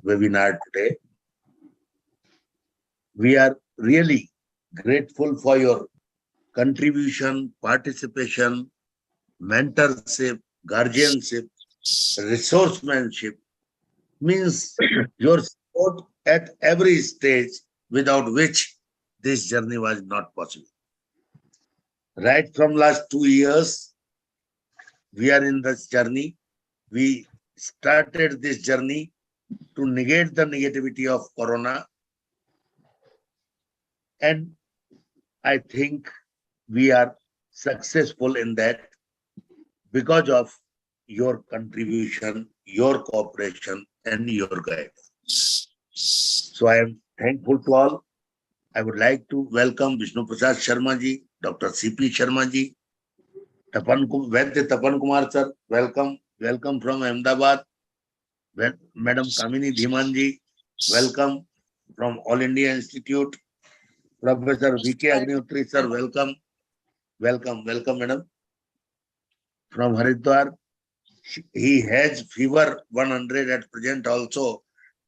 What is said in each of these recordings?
webinar today. We are really grateful for your contribution, participation, mentorship, guardianship, resourcemanship, means your support at every stage, without which this journey was not possible. Right from last 2 years, we are in this journey. We started this journey to negate the negativity of Corona. And I think we are successful in that because of your contribution, your cooperation, and your guidance. So I am thankful to all. I would like to welcome Vishnu Prasad Sharma ji, Dr. C.P. Sharma ji, Vaidya Tapan Kumar sir, welcome. Welcome from Ahmedabad. Madam Kamini Dhiman ji, welcome from All India Institute. Professor V.K. Agnihotri sir, welcome. Welcome, madam. From Haridwar, he has fever 100 at present also.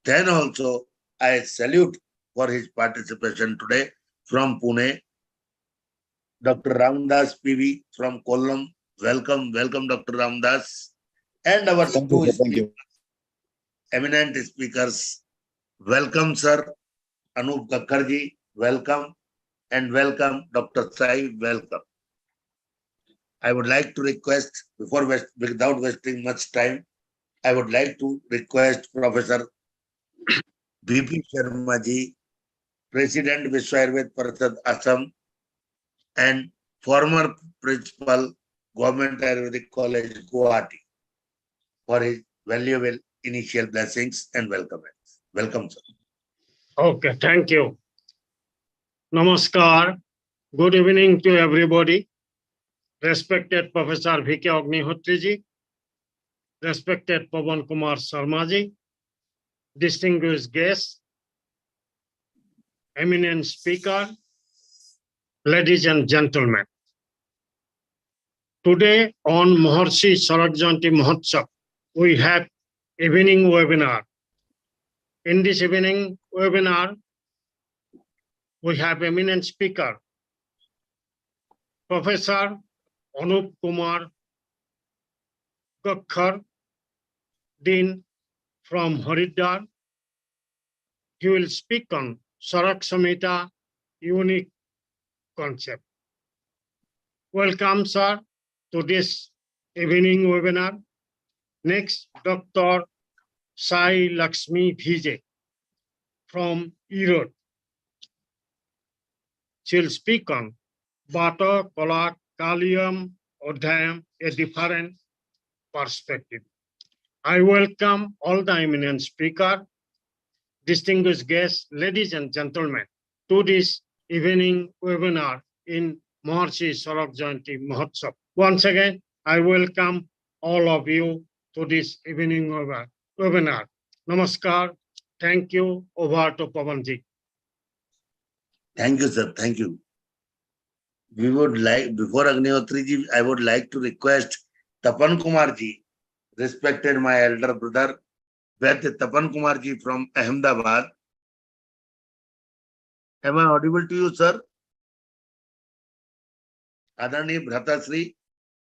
Then also, I salute for his participation today from Pune. Dr. Ramdas PV from Kollam, welcome, Dr. Ramdas. And our two speakers, eminent speakers, welcome, sir. Anup Kakkarji, welcome. And welcome, Dr. Sai, welcome. I would like to request, without wasting much time, I would like to request Professor B.P. Sharma ji, President Vishwa Ayurved Parishad Assam, and former Principal, Government Ayurvedic College, Guwahati, for his valuable initial blessings and welcome. Welcome, sir. Okay, thank you. Namaskar. Good evening to everybody. Respected Professor V.K. Agnihotri ji, respected Pawan Kumar Sharma ji, distinguished guests, eminent speaker, ladies and gentlemen. Today on MAHARSHI CHARAK JAYANTI MAHOTSAV, we have evening webinar. In this evening webinar, we have eminent speaker, Professor Anup Kumar Kakkar, Dean from Haridwar. He will speak on Charak Samhita unique concept. Welcome, sir, to this evening webinar. Next, Dr. Sai Lakshmi Vijay from Erode. She will speak on Vata, Kala, Kaliam, Odhayam, a different perspective. I welcome all the eminent speakers, distinguished guests, ladies and gentlemen, to this evening webinar in MAHARSHI CHARAK Jayanti Mahotsav. Once again, I welcome all of you to this evening webinar. Namaskar. Thank you. Over to Pawanji. Thank you, sir. Thank you. We would like, before Agnihotri ji, I would like to request Tapan Kumar ji, respected my elder brother, Vaidya Tapan Kumar ji from Ahmedabad. Am I audible to you, sir? Adani Bhratasri.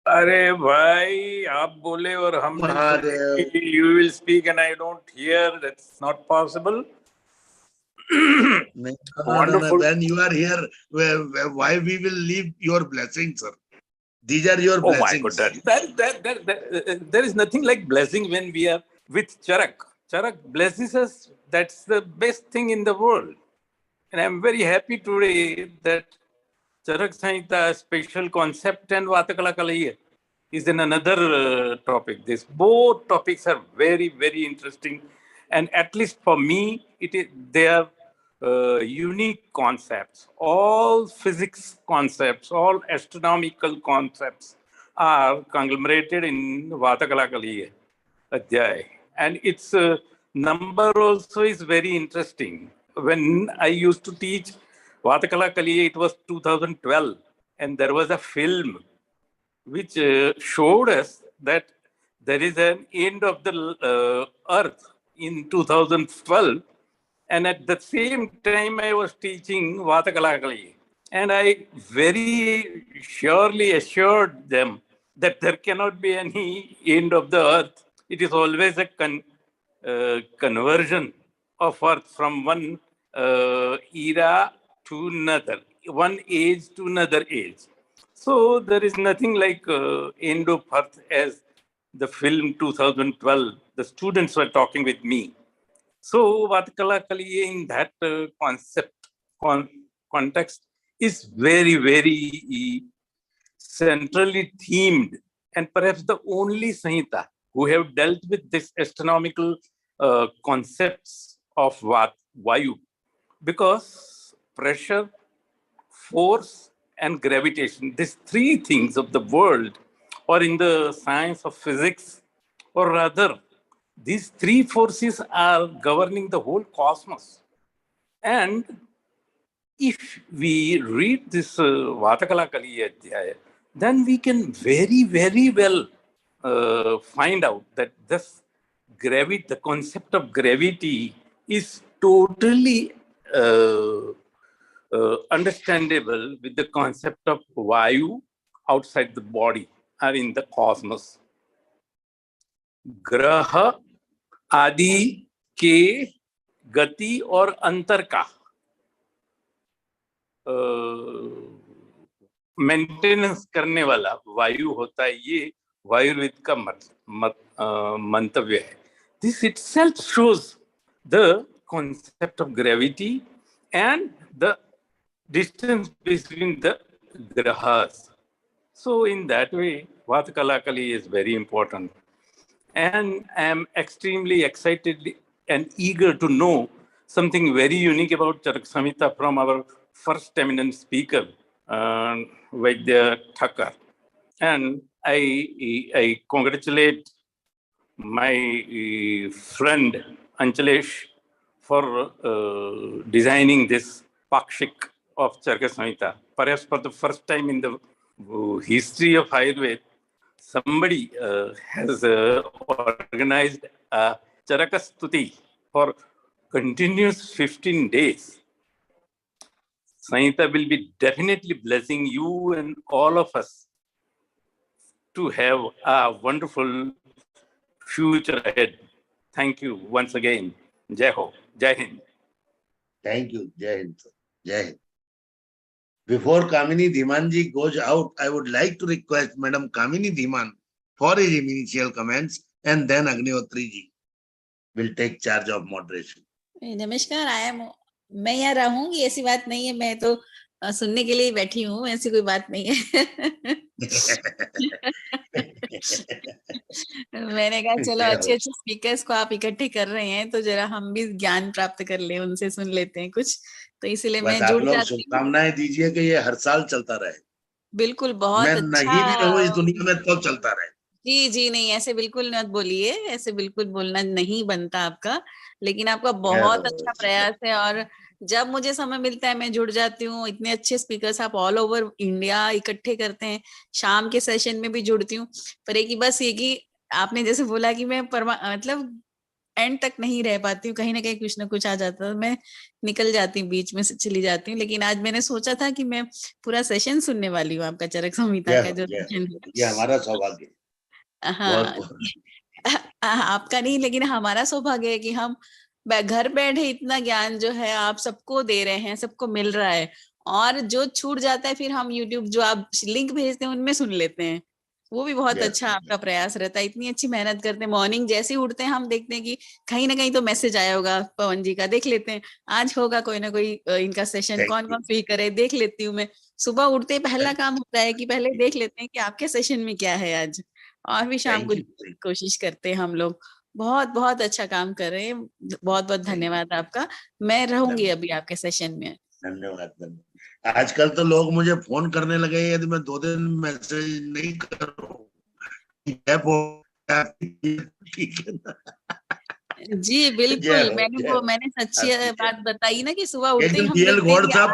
अरे भाई आप बोले और हम you will speak and I don't hear. That's not possible. Wonderful. When you are here, why we will leave your blessings, sir? These are your blessings. Oh my God, there is nothing like blessing when we are with Charak. Charak blesses us. That's the best thing in the world. And I'm very happy today that Charak Samhita special concept and Vatakala Kalaiya is in another topic. These both topics are very, very interesting. And at least for me, they are unique concepts. All physics concepts, all astronomical concepts are conglomerated in Vatakala Kalaiya Adhyay. And its number also is very interesting. When I used to teach Vatakala Kalaiya, it was 2012, and there was a film which showed us that there is an end of the earth in 2012. And at the same time, I was teaching Vatakalakali. And I very surely assured them that there cannot be any end of the earth. It is always a conversion of earth from one era to another, one age to another age. So there is nothing like end of earth as the film 2012. The students were talking with me. So Vatakalakali in that context is very, very centrally themed, and perhaps the only Samhita who have dealt with this astronomical concepts of Vayu, because pressure, force, and gravitation, these three things of the world, or in the science of physics, or rather, these three forces are governing the whole cosmos. And if we read this Vatakalakali Adhyaya, then we can very, very well find out that this gravity, the concept of gravity is totally understandable with the concept of Vayu outside the body or in the cosmos. ग्रह आदि के गति और अंतर का maintenance करने वाला वायु होता है, ये वायुर्वेद का मंतव्य है. This itself shows the concept of gravity and the distance between the grahas. So in that way, Vatakalakali is very important. And I am extremely excited and eager to know something very unique about Charak Samhita from our first eminent speaker, Vaidya Thakkar. And I congratulate my friend Anchalesh for designing this Pakshik of Charak Samhita. Perhaps for the first time in the history of Ayurveda, somebody has organized a Charakastuti for continuous 15 days. Samhita will be definitely blessing you and all of us to have a wonderful future ahead. Thank you once again. Jai Ho, Jai Hind. Thank you. Jai Hind. Jai Hind. Before Kamini Dhimanji goes out, I would like to request Madam Kamini Dhiman for his initial comments, and then Agnihotri ji will take charge of moderation. नमस्कार, मैं यहाँ रहूंगी ऐसी बात नहीं है, मैं तो सुनने के लिए बैठी हूँ, ऐसी कोई बात नहीं है. मैंने कहा चलो अच्छे अच्छे स्पीकर्स को आप इकट्ठे कर रहे हैं तो जरा हम भी ज्ञान प्राप्त कर ले, उनसे सुन लेते हैं कुछ, तो इसलिए मैं जुड़ जाती हूँ. शुभकामनाएं दीजिए कि ये हर साल चलता रहे. बिल्कुल, बहुत मैं अच्छा. नहीं भी रहूं इस दुनिया में तो चलता रहे. जी जी नहीं, ऐसे बिल्कुल मत बोलिए, ऐसे बिल्कुल बोलना नहीं बनता आपका, लेकिन आपका बहुत अच्छा प्रयास है. और जब मुझे समय मिलता है मैं जुड़ जाती हूँ. इतने अच्छे स्पीकर्स आप ऑल ओवर इंडिया इकट्ठे करते हैं, शाम के सेशन में भी जुड़ती हूँ. पर एक ही बस ये कि आपने जैसे बोला कि मैं मतलब एंड तक नहीं रह पाती हूँ, कहीं ना कहीं कुछ ना कुछ आ जाता है, मैं निकल जाती हूँ, बीच में से चली जाती हूँ. लेकिन आज मैंने सोचा था कि मैं पूरा सेशन सुनने वाली हूँ आपका चरक संहिता का जो सेशन है. ये हमारा सौभाग्य. हाँ, आपका नहीं, लेकिन हमारा सौभाग्य है कि हम घर बैठे इतना ज्ञान जो है आप सबको दे रहे हैं, सबको मिल रहा है. और जो छूट जाता है फिर हम YouTube जो आप लिंक भेजते हैं उनमें सुन लेते हैं. वो भी बहुत अच्छा आपका प्रयास रहता है. इतनी अच्छी मेहनत करते हैं. मॉर्निंग जैसे ही उठते हैं हम देखते हैं कि कहीं ना कहीं तो मैसेज आया होगा पवन जी का, देख लेते हैं आज होगा कोई ना कोई इनका सेशन, कौन कौन फ्री करे, देख लेती हूँ मैं. सुबह उठते पहला काम होता है कि पहले देख लेते हैं कि आपके सेशन में क्या है आज, और भी शाम को कोशिश करते हैं हम लोग. बहुत बहुत अच्छा काम कर रहे हैं. बहुत बहुत धन्यवाद आपका. मैं रहूंगी अभी आपके सेशन में. धन्यवाद. आजकल तो लोग मुझे फोन करने लगे, यदि मैं 2 दिन मैसेज नहीं करूं ठीक है ना. जी बिल्कुल. मैंने सच्ची बात बताई ना कि सुबह उठते ही हम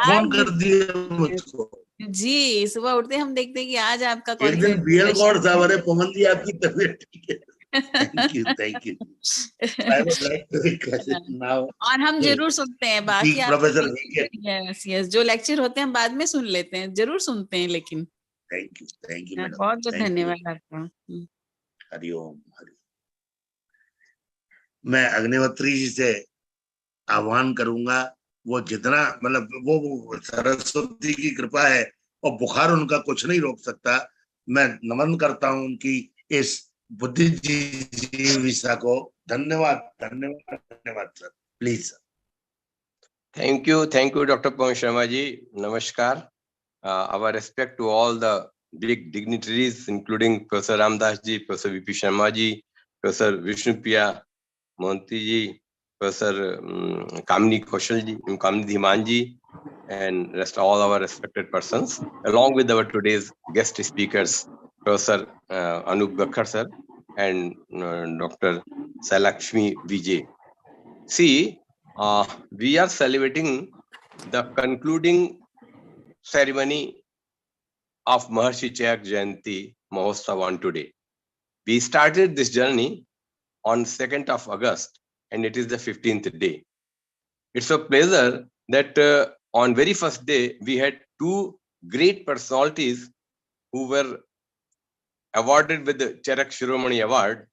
फोन कर दिए मुझको. जी, सुबह उठते हम देखते हैं कि आज आपका एक दिन बीएल गौड़ साहब, अरे पवन जी आपकी तबीयत ठीक है. Thank you, thank you. I would like to request it now. और हम जरूर सुनते हैं बाकी Professor यस यस जो लेक्चर होते हैं बाद में सुन लेते हैं, जरूर सुनते हैं लेकिन थैंक यू मैडम, बहुत बहुत धन्यवाद आपका। हरिओम हरि। मैं अग्निहोत्री जी से आह्वान करूंगा, वो जितना मतलब वो सरस्वती की कृपा है और बुखार उनका कुछ नहीं रोक सकता। मैं नमन करता हूं उनकी इस बुद्धिजीवी को। धन्यवाद धन्यवाद धन्यवाद sir, please sir. Thank you, Dr. Pawan Sharma ji. Namaskar. Our respect to all the big dignitaries, including Professor Ramdas ji, Professor V.P. Sharma ji, Professor Vishnupriya Mohanty ji, Professor Kamini Kaushal ji, Kamini Dhiman ji, and rest all our respected persons, along with our today's guest speakers, Professor Anup Gakhar sir and Dr. Salakshmi Vijay. See, we are celebrating the concluding ceremony of Maharshi Charak Jayanti Mahotsav on today. We started this journey on 2nd of August and it is the 15th day. It's a pleasure that on very first day we had two great personalities who were awarded with the Charak Shiromani Award,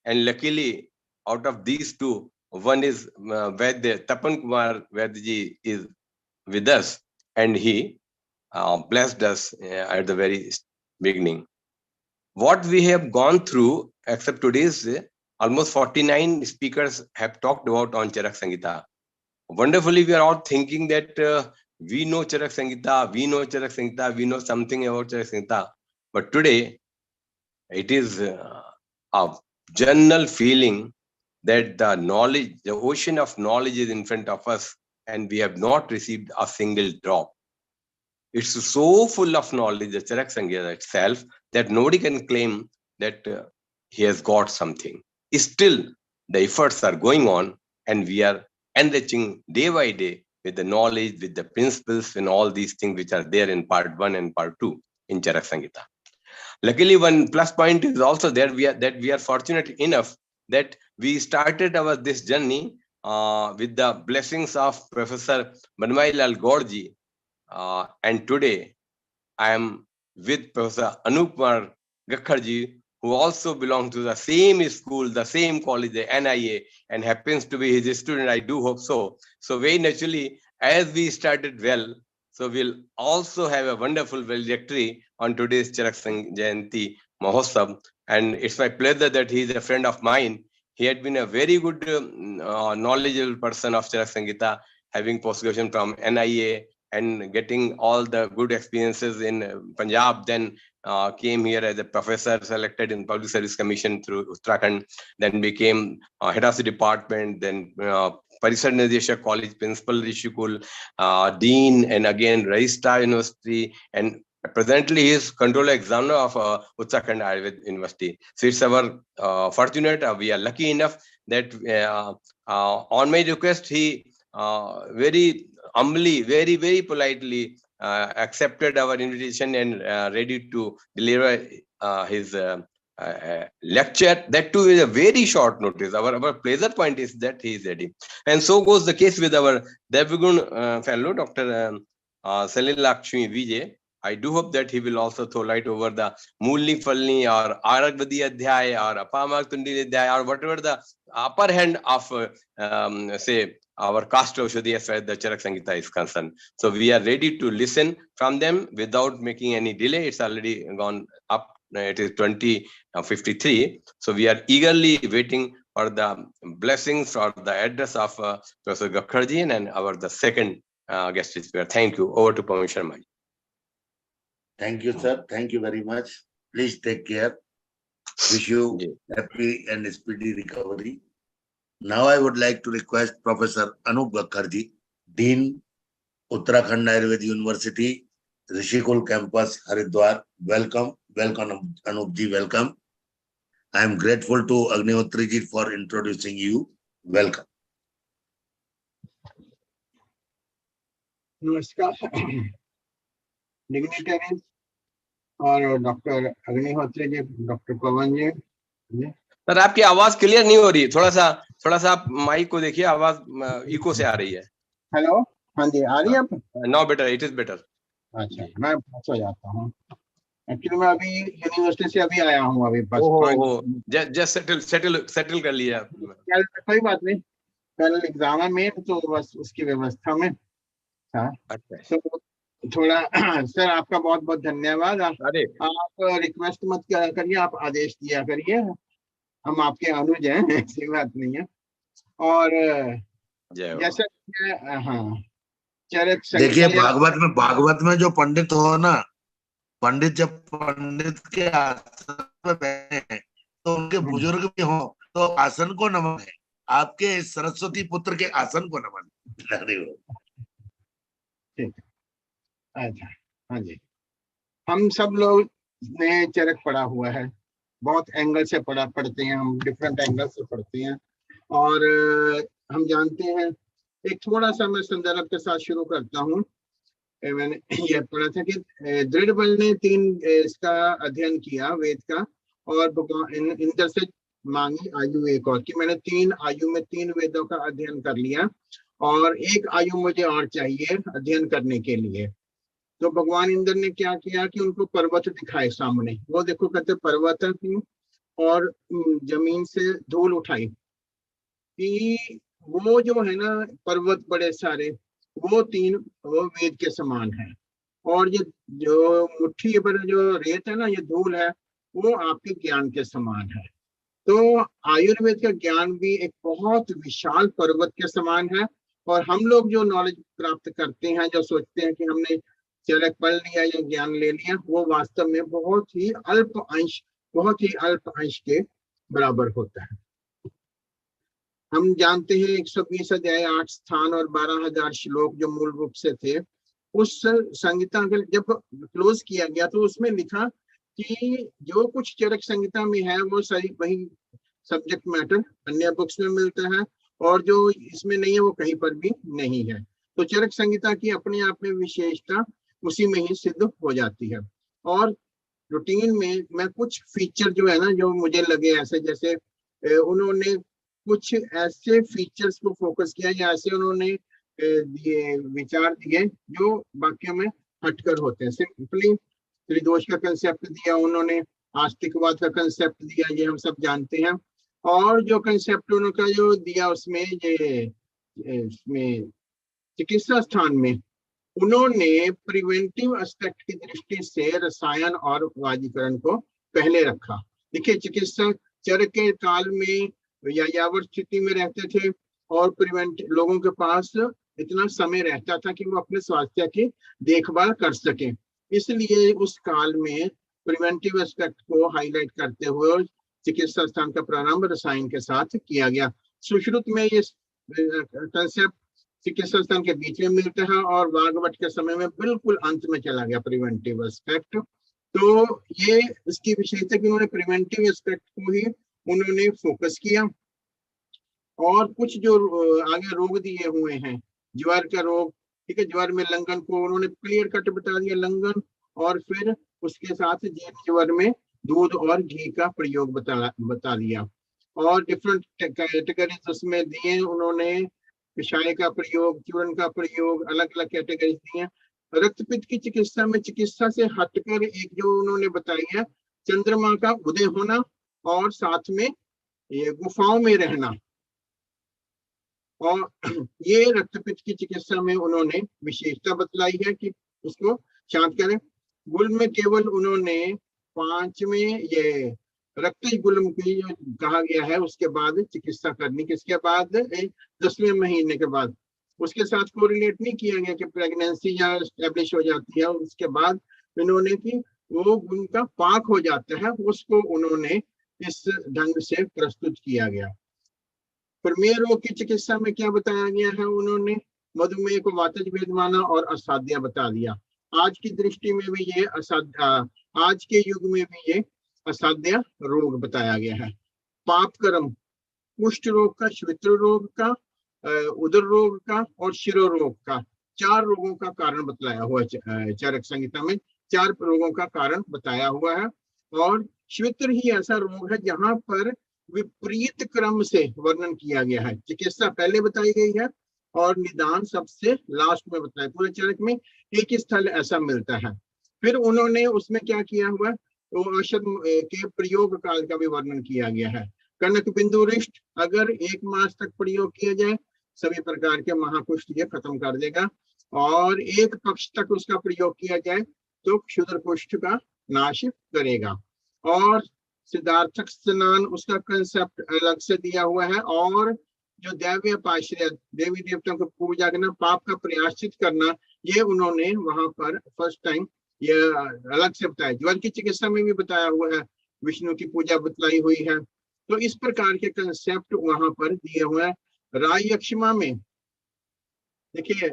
and luckily out of these two, one is Vaidya, Tapan Kumar Vaidya is with us, and he blessed us at the very beginning. What we have gone through, except today's, almost 49 speakers have talked about on Charak Sangita. Wonderfully, we are all thinking that we know Charak Sangita, we know Charak Sangita, we know something about Charak Sangita. But today, it is a general feeling that the knowledge, the ocean of knowledge is in front of us and we have not received a single drop. It's so full of knowledge, the Charak Sangita itself, that nobody can claim that he has got something. Still, the efforts are going on and we are enriching day by day with the knowledge, with the principles and all these things which are there in part 1 and part 2 in Charak Sangita. Luckily, one plus point is also there, we are fortunate enough that we started this journey with the blessings of Professor Banmai Lal Gaurji, and today I am with Professor Anup Kumar Gakharji, who also belongs to the same school, the same college, the NIA, and happens to be his student. I do hope so. So very naturally, as we started well, so we'll also have a wonderful trajectory on today's Charak Jayanti Mahotsav. And it's my pleasure that he is a friend of mine. He had been a very good knowledgeable person of Charak Sangita, having post-graduation from NIA and getting all the good experiences in Punjab, then came here as a professor selected in Public Service Commission through Uttarakhand, then became head of the department, then Parisad Nideshak College Principal Rishikul, Dean, and again Registrar University, and presently he is Controller Examiner of Uttarakhand Ayurved University. So it's our fortunate, we are lucky enough that on my request, he very humbly, very, very politely accepted our invitation and ready to deliver his lecture. That too is a very short notice. Our pleasure point is that he is ready. And so goes the case with our Devagun fellow, Dr. Salil Lakshmi Vijay. I do hope that he will also throw light over the Mulni Falni or Aragvadi Adhyay or Apamak Tundi Adhyay or whatever the upper hand of, say, our caste Aushadhi as far as the Charak Sangita is concerned. So we are ready to listen from them without making any delay. It's already gone up. It is 20:53. So we are eagerly waiting for the blessings or the address of Professor Gakharji and the second guest speaker. Thank you. Over to Pawan Sharma. Thank you, sir. Thank you very much. Please take care. Wish you happy and speedy recovery. Now I would like to request Professor Anup Gakharji, Dean, Uttarakhand Ayurved University, Rishikul Campus, Haridwar. Welcome, welcome Anupji, welcome. I am grateful to Agnihotriji for introducing you. Welcome. Namaskar, dignitaries, और doctor Agnihotri ji, doctor पवन जी, sir आपकी आवाज clear नहीं हो रही है, थोड़ा सा आप माइक को देखिए, आवाज इको से आ रही है। हेलो, हाँ जी, आ रही है आप? Now better, it is better. अच्छा, मैं पहुंच जाता हूँ। एक्चुअली मैं अभी यूनिवर्सिटी से अभी आया हूँ, अभी बस जस्ट सेटल कर लिया। कोई बात नहीं, कल एग्जाम है मेन, तो बस उसकी व्यवस्था में था। अच्छा, तो थोड़ा सर आपका बहुत बहुत धन्यवाद। अरे आप रिक्वेस्ट मत करिए, आप आदेश दिया करिए, हम आपके अनुज हैं, ऐसी बात नहीं है। और जैसा हाँ, चरक देखिए संहिता, भागवत में जो पंडित हो ना, पंडित जब पंडित के आसन पर बैठे तो उनके बुजुर्ग भी हो तो आसन को नमन है, आपके सरस्वती पुत्र के आसन को नमन है। ठीक है, अच्छा, हाँ जी, हम सब लोग ने चरक पढ़ा हुआ है, बहुत एंगल से पढ़ते हैं, हम डिफरेंट एंगल से पढ़ते हैं। और हम जानते हैं, एक थोड़ा सा मैं संदर्भ के साथ शुरू करता हूँ। मैंने ये पढ़ा था कि दृढ़बल ने 3 इसका अध्ययन किया वेद का, और भगवान इंद्र से मांगी आयु एक और, कि मैंने 3 आयु में 3 वेदों का अध्ययन कर लिया और 1 आयु मुझे और चाहिए अध्ययन करने के लिए। तो भगवान इंद्र ने क्या किया कि उनको पर्वत दिखाए सामने। वो देखो कहते पर्वत की, और जमीन से धूल उठाई कि वो जो है ना पर्वत बड़े सारे, वो 3 वो वेद के समान है। और ये जो मुट्ठी पर जो रेत है ना, ये धूल है, वो आपके ज्ञान के समान है। तो आयुर्वेद का ज्ञान भी एक बहुत विशाल पर्वत के समान है। और हम लोग जो नॉलेज प्राप्त करते हैं, जो सोचते हैं कि हमने चरक पढ़ लिया या ज्ञान ले लिया, वो वास्तव में बहुत ही अल्प अंश के बराबर होता है। हम जानते हैं 120 अध्याय 8 स्थान और 12,000 श्लोक जो मूल रूप से थे, उस संहिता के जब क्लोज किया गया तो उसमें लिखा कि जो कुछ चरक संहिता में है वो सही वही सब्जेक्ट मैटर अन्य बुक्स में मिलता है, और जो इसमें नहीं है वो कहीं पर भी नहीं है। तो चरक संहिता की अपने आप में विशेषता उसी में ही सिद्ध हो जाती है। और रूटीन में मैं कुछ फीचर जो है ना, जो मुझे लगे ऐसे, जैसे उन्होंने कुछ ऐसे फीचर्स को फोकस किया या ऐसे उन्होंने दिए विचार दिए जो बाकियों में हटकर होते हैं। सिंपली त्रिदोष का कंसेप्ट दिया उन्होंने, आस्तिकवाद का कंसेप्ट दिया, ये हम सब जानते हैं। और जो कंसेप्ट उनका जो दिया उसमें चिकित्सा स्थान में उन्होंने प्रिवेंटिव एस्पेक्ट की दृष्टि से रसायन और वाजीकरण को पहले रखा। देखिए चिकित्सा चरक के काल में यायावर स्थिति में रहते थे, और प्रिवेंट लोगों के पास इतना समय रहता था कि वो अपने स्वास्थ्य की देखभाल कर सके। इसलिए उस काल में प्रिवेंटिव एस्पेक्ट को हाईलाइट करते हुए चिकित्सा स्थान का प्रारंभ रसायन के साथ किया गया। सुश्रुत में ये कंसेप्ट चिकित्सा स्थान के बीच में मिलता है, और भागवत के समय में बिल्कुल अंत में चला गया प्रिवेंटिव एस्पेक्ट। तो ये इसकी विशेषता कि उन्होंने प्रिवेंटिव एस्पेक्ट को ही उन्होंने फोकस किया। और कुछ जो आगे रोग दिए हुए हैं, ज्वर का रोग, ठीक है, ज्वर में लंगन को उन्होंने क्लियर कट बता दिया, लंगन, और फिर उसके साथ ज्वर में दूध और घी का प्रयोग बता दिया। और डिफरेंट कैटेगरीज उसमें दिए उन्होंने, कषाय का प्रयोग, चूर्ण का प्रयोग, अलग अलग कैटेगरीज दिए। रक्तपित्त की चिकित्सा में चिकित्सा से हटकर एक जो उन्होंने बताई है, चंद्रमा का उदय होना और साथ में ये गुफाओं में रहना, और ये रक्तपित्त की चिकित्सा में उन्होंने विशेषता बतलाई है कि उसको शांत करें। गुल्म में केवल उन्होंने 5वें ये रक्त गुल्म की जो कहा गया है उसके बाद चिकित्सा करनी, किसके बाद 10वें महीने के बाद। उसके साथ कोरिलेट नहीं किया गया कि प्रेगनेंसी या एस्टेब्लिश हो जाती है, उसके बाद इन्होंने कि वो उनका पाक हो जाता है, उसको उन्होंने इस ढंग से प्रस्तुत किया गया। प्रमेय रोग की चिकित्सा में क्या बताया गया है, उन्होंने मधुमेह को वातज भेद माना और असाध्य बता दिया। आज की दृष्टि में भी ये असाध्य, आज के युग में भी ये असाध्य रोग बताया गया है। पाप कर्म, कुष्ठ रोग का, श्वेत्र रोग का, उदर रोग का और शिरो रोग का, 4 रोगों का कारण बताया हुआ चरक संहिता में, 4 रोगों का कारण बताया हुआ है। और श्वेत्र ही ऐसा रोग है जहां पर विपरीत क्रम से वर्णन किया गया है। चिकित्सा पहले बताई गई है और निदान सबसे लास्ट में बताया। पूरे चरक में एक ही स्थल ऐसा मिलता है। फिर उन्होंने उसमें क्या किया हुआ, तो औषध के प्रयोग काल का भी वर्णन किया गया है। कनक बिंदुरिष्ट अगर 1 मास तक प्रयोग किया जाए सभी प्रकार के महाकुष्ठ ये खत्म कर देगा, और 1 पक्ष तक उसका प्रयोग किया जाए तो क्षुद्र कुष्ठ का नाश करेगा। और सिद्धार्थक स्नान उसका कंसेप्ट अलग से दिया हुआ है। और जो दैवीय पाश्रय देवी देवताओं को पूजा करना, पाप का प्रायश्चित करना, ये उन्होंने वहां पर फर्स्ट टाइम ये अलग से बताया। ज्वर की चिकित्सा में भी बताया हुआ है, विष्णु की पूजा बतलाई हुई है। तो इस प्रकार के कंसेप्ट वहां पर दिए हुए हैं। रायक्षमा में देखिए,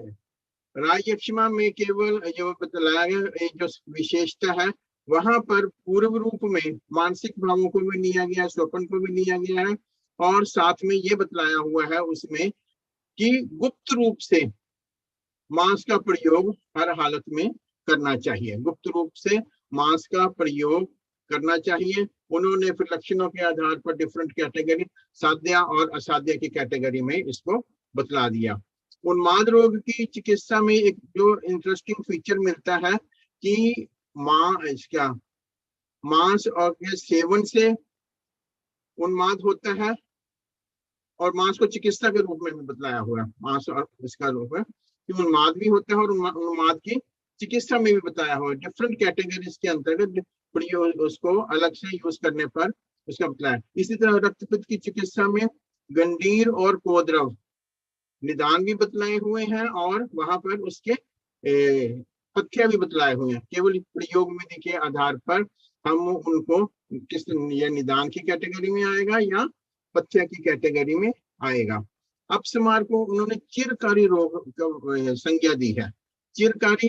रायक्षमा में केवल जो बतलाया गया जो विशेषता है, वहां पर पूर्व रूप में मानसिक भावों को भी लिया गया है, स्वप्न को भी लिया गया है, और साथ में ये बतलाया हुआ है उसमें कि गुप्त रूप से मांस का प्रयोग हर हालत में करना चाहिए। गुप्त रूप से मांस का प्रयोग करना चाहिए। उन्होंने फिर लक्षणों के आधार पर डिफरेंट कैटेगरी, साध्य और असाध्य की कैटेगरी में इसको बतला दिया। उन्माद रोग की चिकित्सा में एक जो इंटरेस्टिंग फीचर मिलता है कि मांस और के सेवन से उन्माद होता है, और मांस को चिकित्सा के रूप में भी बतलाया हुआ है। मांस और इसका रूप है कि उन्माद भी होता है, और उन्माद की चिकित्सा में भी बताया हुआ है। डिफरेंट कैटेगरीज के अंतर्गत प्रयोग उसको अलग से यूज करने पर उसका बतलाया। इसी तरह रक्तपित्त की चिकित्सा में गंडीर और कोद्रव निदान भी बतलाए हुए हैं, और वहां पर उसके पथ्य भी बतलाए हुए हैं। केवल प्रयोग विधि के आधार पर हम उनको किस या निदान की कैटेगरी में आएगा या पथ्य की कैटेगरी में आएगा। अपस्मार को उन्होंने चिरकारी रोग का संज्ञा दी है। चिरकारी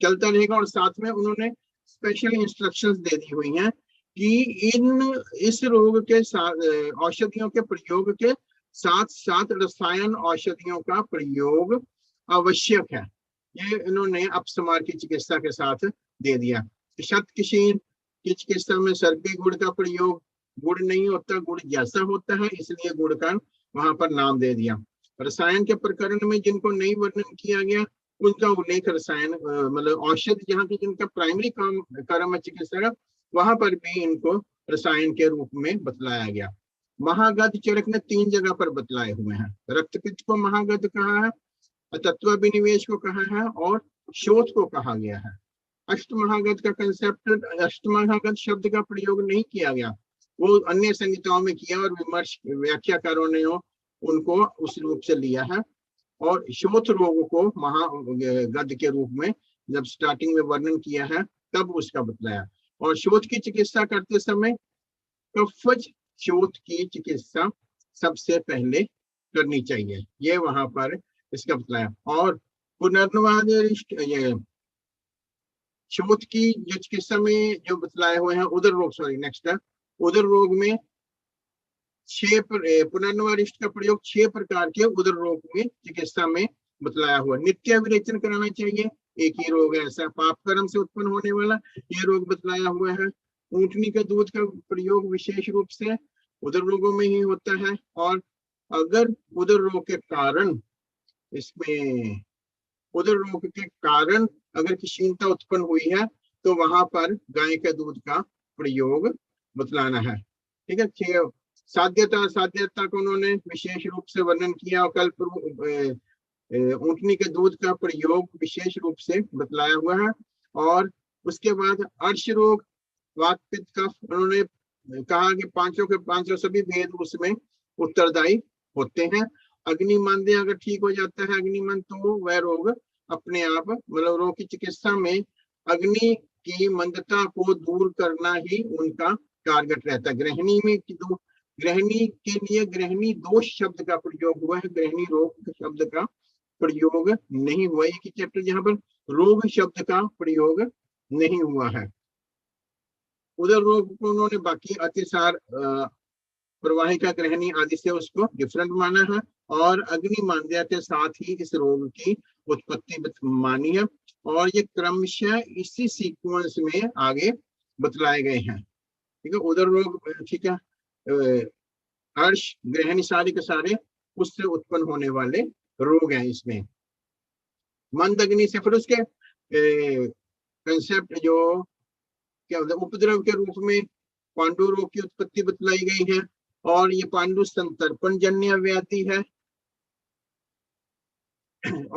चलता रहेगा, और साथ में उन्होंने स्पेशल इंस्ट्रक्शंस दे दी हुई हैं कि इस रोग के साथ औषधियों के प्रयोग के साथ साथ रसायन औषधियों का प्रयोग आवश्यक है। ये इन्होंने अपस्मार की चिकित्सा के साथ दे दिया। शतकिशीन की चिकित्सा में सर्पी गुड़ का प्रयोग, गुड़ नहीं होता, गुड़ जैसा होता है, इसलिए गुड़ का वहां पर नाम दे दिया। रसायन के प्रकरण में जिनको नहीं वर्णन किया गया उनका उल्लेख रसायन मतलब औषध जहाँ की जिनका प्राइमरी कर्म है चिकित्सा का, वहां पर भी इनको रसायन के रूप में बतलाया गया। महागध चरक ने 3 जगह पर बतलाए हुए हैं। रक्तपित्त को महागध कहा है, तत्वाभिनिवेश को कहा है, और शोथ को कहा गया है। अष्टमहागध का कंसेप्ट, अष्टमहागध शब्द का प्रयोग नहीं किया गया, वो अन्य संहिताओं में किया, और विमर्श व्याख्याकारों ने उनको उस रूप से लिया है। और शोथ रोग को महागध के रूप में जब स्टार्टिंग में वर्णन किया है तब उसका बतलाया। और शोथ की चिकित्सा करते समय कफज शोथ की चिकित्सा सबसे पहले करनी चाहिए, ये वहां पर इसका बतलाया। और पुनर्नवाद शोथ की जो चिकित्सा में जो बतलाए हुए हैं उदर रोग, नेक्स्ट है उदर रोग में 6 पुनर्नवारिष्ट का प्रयोग 6 प्रकार के उदर रोग में चिकित्सा में बतलाया हुआ। नित्य विरेचन कराना चाहिए, एक ही रोग है ऐसा पाप कर्म से उत्पन्न होने वाला, ये रोग बतलाया हुआ है। ऊंटनी के दूध का प्रयोग विशेष रूप से उदर रोगों में ही होता है, और अगर उदर रोग के कारण इसमें उदर रोग के कारण अगर क्षीणता उत्पन्न हुई है तो वहां पर गाय के दूध का प्रयोग बतलाना है। ठीक है। साध्यता को उन्होंने विशेष रूप से वर्णन किया, और कल्प ऊंटनी के दूध का प्रयोग विशेष रूप से बतलाया हुआ है। और उसके बाद अर्श रोग वात पित्त का उन्होंने कहा कि पांचों के पांचों सभी भेद उसमें उत्तरदायी होते हैं। अग्निमंद अगर ठीक हो जाता है अग्निमंद, तो वह रोग अपने आप मतलब रोग की चिकित्सा में अग्नि की मंदता को दूर करना ही उनका टारगेट रहता है। गृहिणी के लिए गृहिणी दोष शब्द का प्रयोग हुआ है, गृहिणी रोग शब्द का प्रयोग नहीं हुआ। एक ही चैप्टर जहां पर रोग शब्द का प्रयोग नहीं हुआ है। उधर रोग को उन्होंने बाकी अतिसार प्रवाहिका गृहिणी आदि से उसको डिफरेंट माना है, और अग्निमांद्या के साथ ही इस रोग की उत्पत्ति मानी है, और ये क्रमशः इसी सीक्वेंस में आगे बतलाए गए हैं। ठीक है। उदर रोग, ठीक है, अर्श, ग्रहणी, सारे के सारे उससे उत्पन्न होने वाले रोग हैं इसमें। मंद अग्नि से फिर उसके कंसेप्ट जो क्या होता है, उपद्रव के रूप में पांडु रोग की उत्पत्ति बतलाई गई है, और ये पांडु संतर्पण जन्य व्याधि है।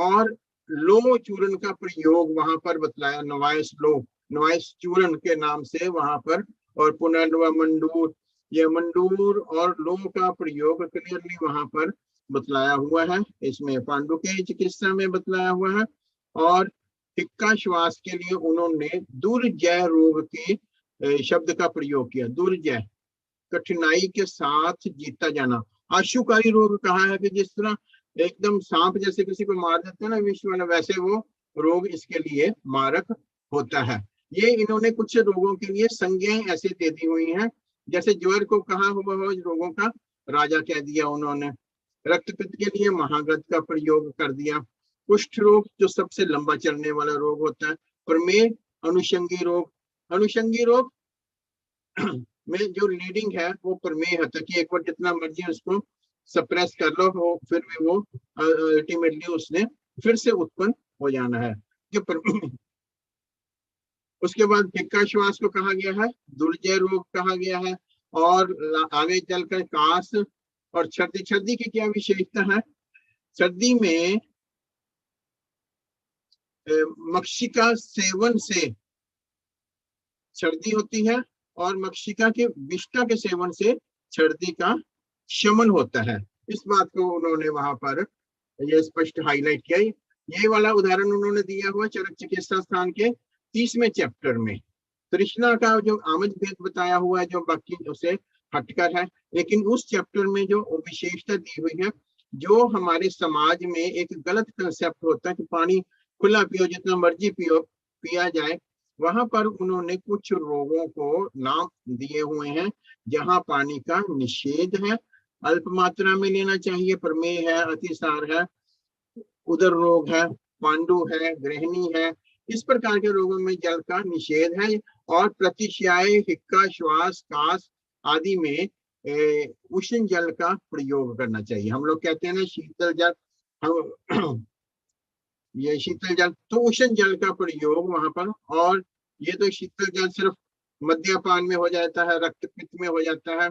और लो चूर्ण का प्रयोग वहां पर बतलाया, नवाइस चूर्ण के नाम से वहां पर, और पुनर्वा मंडूर, ये मंडूर और लो का प्रयोग क्लियरली वहां पर बतलाया हुआ है, इसमें पांडु के चिकित्सा में बतलाया हुआ है। और हिक्का श्वास के लिए उन्होंने दुर्जय रोग के शब्द का प्रयोग किया। दुर्जय, कठिनाई के साथ जीता जाना। आशुकारी रोग कहा है कि जिस तरह एकदम सांप जैसे किसी को मार देते हैं ना विश्व में, वैसे वो रोग इसके लिए मारक होता है। ये इन्होंने कुछ रोगों के लिए संज्ञाएं ऐसे दे दी हुई हैं, जैसे ज्वर को कहा हुआ हो रोगों का राजा कह दिया उन्होंने। रक्तपित्त के लिए महागत का प्रयोग कर दिया। कुष्ठ रोग जो सबसे लंबा चलने वाला रोग होता है। प्रमेय, अनुषंगी रोग, अनुषंगी रोग में जो लीडिंग है वो प्रमेय होता है कि एक बार जितना मर्जी उसको सप्रेस कर लो, वो फिर भी वो अल्टीमेटली उसने फिर से उत्पन्न हो जाना है। उसके बाद हिक्का श्वास को कहा गया है दुर्जय रोग कहा गया है। और आगे चलकर कास और सर्दी। सर्दी की क्या विशेषता है? सर्दी में मक्षिका सेवन से सर्दी होती है, और मक्षिका के विष्टा के सेवन से सर्दी का शमन होता है। इस बात को उन्होंने वहां पर ये स्पष्ट हाईलाइट किया। ये वाला उदाहरण उन्होंने दिया हुआ चरक चिकित्सा स्थान के 30वें चैप्टर में। तृष्णा का जो आमज भेद बताया हुआ है जो बाकी उसे हटकर है, लेकिन उस चैप्टर में जो विशेषता दी हुई है, जो हमारे समाज में एक गलत कंसेप्ट होता है कि पानी खुला पियो, जितना मर्जी पियो, पिया जाए, वहां पर उन्होंने कुछ रोगों को नाम दिए हुए हैं जहां पानी का निषेध है, अल्प मात्रा में लेना चाहिए। प्रमेय है, अतिसार है, उदर रोग है, पांडु है, ग्रहणी है, इस प्रकार के रोगों में जल का निषेध है। और प्रतिशय, हिक्का श्वास, कास आदि में उष्ण जल का प्रयोग करना चाहिए। हम लोग कहते हैं ना शीतल जल, हम ये शीतल जल, तो उष्ण जल का प्रयोग वहां पर। और ये तो शीतल जल सिर्फ मद्यपान में हो जाता है, रक्तपित्त में हो जाता है,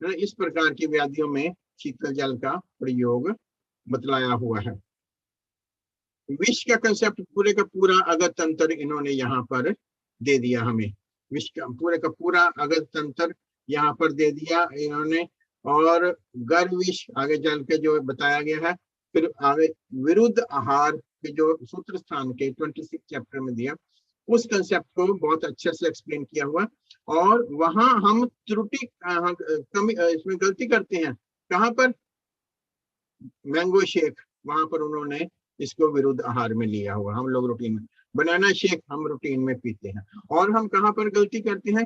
इस प्रकार की व्याधियों में शीतल जल का प्रयोग बतलाया हुआ है। विष का कंसेप्ट पूरे का पूरा अगत तंत्र इन्होंने यहाँ पर दे दिया हमें। विष का पूरा अगत तंत्र यहाँ पर दे दिया इन्होंने। और गर्भ विष आगे चल के जो बताया गया है, फिर आगे विरुद्ध आहार के जो सूत्र स्थान के 26 चैप्टर में दिया, उस कंसेप्ट को बहुत अच्छे से एक्सप्लेन किया हुआ। और वहां हम त्रुटि कमी इसमें गलती करते हैं, कहाँ पर? मैंगो शेक, वहां पर उन्होंने इसको विरुद्ध आहार में लिया हुआ। हम लोग रूटीन में बनाना शेक हम रूटीन में पीते हैं। और हम कहाँ पर गलती करते हैं?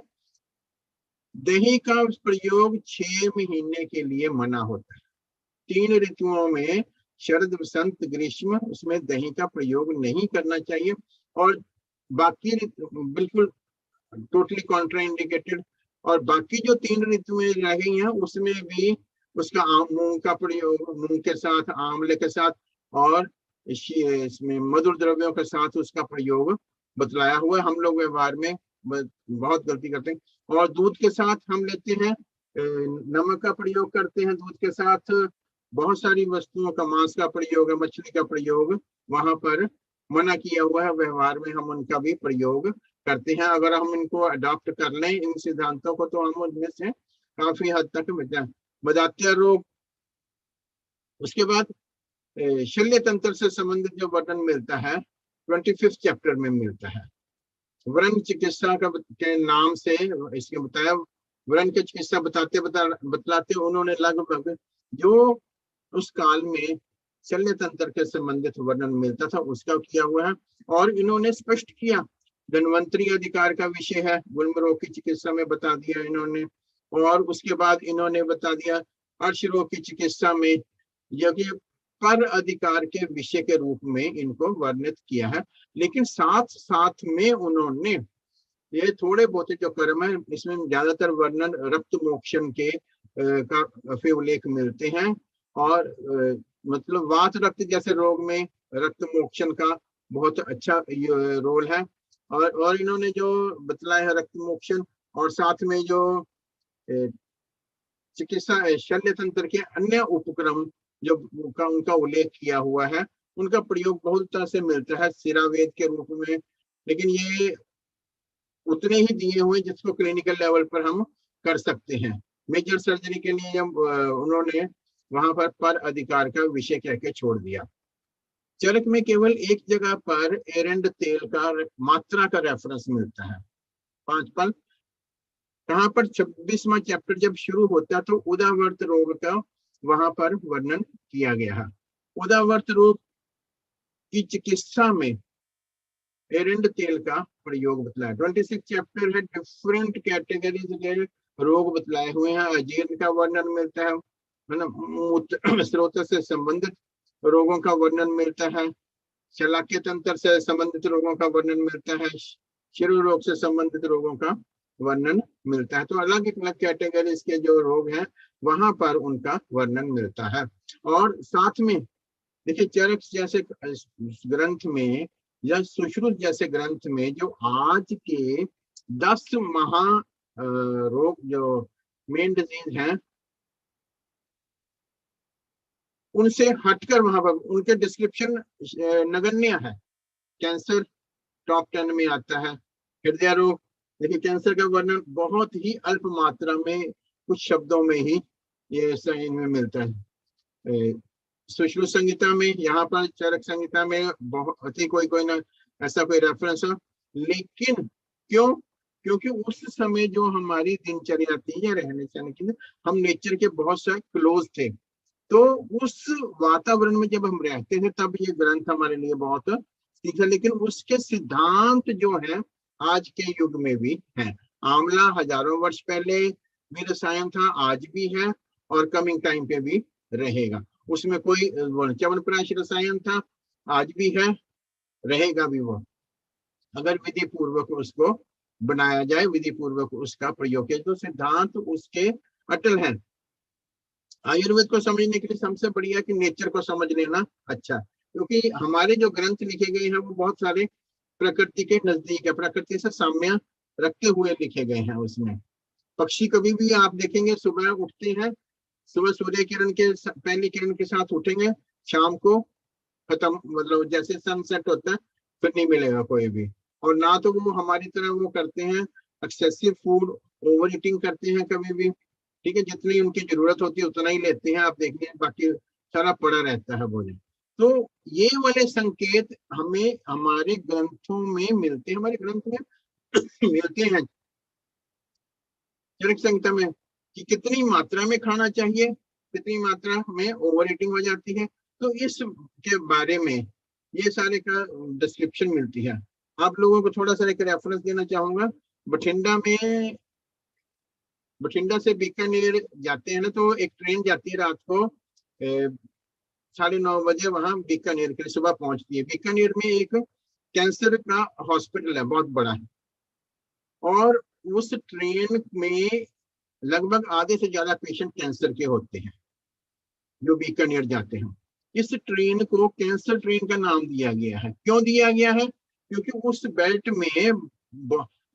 दही का प्रयोग 6 महीने के लिए मना होता है। 3 ऋतुओं में शरद, वसंत, ग्रीष्म, उसमें दही का प्रयोग नहीं करना चाहिए। और बाकी बिल्कुल टोटली कॉन्ट्राइंडिकेटेड। और बाकी जो 3 ऋतुएं रह गई हैं उसमें भी उसका मूंग का प्रयोग, मूंग के साथ, आंवले के साथ, और इसमें मधुर द्रव्यों के साथ उसका प्रयोग बतलाया हुआ है। हम लोग व्यवहार में बहुत गलती करते हैं। और दूध के साथ हम लेते हैं, नमक का प्रयोग करते हैं, दूध के साथ बहुत सारी वस्तुओं का, मांस का प्रयोग है, मछली का प्रयोग वहां पर मना किया हुआ है। व्यवहार में हम उनका भी प्रयोग करते हैं। अगर हम इनको अडॉप्ट कर लें इन सिद्धांतों को, तो हम उनमें से काफी हद तक बदात्य रोग। उसके बाद शल्य तंत्र से संबंधित जो वर्णन मिलता है 25 चैप्टर में मिलता है। व्रण चिकित्सा का के नाम से इसके बताया, व्रण की चिकित्सा बतलाते उन्होंने लगभग जो उस काल में शल्य तंत्र के संबंधित वर्णन मिलता था उसका किया हुआ है। और इन्होंने स्पष्ट किया, धन्वंतरी अधिकार का विषय है, गुल्म रोग की चिकित्सा में बता दिया इन्होंने। और उसके बाद इन्होंने बता दिया अर्श रोग की चिकित्सा में, जो कि पर अधिकार के विषय के रूप में इनको वर्णित किया है। लेकिन साथ साथ में उन्होंने ये थोड़े बहुत जो कर्म है, इसमें ज्यादातर वर्णन रक्त मोक्षण के का उल्लेख मिलते हैं। और मतलब वात रक्त जैसे रोग में रक्त मोक्षण का बहुत अच्छा रोल है। और इन्होंने जो बतलाया है रक्त मोक्षण, और साथ में जो चिकित्सा शल्य तंत्र के अन्य उपक्रम जो उनका उल्लेख किया हुआ है, उनका प्रयोग बहुत तरह से मिलता है सिरावेद के रूप में, लेकिन ये उतने ही दिए हुए जिसको क्लिनिकल लेवल पर हम कर सकते हैं। मेजर सर्जरी के लिए उन्होंने वहां पर अधिकार का विषय कह के छोड़ दिया। चरक में केवल एक जगह पर एरंड तेल का मात्रा का रेफरेंस मिलता है 5 पल। कहाँ पर 26वां चैप्टर जब शुरू होता है तो उदावर्त रोग का वहां पर वर्णन किया गया है। उदावर्त रोग की चिकित्सा में एरंड तेल का प्रयोग बतलाया। 26 चैप्टर है, डिफरेंट कैटेगरीज के रोग बतलाए हुए हैं। अजीर्ण का वर्णन मिलता है ना, स्रोत से संबंधित रोगों का वर्णन मिलता है, शलाक्य तंत्र से संबंधित रोगों का वर्णन मिलता है, शिरो रोग से संबंधित रोगों का वर्णन मिलता है। तो अलग अलग कैटेगरीज के जो रोग हैं वहां पर उनका वर्णन मिलता है। और साथ में देखिए चरक जैसे ग्रंथ में या सुश्रुत जैसे ग्रंथ में जो आज के 10 महा रोग जो मेन डिजीज हैं उनसे हटकर वहां पर उनके डिस्क्रिप्शन नगण्य है। कैंसर टॉप 10 में आता है। हृदय रोग, देखिए कैंसर का वर्णन बहुत ही अल्प मात्रा में कुछ शब्दों में ही ये इनमें मिलता है। सुश्रुत संहिता में, यहाँ पर चरक संहिता में बहुत ही कोई ना ऐसा कोई रेफरेंस हो, लेकिन क्योंकि उस समय जो हमारी दिनचर्या थी या रहने सहने की, हम नेचर के बहुत सारे क्लोज थे, तो उस वातावरण में जब हम रहते थे तब ये ग्रंथ हमारे लिए बहुत ठीक है। लेकिन उसके सिद्धांत जो है आज के युग में भी है। आंवला हजारों वर्ष पहले भी रसायन था, आज भी है और कमिंग टाइम पे भी रहेगा। उसमें कोई च्यवनप्राश रसायन था, आज भी है, रहेगा भी वो, अगर विधि पूर्वक उसको बनाया जाए, विधि पूर्वक उसका प्रयोग किया तो सिद्धांत उसके अटल है। आयुर्वेद को समझने के लिए सबसे बढ़िया कि नेचर को समझ लेना अच्छा, क्योंकि हमारे जो ग्रंथ लिखे गए हैं वो बहुत सारे प्रकृति के नजदीक है, प्रकृति से साम्य रखते हुए लिखे गए हैं। उसमें पक्षी कभी भी आप देखेंगे सुबह उठते हैं, सुबह सूर्य किरण के पहली किरण के साथ उठेंगे, शाम को खत्म, मतलब जैसे सनसेट होता है फिर नहीं मिलेगा कोई भी। और ना तो वो हमारी तरह वो करते हैं एक्सेसिव फूड, ओवर ईटिंग करते हैं कभी भी, ठीक है, जितनी उनकी जरूरत होती है उतना ही लेते हैं, आप देखिए बाकी सारा पड़ा रहता है भोजन। तो ये वाले संकेत हमें हमारे ग्रंथों में मिलते हैं, हमारे ग्रंथ में मिलते हैं चरक संहिता में कि कितनी मात्रा में खाना चाहिए, कितनी मात्रा में ओवर ईटिंग हो जाती है। तो इस के बारे में ये सारे का डिस्क्रिप्शन मिलती है। आप लोगों को थोड़ा सा एक रेफरेंस देना चाहूंगा। बठिंडा से बीकानेर जाते हैं ना, तो एक ट्रेन जाती है रात को 9:30 बजे, वहां बीकानेर के लिए सुबह पहुंचती है। बीकानेर में एक कैंसर का हॉस्पिटल है, बहुत बड़ा है, और उस ट्रेन में लगभग आधे से ज्यादा पेशेंट कैंसर के होते हैं जो बीकानेर जाते हैं। इस ट्रेन को कैंसर ट्रेन का नाम दिया गया है। क्यों दिया गया है? क्योंकि उस बेल्ट में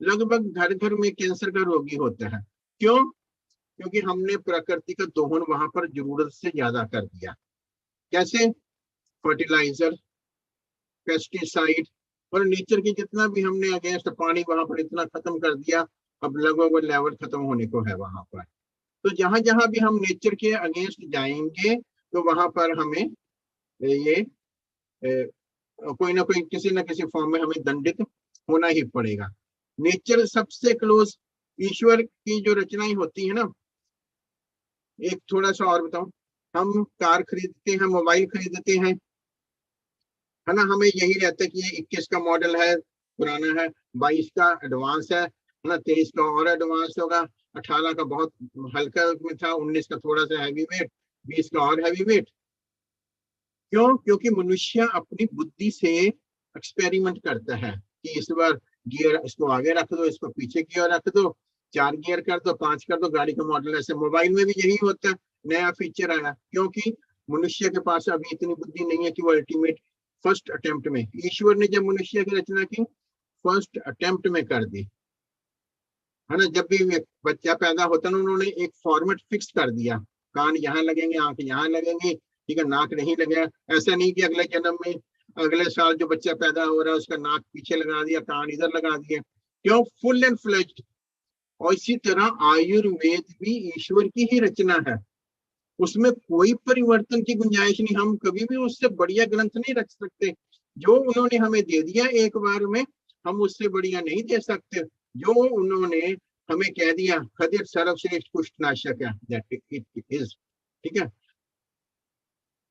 लगभग घर घर में कैंसर का रोगी होता है। क्यों? क्योंकि हमने प्रकृति का दोहन वहां पर जरूरत से ज्यादा कर दिया। कैसे? फर्टिलाइजर, पेस्टिसाइड और नेचर की जितना भी हमने अगेंस्ट पानी वहां पर इतना खत्म कर दिया, अब लगभग लेवल खत्म होने को है वहां पर। तो जहां जहां भी हम नेचर के अगेंस्ट जाएंगे तो वहां पर हमें ये कोई ना कोई किसी ना किसी फॉर्म में हमें दंडित होना ही पड़ेगा। नेचर सबसे क्लोज ईश्वर की जो रचनाएं होती है ना, एक थोड़ा सा और बताऊं, हम कार खरीदते हैं, मोबाइल खरीदते हैं, है ना, हमें यही रहता है कि ये 21 का मॉडल है, पुराना है, 22 का एडवांस है ना, 23 का और एडवांस होगा, 18 का बहुत हल्का में था, 19 का थोड़ा सा हैवी वेट, 20 का और हैवी वेट। क्यों? क्योंकि मनुष्य अपनी बुद्धि से एक्सपेरिमेंट करता है कि इस बार गियर इसको आगे रख दो, इसको पीछे की ओर रख दो, 4 गियर कर दो, 5 कर दो, गाड़ी का मॉडल ऐसे। मोबाइल में भी यही होता है, नया फीचर आया, क्योंकि मनुष्य के पास अभी इतनी बुद्धि नहीं है कि वो अल्टीमेट फर्स्ट अटेम्प्ट में, ईश्वर ने जब मनुष्य की रचना की फर्स्ट अटेम्प्ट में कर दी, है ना। जब भी बच्चा पैदा होता है उन्होंने एक फॉर्मेट फिक्स कर दिया, कान यहाँ लगेंगे, आंख यहाँ लगेंगी, ठीक है, नाक नहीं लगेगा। ऐसा नहीं कि अगले जन्म में, अगले साल जो बच्चा पैदा हो रहा है उसका नाक पीछे लगा दिया, कान इधर लगा दिया, क्यों, फुल एंड फ्लेज्ड। और इसी तरह आयुर्वेद भी ईश्वर की ही रचना है, उसमें कोई परिवर्तन की गुंजाइश नहीं। हम कभी भी उससे बढ़िया ग्रंथ नहीं रख सकते। जो उन्होंने हमें दे दिया एक बार में, हम उससे बढ़िया नहीं दे सकते। जो उन्होंने हमें कह दिया खदिर सर्वश्रेष्ठ कुष्ठनाशक है, दैट इट इज, ठीक है।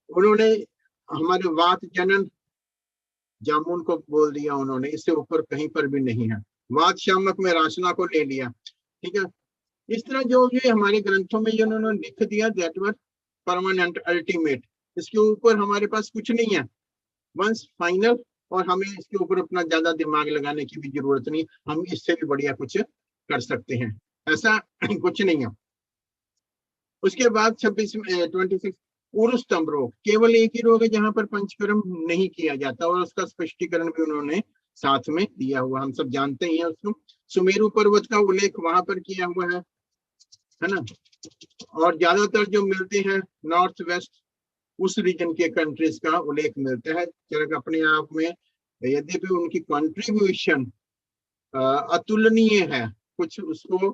उन्होंने हमारे वात जनन जामुन को बोल दिया उन्होंने, इससे ऊपर कहीं पर भी नहीं है। वात शामक में रासना को ले लिया, ठीक है। इस तरह जो ये हमारे ग्रंथों में उन्होंने लिख दिया, दैट वाज परमानेंट अल्टीमेट, इसके ऊपर हमारे पास कुछ नहीं है, वंस फाइनल। और हमें इसके ऊपर अपना ज्यादा दिमाग लगाने की भी जरूरत नहीं, हम इससे भी बढ़िया कुछ कर सकते हैं, ऐसा कुछ नहीं है। उसके बाद 26 उरुस्तंभ रोग, केवल एक ही रोग है जहां पर पंचकर्म नहीं किया जाता, और उसका स्पष्टीकरण भी उन्होंने साथ में दिया हुआ, हम सब जानते ही हैं उसको। सुमेरु पर्वत का उल्लेख वहां पर किया हुआ है ना। और ज्यादातर जो मिलते हैं नॉर्थ वेस्ट उस रीजन के कंट्रीज का उल्लेख मिलता है। चरक अपने आप में यद्यपि उनकी कंट्रीब्यूशन अतुलनीय है, कुछ उसको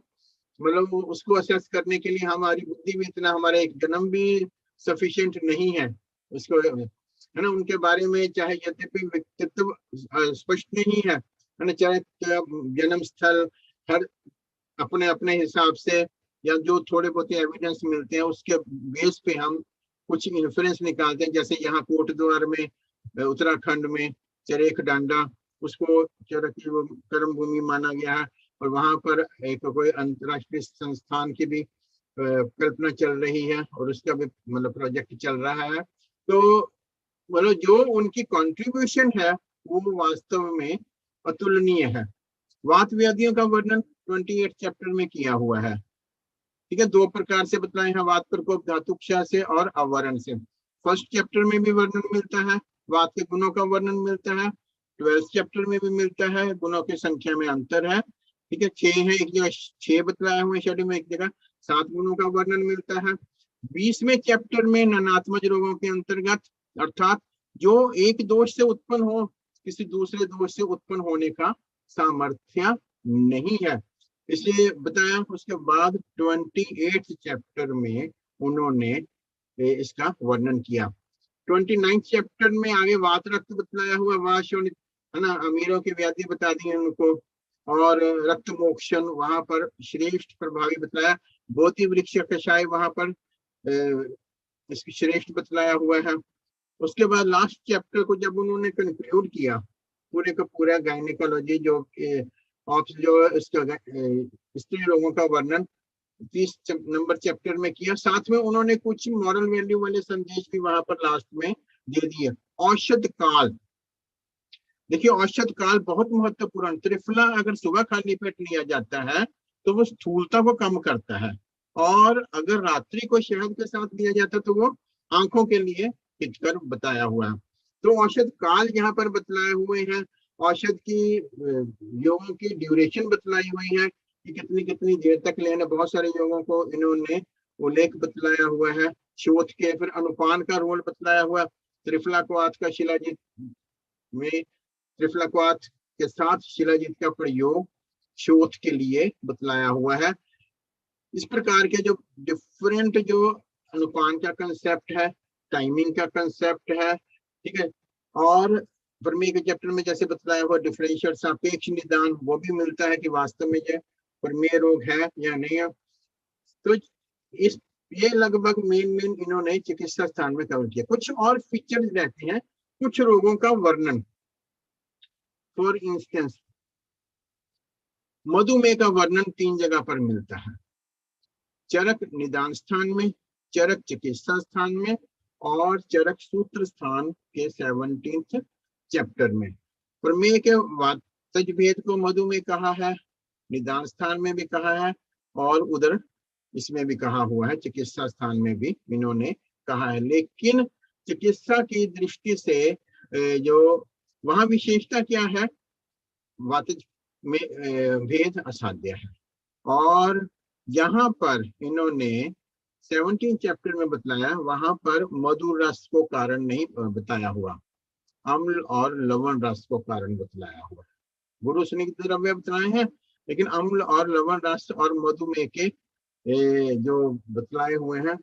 मतलब उसको असेस करने के लिए हमारी बुद्धि भी इतना, हमारा एक जन्म भी सफिशिएंट नहीं है उसको, है ना। उनके बारे में चाहे यद्यपि व्यक्तित्व स्पष्ट नहीं है ना, चाहे जन्म स्थल हर अपने अपने हिसाब से, या जो थोड़े बहुत एविडेंस मिलते हैं उसके बेस पे हम कुछ इन्फ्लुएंस निकालते हैं। जैसे यहाँ कोटद्वार में उत्तराखंड में चरेख डांडा, उसको चरक की कर्म भूमि माना गया है, और वहां पर एक कोई अंतरराष्ट्रीय संस्थान की भी कल्पना चल रही है, और उसका भी मतलब प्रोजेक्ट चल रहा है। तो मतलब जो उनकी कंट्रीब्यूशन है वो वास्तव में अतुलनीय है। वात व्याधियों का वर्णन 28 चैप्टर में किया हुआ है, ठीक है। 2 प्रकार से बतलाए हैं, वात प्रकोप धातुक्षा से और अवरण से। फर्स्ट चैप्टर में भी वर्णन मिलता है, वात के गुणों का वर्णन मिलता है। 12th चैप्टर में भी मिलता है, गुणों की संख्या में अंतर है, ठीक है। 6 है, एक जगह 6 बतलाया हुआ है में, एक जगह 7 गुणों का वर्णन मिलता है। 20वें चैप्टर में ननात्मज रोगों के अंतर्गत, अर्थात जो एक दोष से उत्पन्न हो, किसी दूसरे दोष से उत्पन्न होने का सामर्थ्य नहीं है, इसलिए बताया। उसके बाद 28 चैप्टर में उन्होंने इसका वर्णन किया। 29 चैप्टर में आगे वात रक्त बतलाया हुआ, वाश है ना, अमीरों की व्याधि बता दी है उनको, और रक्त मोक्षण वहां पर श्रेष्ठ प्रभावी बतलाया। बोधि वृक्ष कषाय वहां पर इसकी श्रेष्ठ बतलाया हुआ है। उसके बाद लास्ट चैप्टर को जब उन्होंने कंक्लूड किया, पूरे का पूरा गायनिकोलॉजी जो इसका स्त्री रोगों का वर्णन 30 नंबर चैप्टर में किया, साथ में उन्होंने कुछ मॉरल वैल्यू वाले संदेश भी वहां पर लास्ट में दे दिए। औषध काल, देखिए औषध काल बहुत महत्वपूर्ण। त्रिफला अगर सुबह खाली पेट लिया जाता है तो वो स्थूलता को कम करता है, और अगर रात्रि को शहद के साथ लिया जाता है तो वो आंखों के लिए हितकर बताया हुआ है। तो औषध काल यहाँ पर बतलाए हुए हैं। औषध की योगों की ड्यूरेशन बतलाई हुई है कि कितनी कितनी देर तक लेना, बहुत सारे योगों को इन्होंने उल्लेख बतलाया हुआ है। शोथ के फिर अनुपान का रोल बतलाया हुआ। त्रिफलाक्वाथ का शिलाजीत में, त्रिफलाक्वाथ के साथ शिलाजीत का प्रयोग शोथ के लिए बतलाया हुआ है। इस प्रकार के जो डिफरेंट जो अनुपान का कंसेप्ट है, टाइमिंग का कंसेप्ट है, ठीक है। और प्रमेय के चैप्टर में जैसे बतलाया हुआ डिफरेंशियल सापेक्ष निदान, वो भी मिलता है कि वास्तव में ये प्रमेय रोग है या नहीं है। तो इस ये लगभग मेन इन्होंने चिकित्सा स्थान में कवर किया। कुछ और फीचर्स रहते हैं, कुछ रोगों का वर्णन। फॉर इंस्टेंस मधुमेह का वर्णन 3 जगह पर मिलता है, चरक निदान स्थान में, चरक चिकित्सा स्थान में, और चरक सूत्र स्थान के 17th चैप्टर में। प्रमेय के वातज भेद को मधु में कहा है, निदान स्थान में भी कहा है, और उधर इसमें भी कहा हुआ है, चिकित्सा स्थान में भी इन्होंने कहा है। लेकिन चिकित्सा की दृष्टि से जो वहां विशेषता क्या है, वातज में भेद असाध्य है। और यहाँ पर इन्होंने 17 चैप्टर में बतलाया, वहां पर मधु रस को कारण नहीं बताया हुआ, अम्ल और लवण रस को कारण बतलाया हुआ। गुरु स्निग्ध द्रव्य बताए हैं, लेकिन अम्ल और लवण रस और मधुमेह के जो बतलाए हुए हैं,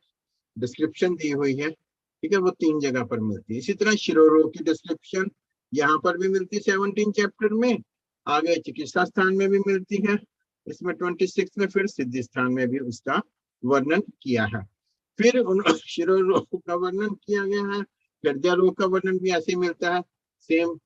डिस्क्रिप्शन दी हुई है, ठीक है, वो 3 जगह पर मिलती है। इसी तरह शिरोरोग की डिस्क्रिप्शन यहाँ पर भी मिलती है 17 चैप्टर में, आगे चिकित्सा स्थान में भी मिलती है, इसमें 26 में फिर सिद्धि स्थान में भी उसका वर्णन किया है। फिर शिरोरोग का वर्णन किया गया है, हृदय रोग का वर्णन भी ऐसे मिलता है सेम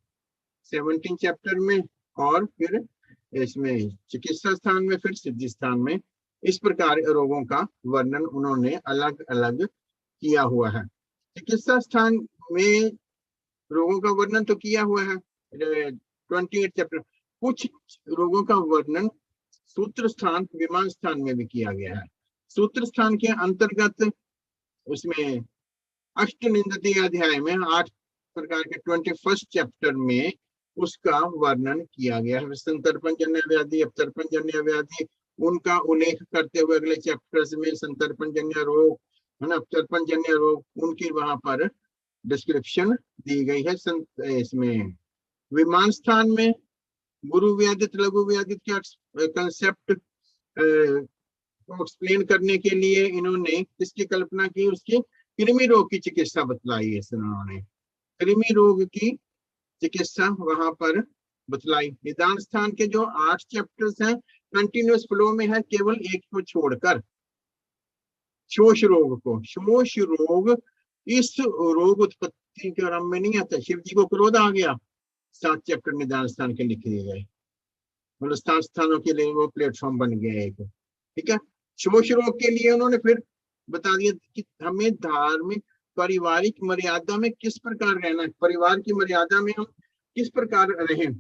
17 चैप्टर में, और फिर इसमें चिकित्सा स्थान में, फिर सिद्धि स्थान में। इस प्रकार रोगों का वर्णन उन्होंने अलग अलग किया हुआ है। चिकित्सा स्थान में रोगों का वर्णन तो किया हुआ है 28 चैप्टर। कुछ रोगों का वर्णन सूत्र स्थान, विमान स्थान में भी किया गया है। सूत्र स्थान के अंतर्गत उसमें अष्टनिंदति अध्याय में 8 प्रकार के 21 चैप्टर में उसका वर्णन किया गया है। संतर्पण जन्य व्याधि, अपतर्पण जन्य व्याधि, उनका उल्लेख करते हुए अगले चैप्टर्स में संतर्पण जन्य रोग है ना, अपतर्पण जन्य रोग, उनकी वहां पर डिस्क्रिप्शन दी गई है। इसमें विमान स्थान में गुरु व्याधित, लघु व्याधित के कंसेप्ट को एक्सप्लेन करने के लिए इन्होंने किसकी कल्पना की, उसकी कृमि रोग की चिकित्सा बतलाई है। इन्होंने कृमि रोग की चिकित्सा वहां पर बतलाई। निदान स्थान के जो 8 चैप्टर्स हैं कंटिन्यूअस फ्लो में है, केवल एक को छोड़कर शोष रोग को। शोष रोग इस रोग उत्पत्ति के क्रम में नहीं आता। शिव जी को क्रोध आ गया, 7 चैप्टर निदान स्थान के लिख दिए गए, मतलब 7 स्थानों के लिए वो प्लेटफॉर्म बन गया एक, ठीक है। शोष रोग के लिए उन्होंने फिर बता दिया कि हमें धार्मिक पारिवारिक मर्यादा में किस प्रकार रहना है, परिवार की मर्यादा में हम किस प्रकार रहें,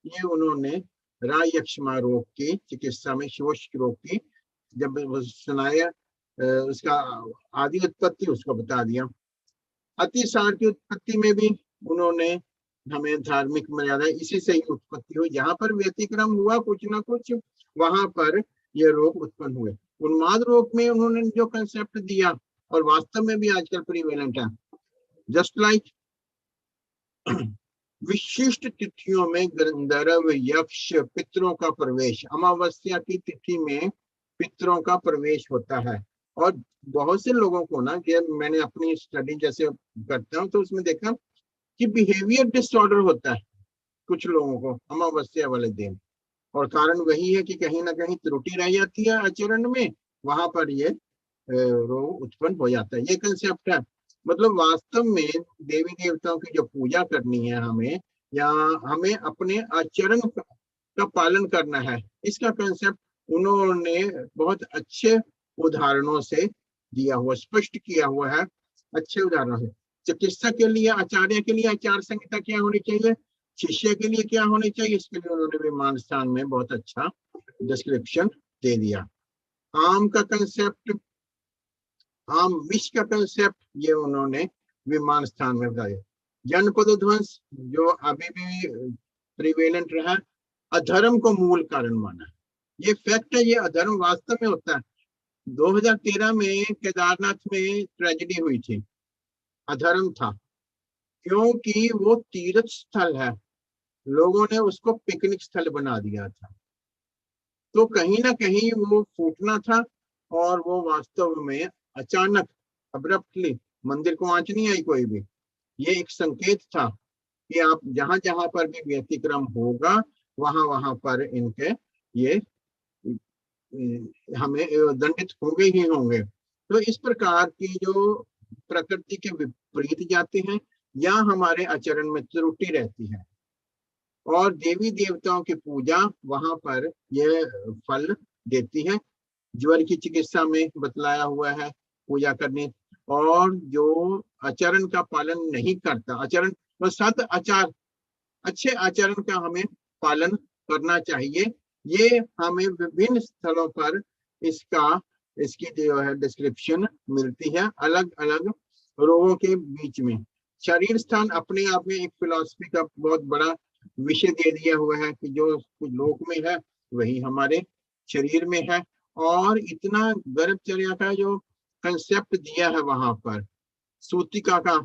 ये उन्होंने राय यक्षमा रोग की चिकित्सा में, शोष रोग की जब सुनाया, उसका आदि उत्पत्ति उसको बता दिया। अतिसार की उत्पत्ति में भी उन्होंने हमें धार्मिक मर्यादा, इसी से ही उत्पत्ति हुई, जहां पर व्यतिक्रम हुआ कुछ ना कुछ, वहां पर ये रोग उत्पन्न हुए। उन्माद रोग में उन्होंने जो कंसेप्ट दिया, और वास्तव में भी आजकल प्रीवेलेंट है, जस्ट लाइक विशिष्ट तिथियों में गंधर्व, यक्ष, पितरों का प्रवेश, अमावस्या की तिथि में पितरों का प्रवेश होता है। और बहुत से लोगों को ना, कि मैंने अपनी स्टडी जैसे करता हूँ तो उसमें देखा कि बिहेवियर डिसऑर्डर होता है कुछ लोगों को अमावस्या वाले दिन, और कारण वही है कि कहीं ना कहीं त्रुटि रह जाती है आचरण में, वहां पर ये रोग उत्पन्न हो जाता है। ये कंसेप्ट है। मतलब वास्तव में देवी देवताओं की जो पूजा करनी है हमें, या हमें अपने आचरण का पालन करना है, इसका कंसेप्ट उन्होंने बहुत अच्छे उदाहरणों से दिया हुआ, स्पष्ट किया हुआ है, अच्छे उदाहरणों से। चिकित्सा के लिए, आचार्य के लिए आचार संहिता क्या होनी चाहिए, शिष्य के लिए क्या होनी चाहिए, इसके लिए उन्होंने विमान स्थान में बहुत अच्छा डिस्क्रिप्शन दे दिया। आम का कंसेप्ट, आम विष का कंसेप्ट, ये उन्होंने विमान स्थान में बताया। जनपद ध्वंस जो अभी भी प्रिवेलेंट रहा, अधर्म को मूल कारण माना, ये फैक्ट है, ये अधर्म वास्तव में होता है। 2013 में केदारनाथ में ट्रेजेडी हुई थी, अधर्म था, क्योंकि वो तीर्थ स्थल है, लोगों ने उसको पिकनिक स्थल बना दिया था, तो कहीं ना कहीं वो फूटना था, और वो वास्तव में अचानक अब्रप्टली मंदिर को आंच नहीं आई कोई भी। ये एक संकेत था कि आप जहां जहां पर भी व्यतिक्रम होगा, वहां वहां पर इनके ये हमें दंडित होंगे ही होंगे। तो इस प्रकार की जो प्रकृति के विपरीत जाते हैं, या हमारे आचरण में त्रुटि रहती है, और देवी देवताओं की पूजा वहां पर यह फल देती है। ज्वर की चिकित्सा में बतलाया हुआ है पूजा करने, और जो आचरण का पालन नहीं करता, आचरण बस सत आचार, अच्छे आचरण का हमें पालन करना चाहिए। ये हमें विभिन्न स्थलों पर इसकी जो है डिस्क्रिप्शन मिलती है अलग अलग रोगों के बीच में। शरीर स्थान अपने आप में एक फिलॉसफी का बहुत बड़ा विषय दे दिया हुआ है कि जो कुछ लोक में है वही हमारे शरीर में है, और इतना गर्भचर्या का जो कंसेप्ट दिया है वहां पर सूतिका का,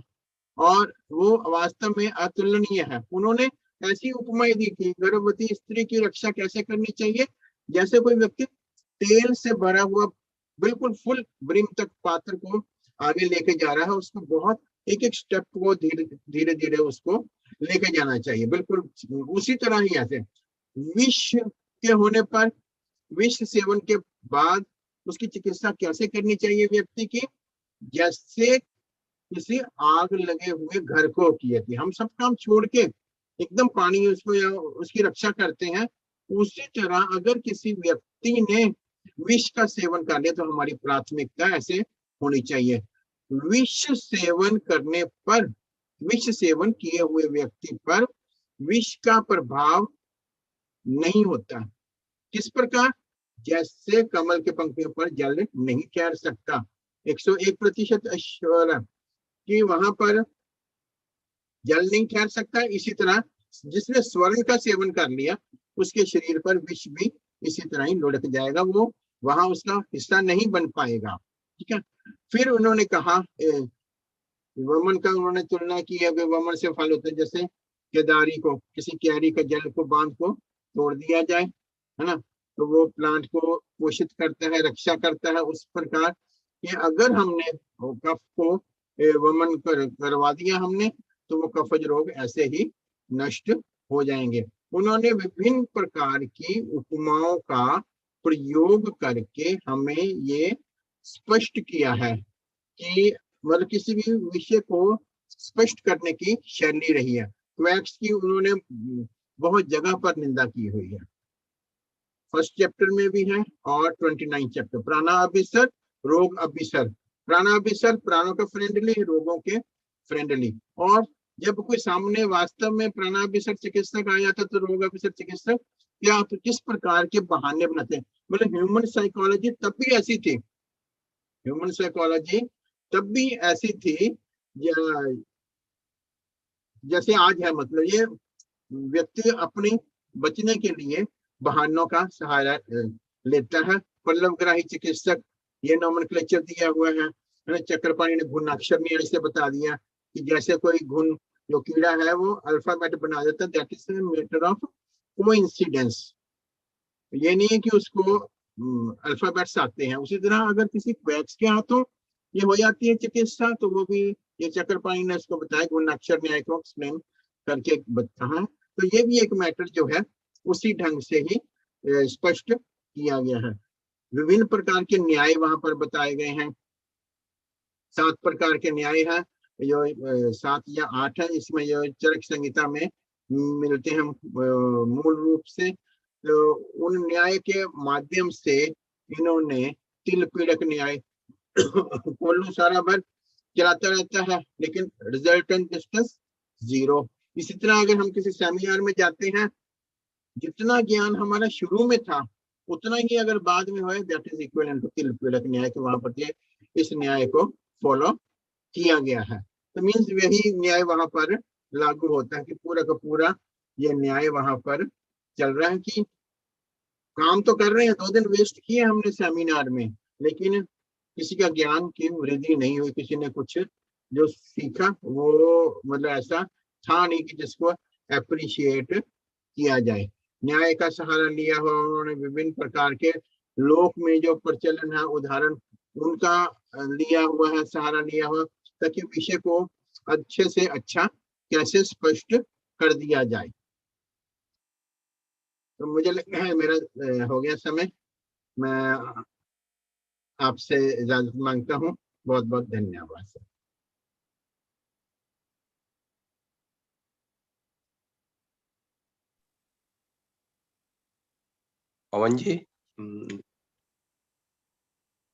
और वो वास्तव में अतुलनीय है। उन्होंने ऐसी उपमाएं दी थी गर्भवती स्त्री की रक्षा कैसे करनी चाहिए, जैसे कोई व्यक्ति तेल से भरा हुआ बिल्कुल फुल ब्रिम तक पात्र को आगे लेके जा रहा है, उसको बहुत एक एक स्टेप को धीरे धीरे उसको लेके जाना चाहिए। बिल्कुल उसी तरह ही ऐसे विष के होने पर, विष सेवन के बाद उसकी चिकित्सा कैसे करनी चाहिए व्यक्ति की, जैसे किसी आग लगे हुए घर को किए थे। हम सब काम छोड़ के एकदम पानी उसको या उसकी रक्षा करते हैं, उसी तरह अगर किसी व्यक्ति ने विष का सेवन कर लिया तो हमारी प्राथमिकता ऐसे होनी चाहिए। विष सेवन करने पर, विष सेवन किए हुए व्यक्ति पर विष का प्रभाव नहीं होता। किस प्रकार, जैसे कमल के पंखुड़ियों पर जल नहीं ठहर सकता, 101% अश्योर कि वहां पर जल नहीं ठहर सकता, इसी तरह जिसने स्वर्ण का सेवन कर लिया उसके शरीर पर विष भी इसी तरह ही लुढ़क जाएगा, वो वहां उसका हिस्सा नहीं बन पाएगा। ठीक है। फिर उन्होंने कहा वमन का उन्होंने तुलना की है, वमन से फल होते हैं, जैसे केदारी को, किसी क्यारी का जल को बांध को तोड़ दिया जाए, है ना, तो वो प्लांट को पोषित करता है, रक्षा करता है। उस प्रकार कि अगर हमने कफ को वमन करवा दिया हमने, तो वो कफज रोग ऐसे ही नष्ट हो जाएंगे। उन्होंने विभिन्न प्रकार की उपमाओं का प्रयोग करके हमें ये स्पष्ट किया है कि मतलब किसी भी विषय को स्पष्ट करने की शैली रही है। क्वैक्स की उन्होंने बहुत जगह पर निंदा की हुई है, फर्स्ट चैप्टर में भी है और 29 चैप्टर। प्राणाभिसर, रोग अभिसर। प्राणाभिसर प्राणों का फ्रेंडली, रोगों के फ्रेंडली। और जब कोई सामने वास्तव में प्राणाभिसर चिकित्सक आ जाता तो रोग अभिसर चिकित्सक क्या तो किस प्रकार के बहाने बनाते हैं। मतलब ह्यूमन साइकोलॉजी तब भी ऐसी थी, ह्यूमन साइकोलॉजी तब भी ऐसी थी जैसे आज है। मतलब ये व्यक्ति अपने बचने के लिए बहानों का सहारा लेता है। पल्लवग्राही चिकित्सक, ये नॉमेनक्लेचर दिया हुआ है। चक्रपाणी ने घुणाक्षर न्याय से बता दिया कि जैसे कोई घुन जो कीड़ा है वो अल्फाबेट बना देता है, that is matter of coincidence. ये नहीं है कि उसको अल्फाबेट्स आते हैं। उसी तरह अगर किसी क्वैक्स के हाथों ये हो जाती है चिकित्सा, तो वो भी ये चक्रपाणी ने इसको बताया, घुणाक्षर न्याय को एक्सप्लेन करके बताया। तो ये भी एक मैटर जो है उसी ढंग से ही स्पष्ट किया गया है। विभिन्न प्रकार के न्याय वहां पर बताए गए हैं। 7 प्रकार के न्याय है, जो 7 या 8 है, इसमें जो चरक संहिता में मिलते हैं मूल रूप से। तो उन न्याय के माध्यम से इन्होंने तिल पीड़क न्याय कोल्लू सारा भर चलाता रहता है, लेकिन रिजल्टेंट डिस्टेंस 0। इसी तरह अगर हम किसी सेमिनार में जाते हैं, जितना ज्ञान हमारा शुरू में था उतना ही अगर बाद में हो, दैट इज इक्विवेलेंट टू तिल पीड़क न्याय के वहां पर इस न्याय को फॉलो किया गया है। तो मीन्स वही न्याय वहां पर लागू होता है कि पूरा का पूरा ये न्याय वहां पर चल रहा है कि काम तो कर रहे हैं, 2 दिन वेस्ट किए हमने सेमिनार में, लेकिन किसी का ज्ञान की वृद्धि नहीं हुई। किसी ने कुछ जो सीखा वो मतलब ऐसा था नहीं कि जिसको अप्रिशिएट किया जाए। न्याय का सहारा लिया हुआ उन्होंने, विभिन्न प्रकार के लोक में जो प्रचलन है उदाहरण उनका लिया हुआ है, सहारा लिया हुआ, ताकि विषय को अच्छे से अच्छा कैसे स्पष्ट कर दिया जाए। तो मुझे लगता है मेरा हो गया समय, मैं आपसे इजाजत मांगता हूँ। बहुत बहुत धन्यवाद सर। पवन जी,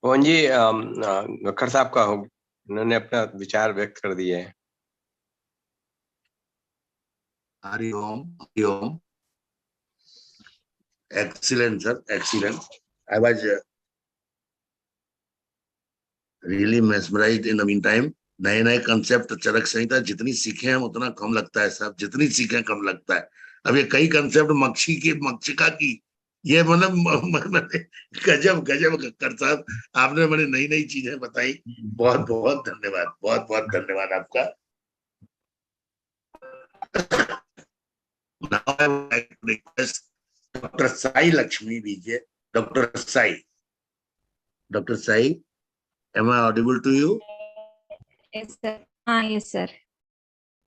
पवन जी, नक्खर साहब का उन्होंने अपना विचार व्यक्त कर दिए हैं। Hariom Hariom. Excellent, sir. Excellent. I was really mesmerized in the meantime. नए नए कंसेप्ट चरक संहिता जितनी सीखे हम उतना कम लगता है साहब, जितनी सीखे कम लगता है। अब ये कई कंसेप्ट मक्षी की मक्षिका की, ये मतलब गजब गजब कर साहब, आपने बड़ी नई नई चीजें बताई। बहुत बहुत धन्यवाद, बहुत बहुत धन्यवाद आपका। Now I would like to request Dr. Sai Lakshmi Vijay. Dr. Sai. Dr. Sai, am I audible to you? Yes, sir. Yes, sir.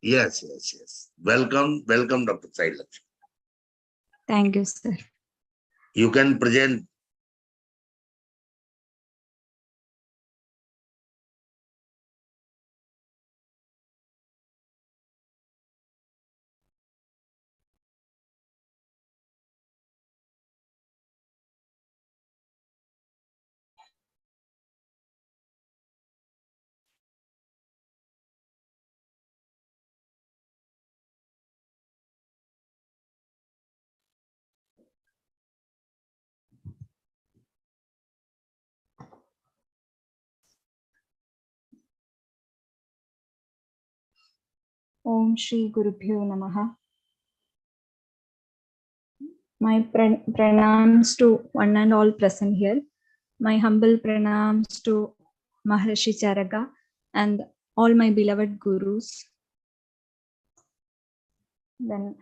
Yes, yes, yes. Welcome, welcome, Dr. Sai Lakshmi. Thank you, sir. You can present. Om Shri Gurubhyo Namaha. My pranams to one and all present here. My humble pranams to Maharshi Charaka and all my beloved gurus. Then,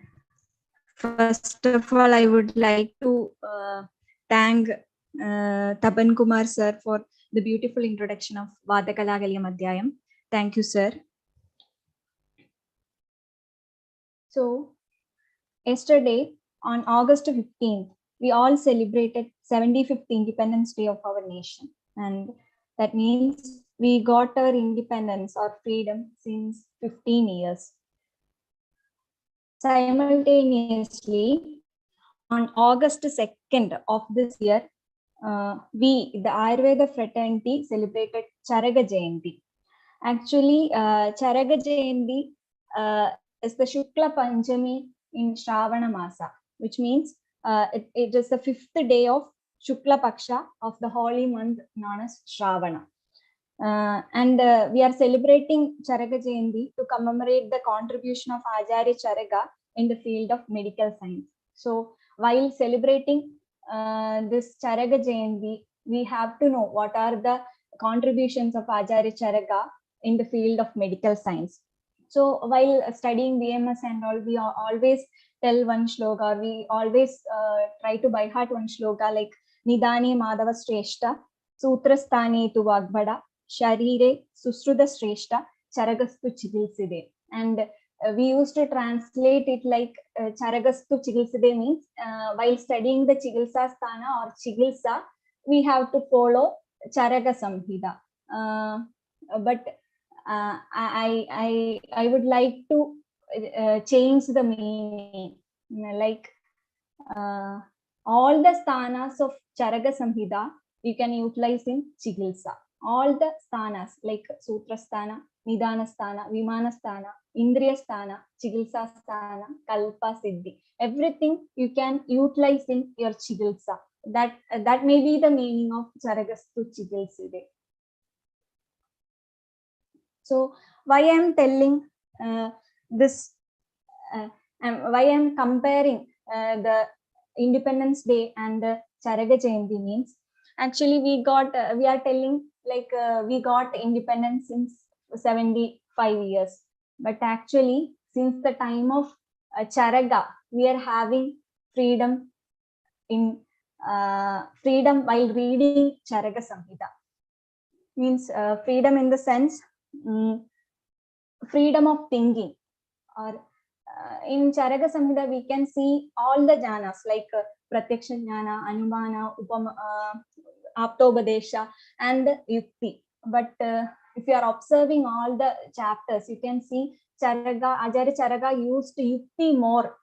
first of all, I would like to thank Tapan Kumar sir for the beautiful introduction of Vadakalagalyam Adhyayam. Thank you, sir. So, yesterday on August 15th, we all celebrated 75th Independence Day of our nation. And that means we got our independence or freedom since 15 years. Simultaneously, on August 2nd of this year, we, the Ayurveda fraternity, celebrated Charak Jayanti. Actually, Charak Jayanti is the Shukla Panchami in Shravana Masa, which means it is the 5th day of Shukla Paksha of the holy month known as Shravana. And we are celebrating Charaka Jayanti to commemorate the contribution of Acharya Charaka in the field of medical science. So while celebrating this Charaka Jayanti, we have to know what are the contributions of Acharya Charaka in the field of medical science. So while studying BMS and all, we always tell one shloka, or we always try to by heart one shloka like Nidani Madhava Shreshta, Sutrasthani tu Vagbhada, Sharire Susruda Shreshta, Charagastu Chigilside. And we used to translate it like Charagastu Chigilside means while studying the Chigilsa Sthana or Chigilsa, we have to follow Charaka Samhita. But I would like to change the meaning, like all the sthanas of Charaka Samhita you can utilize in Chigilsa. All the sthanas like Sutra Sthana, Nidana Sthana, Vimana Sthana, Indriya Sthana, Chigilsa Sthana, Kalpa Siddhi, everything you can utilize in your Chigilsa. That may be the meaning of Charagastu Chigilside. So why I am telling this, why I am comparing the Independence Day and the Charaka Jayanti means, actually we are telling like we got independence since 75 years, but actually since the time of Charaka, we are having freedom in freedom while reading Charaka Samhita. Means freedom in the sense freedom of thinking, or in Charaka Samhita we can see all the jhanas like Pratyaksha Jnana, Anumana, Aptobadesha and Yukti. But if you are observing all the chapters, you can see Acharya Charaka used Yukti more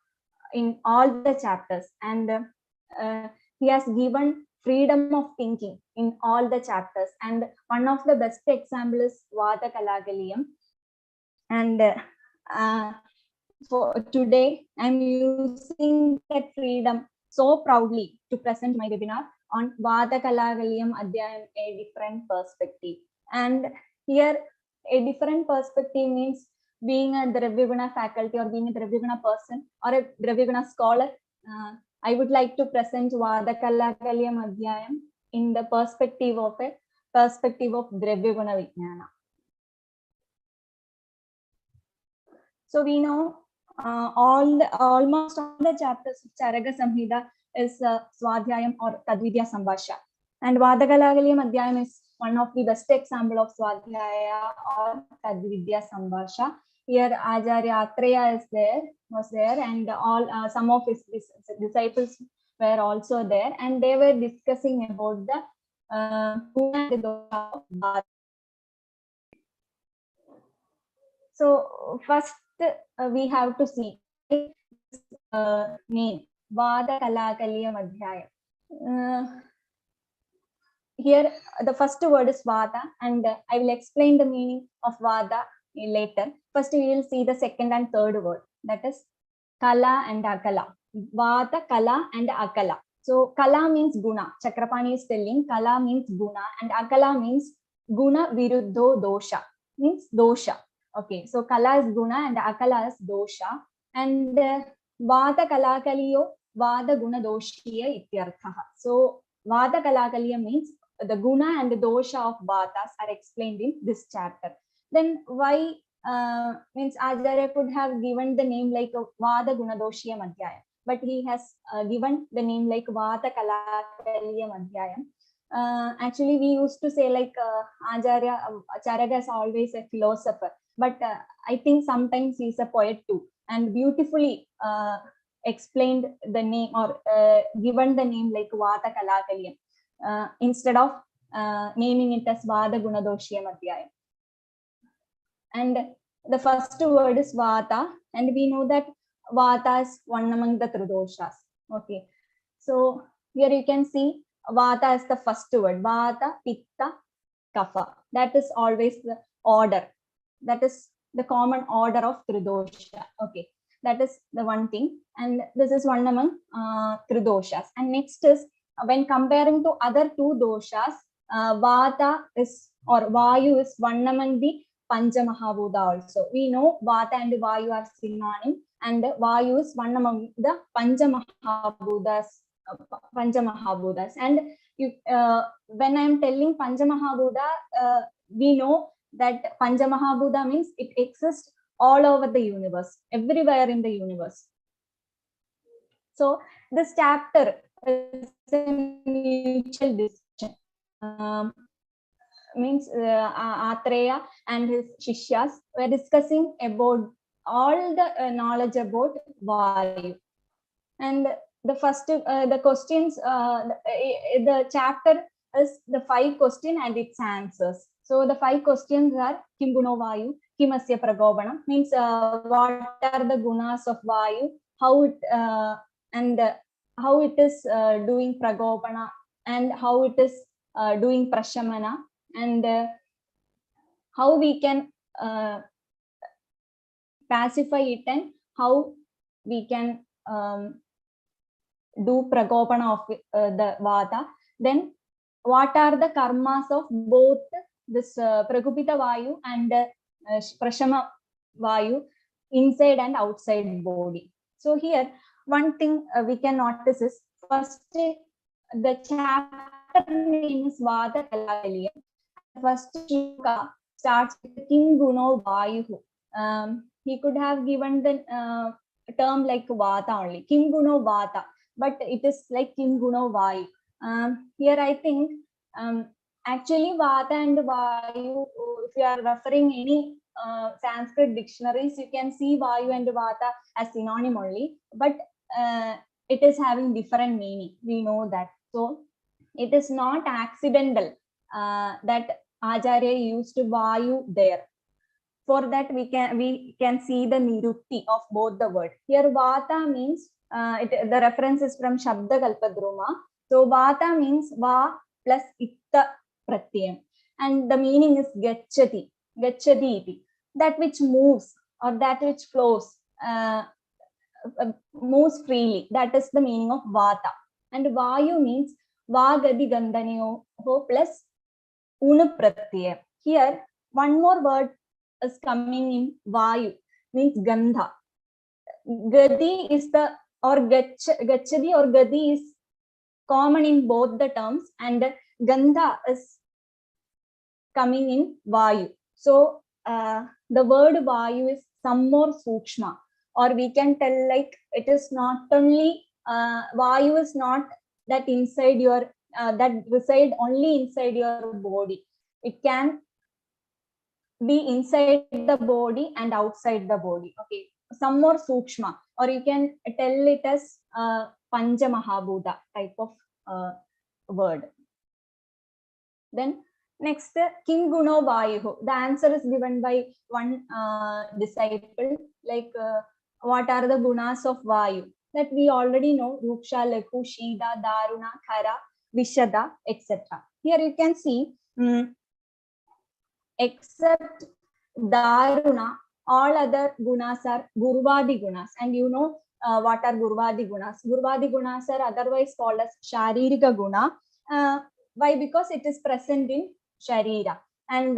in all the chapters, and he has given freedom of thinking in all the chapters. And one of the best example is Vada Kalagalyam. And for today, I'm using that freedom so proudly to present my webinar on Vata Kalakalyam Adhyayam, a different perspective. And here, a different perspective means being a Dravyaguna faculty or being a Dravyaguna person or a Dravyaguna scholar. I would like to present Vata Kalakalyam Adhyayam in the perspective of Dravyaguna Vijnana. So we know almost all the chapters of Charaka Samhita is Swadhyayam or Tadvidya Sambhasha. And Vata Kalakalyam Adhyayam is one of the best example of Swadhyaya or Tadvidya Sambhasha. Here Acharya Atreya was there, and all some of his disciples were also there, and they were discussing about the guna and dosha of Vata. So first we have to see name Vata Kalakalyam Adhyayam. Here the first word is Vata, and I will explain the meaning of Vata later. First we will see the second and third word, that is Kala and Akala. Vata, Kala and Akala. So Kala means Guna. Chakrapani is telling Kala means Guna and Akala means Guna Viruddho Dosha, means Dosha. Okay, so Kala is Guna and Akala is Dosha. And Vata Kalakaliyo Vata Guna Doshiya Ityarthaha. So Vata Kalakaliya means the Guna and the Dosha of Vatas are explained in this chapter. Then why means Acharya could have given the name like Vata Guna Doshiya Madhyayam, but he has given the name like Vata Kalakaliya Madhyayam. Actually, we used to say like Acharya Charaka is always a philosopher, but I think sometimes he's a poet too, and beautifully explained the name or given the name like Vata Kalakalyam instead of naming it as Vata Guna Doshiya Madhyayam. And the first word is Vata, and we know that Vata is one among the Tridoshas. Okay, so here you can see Vata is the first word. Vata, Pitta, Kapha. That is always the order. That is the common order of Tridosha. Okay, that is the one thing. And this is one among Tridoshas. And next is when comparing to other two doshas, Vata is or Vayu is one among the Panchamahabhuta also. We know Vata and Vayu are synonym, and Vayu is one among the Panchamahabhutas. And you, when I am telling Panchamahabhuta, we know that Panchamahabhuta means it exists all over the universe, everywhere in the universe. So this chapter is a mutual discussion. Means Atreya and his Shishyas were discussing about all the knowledge about Vayu. And the first, the questions, the chapter is the 5 questions and its answers. So the 5 questions are Kim Guno Vayu, Kimasya Pragopana, means what are the gunas of Vayu, how it and how it is doing Pragopana, and how it is doing Prashamana, and how we can pacify it, and how we can do Pragopana of the Vata. Then what are the karmas of both this Pragupita Vayu and Prashama Vayu inside and outside body. So here one thing we can notice is first the chapter name is Vata Kalakalyam. First shloka starts with Kim Guno Vayu. He could have given the term like Vata only, Kim Guno Vata, but it is like Kim Guno Vayu. Here I think actually Vata and Vayu, if you are referring any Sanskrit dictionaries, you can see Vayu and Vata as synonym only, but it is having different meaning. We know that. So it is not accidental that Acharya used Vayu there. For that we can see the nirutti of both the word. Here Vata means the reference is from Shabda Kalpadruma. So Vata means Va plus Itta Pratyam, and the meaning is Gachati, Gachati iti, that which moves or that which flows moves freely. That is the meaning of vata. And vayu means vagadi gandhanyo plus unu pratyaya. Here one more word is coming in vayu, means gandha. Gadi is the, or gachadi or gadi is common in both the terms, and gandha is coming in vayu. So the word vayu is some more sukshma, or we can tell like it is not only vayu is not that inside your that reside only inside your body. It can be inside the body and outside the body. Okay, some more sukshma, or you can tell it as Pancha Mahabhuta type of word. Then next, Kim Guno Vayu. The answer is given by one disciple, like what are the gunas of Vayu? That we already know: Ruksha, Laku, Shida, Daruna, Khara, Vishada, etc. Here you can see, except Daruna, all other gunas are Gurvadi gunas. And you know what are Gurvadi gunas? Gurvadi gunas are otherwise called as Sharirika guna. Why? Because it is present in Sharira. And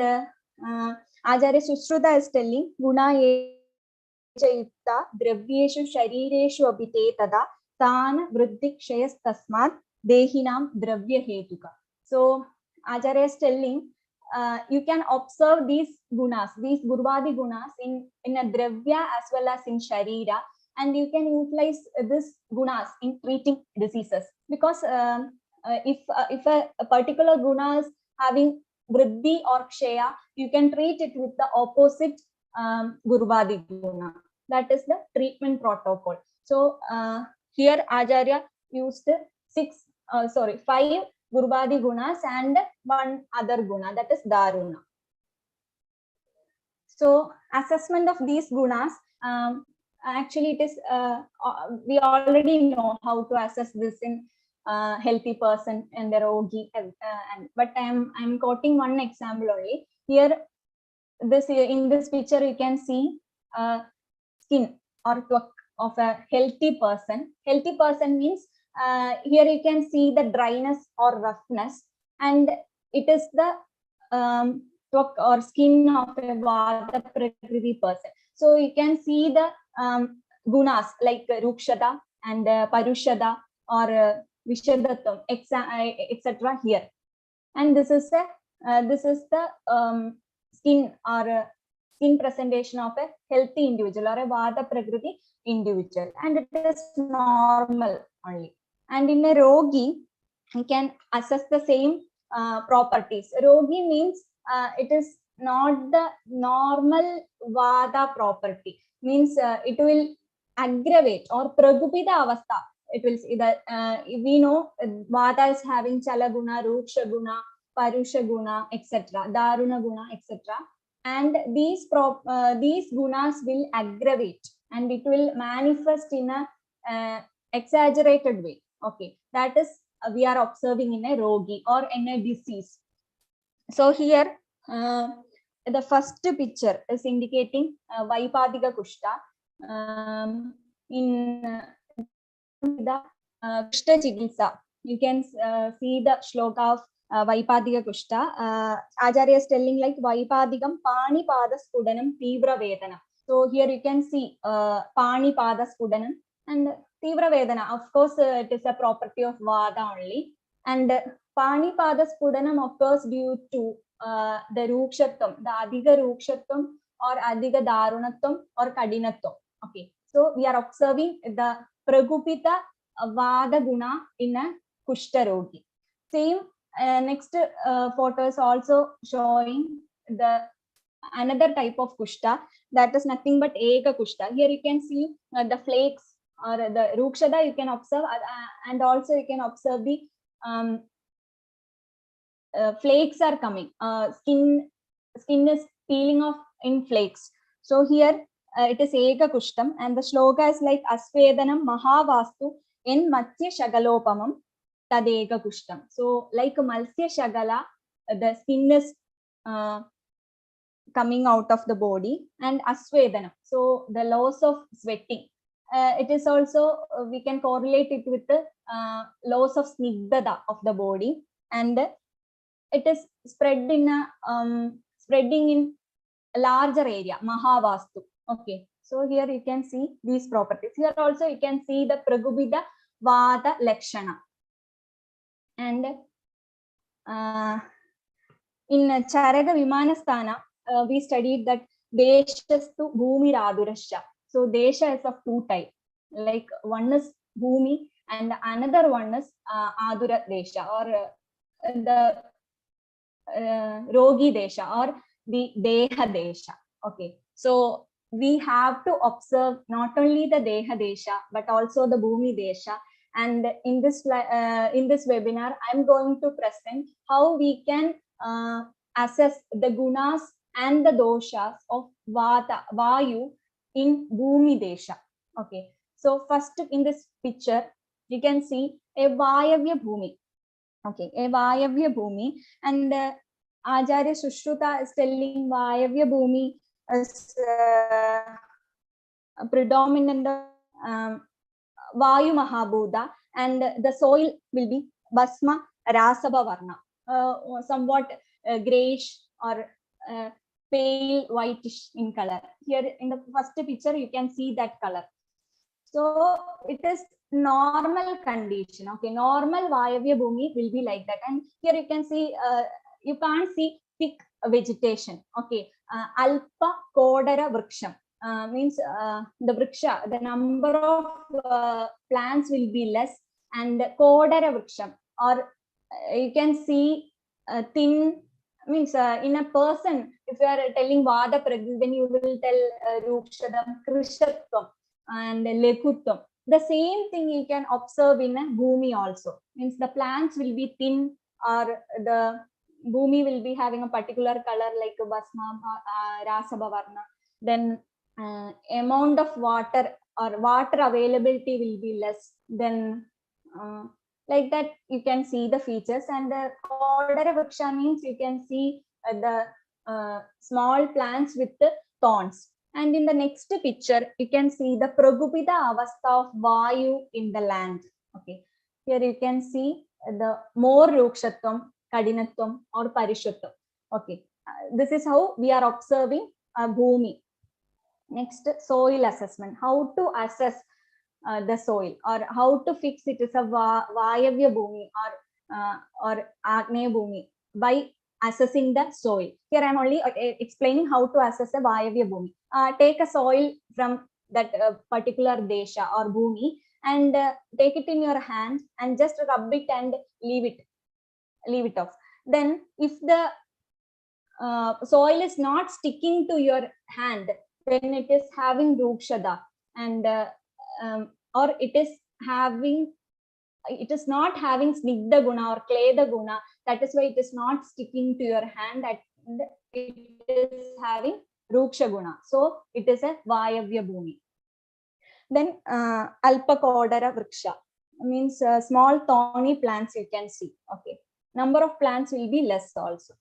Acharya Sushruta is telling, Guna yukta dravyeshu sharireshu abhite tada tan vriddhi kshayas tasmat dehinam dravya hetuka. So Acharya is telling, you can observe these gunas, these Gurvadi gunas in a dravya as well as in Sharira, and you can utilize this gunas in treating diseases. Because if a particular guna is having vriddhi or kshaya, you can treat it with the opposite Gurvadi guna. That is the treatment protocol. So here Acharya used 5 Gurvadi gunas and one other guna, that is Daruna. So assessment of these gunas, actually it is, we already know how to assess this in healthy person and the rogi, but I'm quoting one example only. Here, in this picture you can see skin or twak of a healthy person. Healthy person means here you can see the dryness or roughness, and it is the twak or skin of a Vata Prakriti person. So you can see the gunas like Rukshada and Parushada or Vishadatam, etc. here. And this is the skin or skin presentation of a healthy individual or a Vata Prakriti individual, and it is normal only. And in a Rogi, you can assess the same properties. Rogi means it is not the normal Vata property, means it will aggravate or Pragupita Avastha. It will see that we know Vata is having Chala Guna, Ruksha Guna, Parusha Guna, etc., Daruna Guna, etc. And these gunas will aggravate and it will manifest in a exaggerated way. Okay, that is we are observing in a rogi or in a disease. So here the first picture is indicating Vaipadika Kushta. In the Kushta Chikitsa, you can see the shloka of Vaipadika Kushta. Acharya is telling like Vaipadikam Pani Pada Skudanam Tivra Vedana. So here you can see Pani Pada Skudanam and Tivra Vedana. Of course, it is a property of Vada only. And Pani Pada Skudanam occurs due to the Rukshatvam, the Adhiga Rukshatvam or Adhiga Darunatvam or Kadinatvam. Okay, so we are observing the Pragupita Vada Guna in a Kushta Rogi. Same next photo is also showing the another type of Kushta, that is nothing but Eka Kushta. Here you can see the flakes or the Rukshada you can observe, and also you can observe the flakes are coming. Skin is peeling off in flakes. So here it is Eka Kushtam, and the shloka is like Asvedanam Mahavastu in Matsya Shagalopamam Tadeka Kushtam. So like Malsya Shagala, the skin is coming out of the body, and Asvedanam, so the loss of sweating. it is also, we can correlate it with the loss of snigdhata of the body, and it is spread in a, spreading in a larger area, Mahavastu. Okay, so here you can see these properties. Here also you can see the Pragubhita Vata Lakshana. And in Charaka Vimanasthana, we studied that Deshastu Bhumi Radurasya. So Desha is of two types. Like one is Bhumi and another one is Adura Desha, or the Rogi Desha, or the Deha Desha. Okay, so we have to observe not only the Deha Desha but also the Bhumi Desha. And in this webinar, I'm going to present how we can assess the gunas and the doshas of Vata, Vayu in Bhumi Desha. Okay, so first in this picture, you can see a Vayavya Bhumi. Okay, a Vayavya Bhumi, and Acharya Sushruta is telling Vayavya Bhumi as predominant Vayu Mahabhuta, and the soil will be Basma Rasabha Varna, somewhat grayish or pale whitish in color. Here in the first picture, you can see that color. So it is normal condition. Okay, normal Vayavya Bhumi will be like that. And here you can see, you can't see thick vegetation. Okay, Alpa Kodara Vriksham. Means the vriksha, the number of plants will be less, and Kodara Vriksham, or you can see thin, means in a person, if you are telling Vada Prakriti, then you will tell Rukshadam, Krishatvam, and Lekutvam. The same thing you can observe in a Bhumi also. Means the plants will be thin, or the Bhumi will be having a particular color like Basma, Rasabha Varna. Then amount of water or water availability will be less. Then like that you can see the features. And the Kodara Vriksha means you can see the small plants with the thorns. And in the next picture, you can see the Pragupita Avastha of Vayu in the land. Okay, here you can see the more Rukshatvam, Kadinatvam, or Parishatvam. Okay, this is how we are observing Bhumi. Next, soil assessment. How to assess the soil, or how to fix it is a Vayavya Bhumi or Agneya Bhumi by assessing the soil. Here I am only explaining how to assess a Vayavya Bhumi. Take a soil from that particular Desha or Bhumi and take it in your hand and just rub it and leave it off. Then if the soil is not sticking to your hand, then it is having Rukshada, and or it is not having Snigdha Guna or Kleda Guna. That is why it is not sticking to your hand, and it is having Ruksha Guna. So it is a Vayavya Bhumi. Then Alpa Kodara Vriksha means small thorny plants you can see. Okay, number of plants will be less also.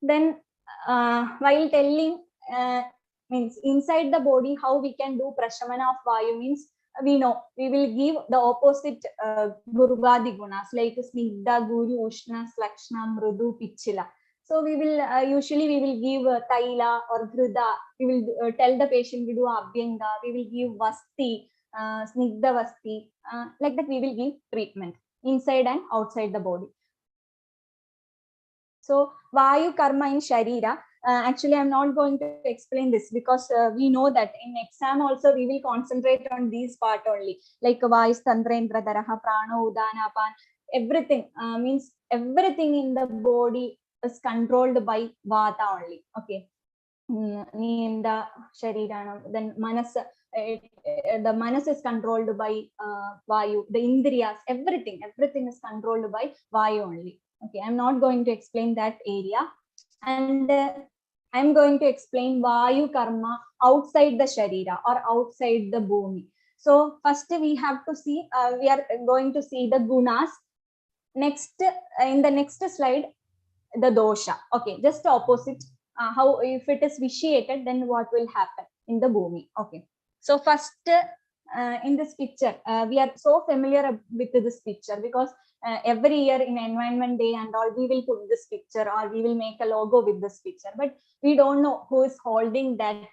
Then while telling means inside the body how we can do Prashamana of Vayu means, we know we will give the opposite Guruvadi Gunas like Snigdha, Guru, Ushna, Slakshna, Mrudu, Pichila. So we will usually we will give Taila or Hrida. We will tell the patient to do Abhyanga. We will give Vasti, Snigdha Vasti. Like that we will give treatment inside and outside the body. So Vayu Karma in Sharira. Actually, I'm not going to explain this because we know that in exam also we will concentrate on these part only, like Vayu Tandraendra Daraha, Prana, Udana, Apan. Everything means everything in the body is controlled by Vata only. Okay. Ninda Sharirana, then Manas, the Manas is controlled by Vayu, the Indriyas, everything is controlled by Vayu only. Okay, I'm not going to explain that area. And I'm going to explain Vayu Karma outside the Sharira or outside the Bhumi. So first we have to see, we are going to see the Gunas. Next, in the next slide, the Dosha. Okay, just opposite. How if it is vitiated, then what will happen in the Bhumi? Okay. So first, in this picture, we are so familiar with this picture because every year in Environment Day and all, we will put this picture or we will make a logo with this picture, but we don't know who is holding that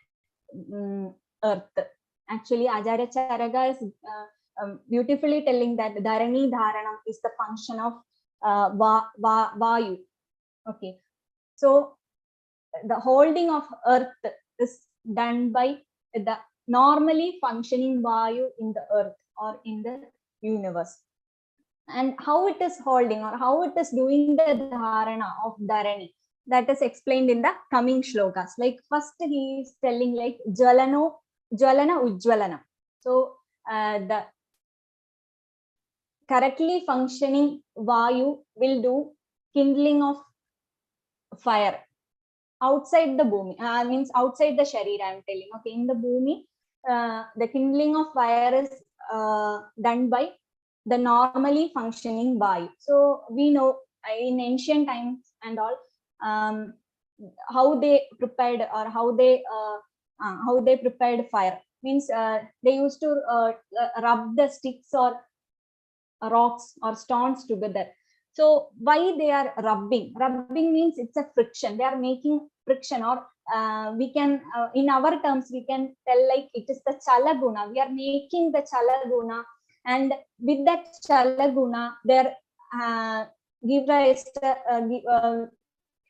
earth. Actually, Acharya Charaka is beautifully telling that Dharani Dharanam is the function of Vayu. Okay, so the holding of earth is done by the normally functioning Vayu in the earth or in the universe. And how it is holding or how it is doing the dharana of Dharani, that is explained in the coming shlokas. Like first he is telling like Jalana Ujjalana. So the correctly functioning Vayu will do kindling of fire outside the bhumi, means outside the sharira, I'm telling. Okay, in the bhumi, the kindling of fire is done by the normally functioning Vayu. So we know in ancient times and all, how they prepared or how they prepared fire. Means they used to rub the sticks or rocks or stones together. So why they are rubbing? Rubbing means it's a friction. They are making friction, or we can, in our terms, we can tell like it is the chala guna. We are making the chala guna, and with that chala guna, there give rise to,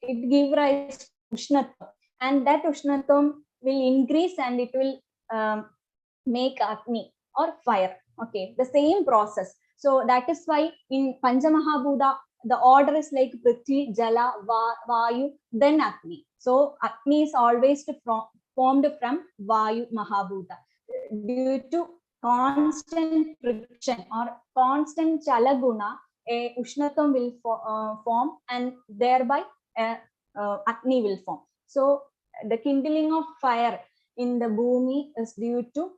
it give rise to ushnatam, and that ushnatam will increase and it will make agni or fire. Okay, the same process. So that is why in Panchamahabhuta, the order is like Prithvi, Jala, Vayu, then Agni. So Agni is always formed from Vayu Mahabhuta. Due to constant friction or constant Chalaguna, a Ushnatam will form, and thereby Agni will form. So the kindling of fire in the Bhumi is due to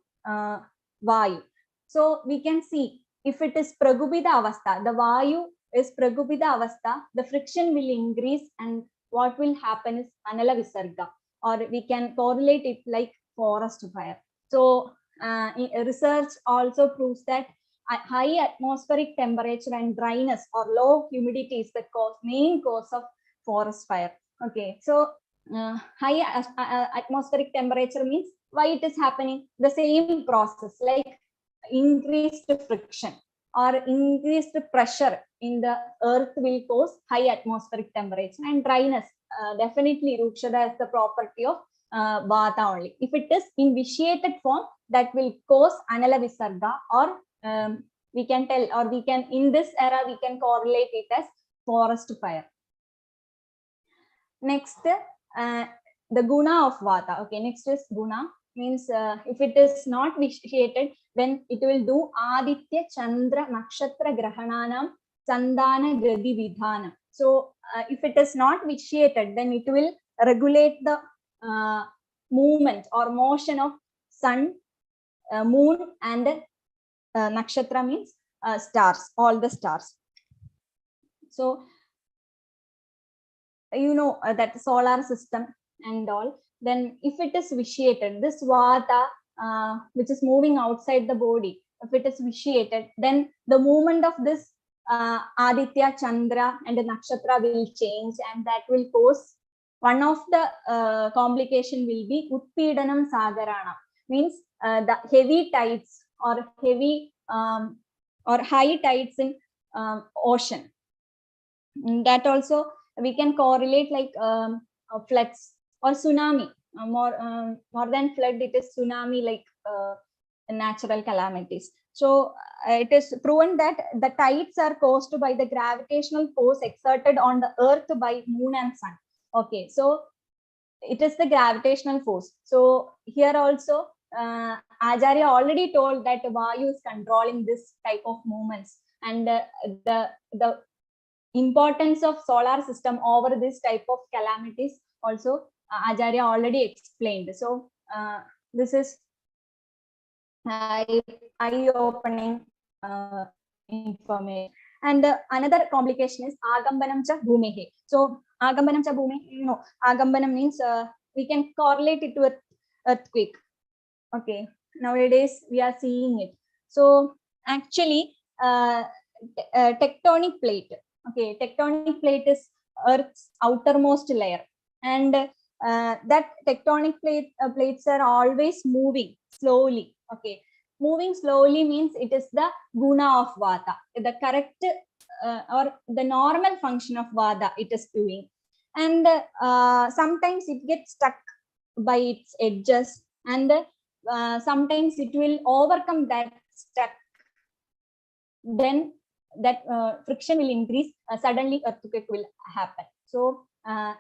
Vayu. So we can see, if it is Pragupita Avastha, the Vayu is Pragupita Avastha, the friction will increase, and what will happen is Anala Visarga, or we can correlate it like forest fire. So research also proves that high atmospheric temperature and dryness or low humidity is the main cause of forest fire. Okay, so high atmospheric temperature means why it is happening? The same process, like increased friction or increased pressure in the earth will cause high atmospheric temperature, and dryness. Definitely Rukshada is the property of Vata only. If it is in vitiated form, that will cause Anala Visarga, or we can tell, or we can, in this era, we can correlate it as forest fire. Next, the guna of Vata. Okay, next is guna. Means if it is not vitiated, then it will do Aditya Chandra Nakshatra Grahananam Chandana Gadi Vidhanam. So if it is not vitiated, then it will regulate the movement or motion of sun, moon, and nakshatra means stars, all the stars. So you know that solar system and all. Then if it is vitiated, this Vata, which is moving outside the body, if it is vitiated, then the movement of this Aditya, Chandra, and the nakshatra will change, and that will cause one of the complication will be Utpidanam Sagarana, means the heavy tides or heavy or high tides in ocean. That also we can correlate like floods or tsunami. More than flood, it is tsunami, like natural calamities. So it is proven that the tides are caused by the gravitational force exerted on the earth by moon and sun. Okay, so it is the gravitational force. So here also Acharya already told that Vayu is controlling this type of movements, and the importance of solar system over this type of calamities also Acharya already explained. So this is eye-opening information. And another complication is Agambanam cha Bhumehe. So Agambanam cha Bhume, you know, Agambanam means we can correlate it to earthquake. Okay, nowadays we are seeing it. So actually, tectonic plate. Okay, tectonic plate is Earth's outermost layer, and that tectonic plates are always moving slowly. Okay, moving slowly means it is the guna of vata, the correct or the normal function of vata it is doing, and sometimes it gets stuck by its edges, and sometimes it will overcome that stuck. Then that friction will increase, suddenly earthquake will happen. So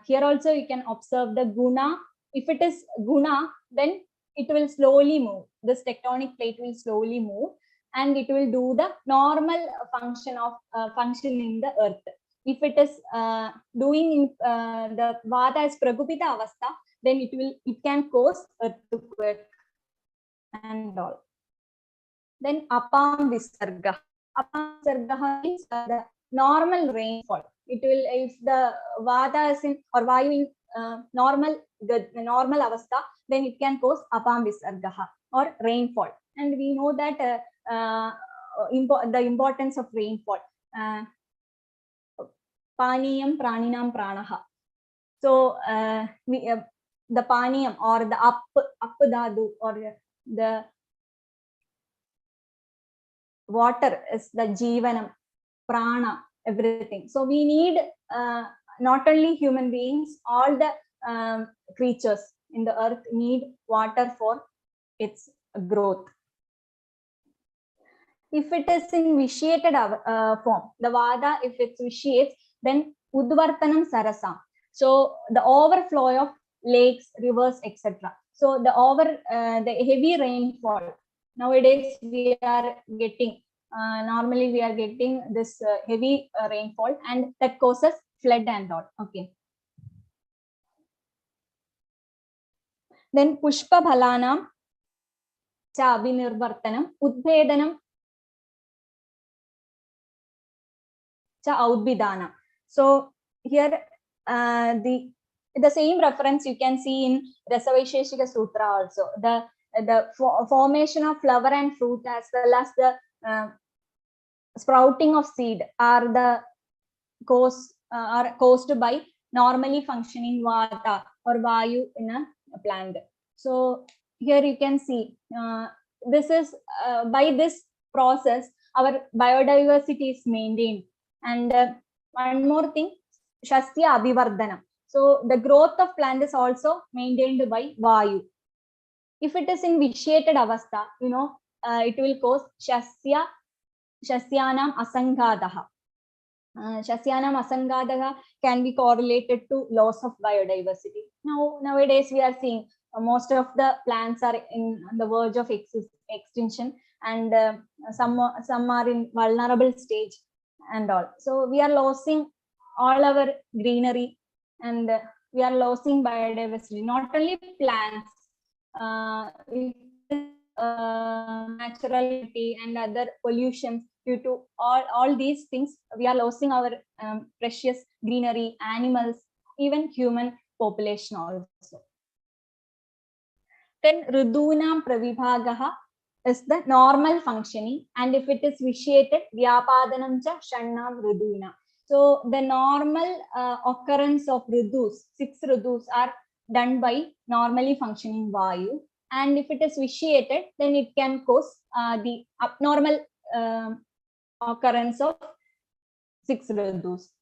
here also you can observe the guna. If it is guna, then it will slowly move. This tectonic plate will slowly move, and it will do the normal function in the earth. If it is doing in the vata as pragupita avastha, then it can cause earthquake and all. Then apam visarga. Apam visarga means the normal rainfall. It will, if the vata is in or vayu in normal avastha, then it can cause apam visarga or rainfall. And we know that the importance of rainfall. Paniyam praninam pranaha. So the paniyam or the up dhatu or the water is the jivanam, prana, everything. So we need not only human beings, all the creatures in the earth need water for its growth. If it is in vitiated form, the vada, if it vitiates, then udvartanam sarasam. So the overflow of lakes, rivers, etc. So the heavy rainfall. Nowadays we are getting, normally we are getting this heavy rainfall, and that causes flood and all. Okay. Then pushpa bhalanam cha abhinirvartanam udbhedanam cha outbidana. So here the same reference you can see in Rasavaisheshika Sutra also. The formation of flower and fruit as well as the sprouting of seed are the are caused by normally functioning vata or vayu in a plant. So here you can see this is by this process our biodiversity is maintained. And one more thing, shasya abhivardhanam. So the growth of plant is also maintained by vayu. If it is in vitiated avastha, it will cause shasyanam asangadaha. Shasyanam asangadaha can be correlated to loss of biodiversity. Nowadays we are seeing most of the plants are in the verge of extinction, and some are in vulnerable stage and all. So we are losing all our greenery, and we are losing biodiversity. Not only plants, naturality and other pollutions. Due to all these things, we are losing our precious greenery, animals, even human population also. Then Ridunam Pravibhagaha is the normal functioning, and if it is vitiated, Vyapadanam cha Shannam Riduna. So the normal occurrence of Ridus, 6 Ridus are done by normally functioning Vayu, and if it is vitiated, then it can cause the abnormal occurrence of 6 Ridus.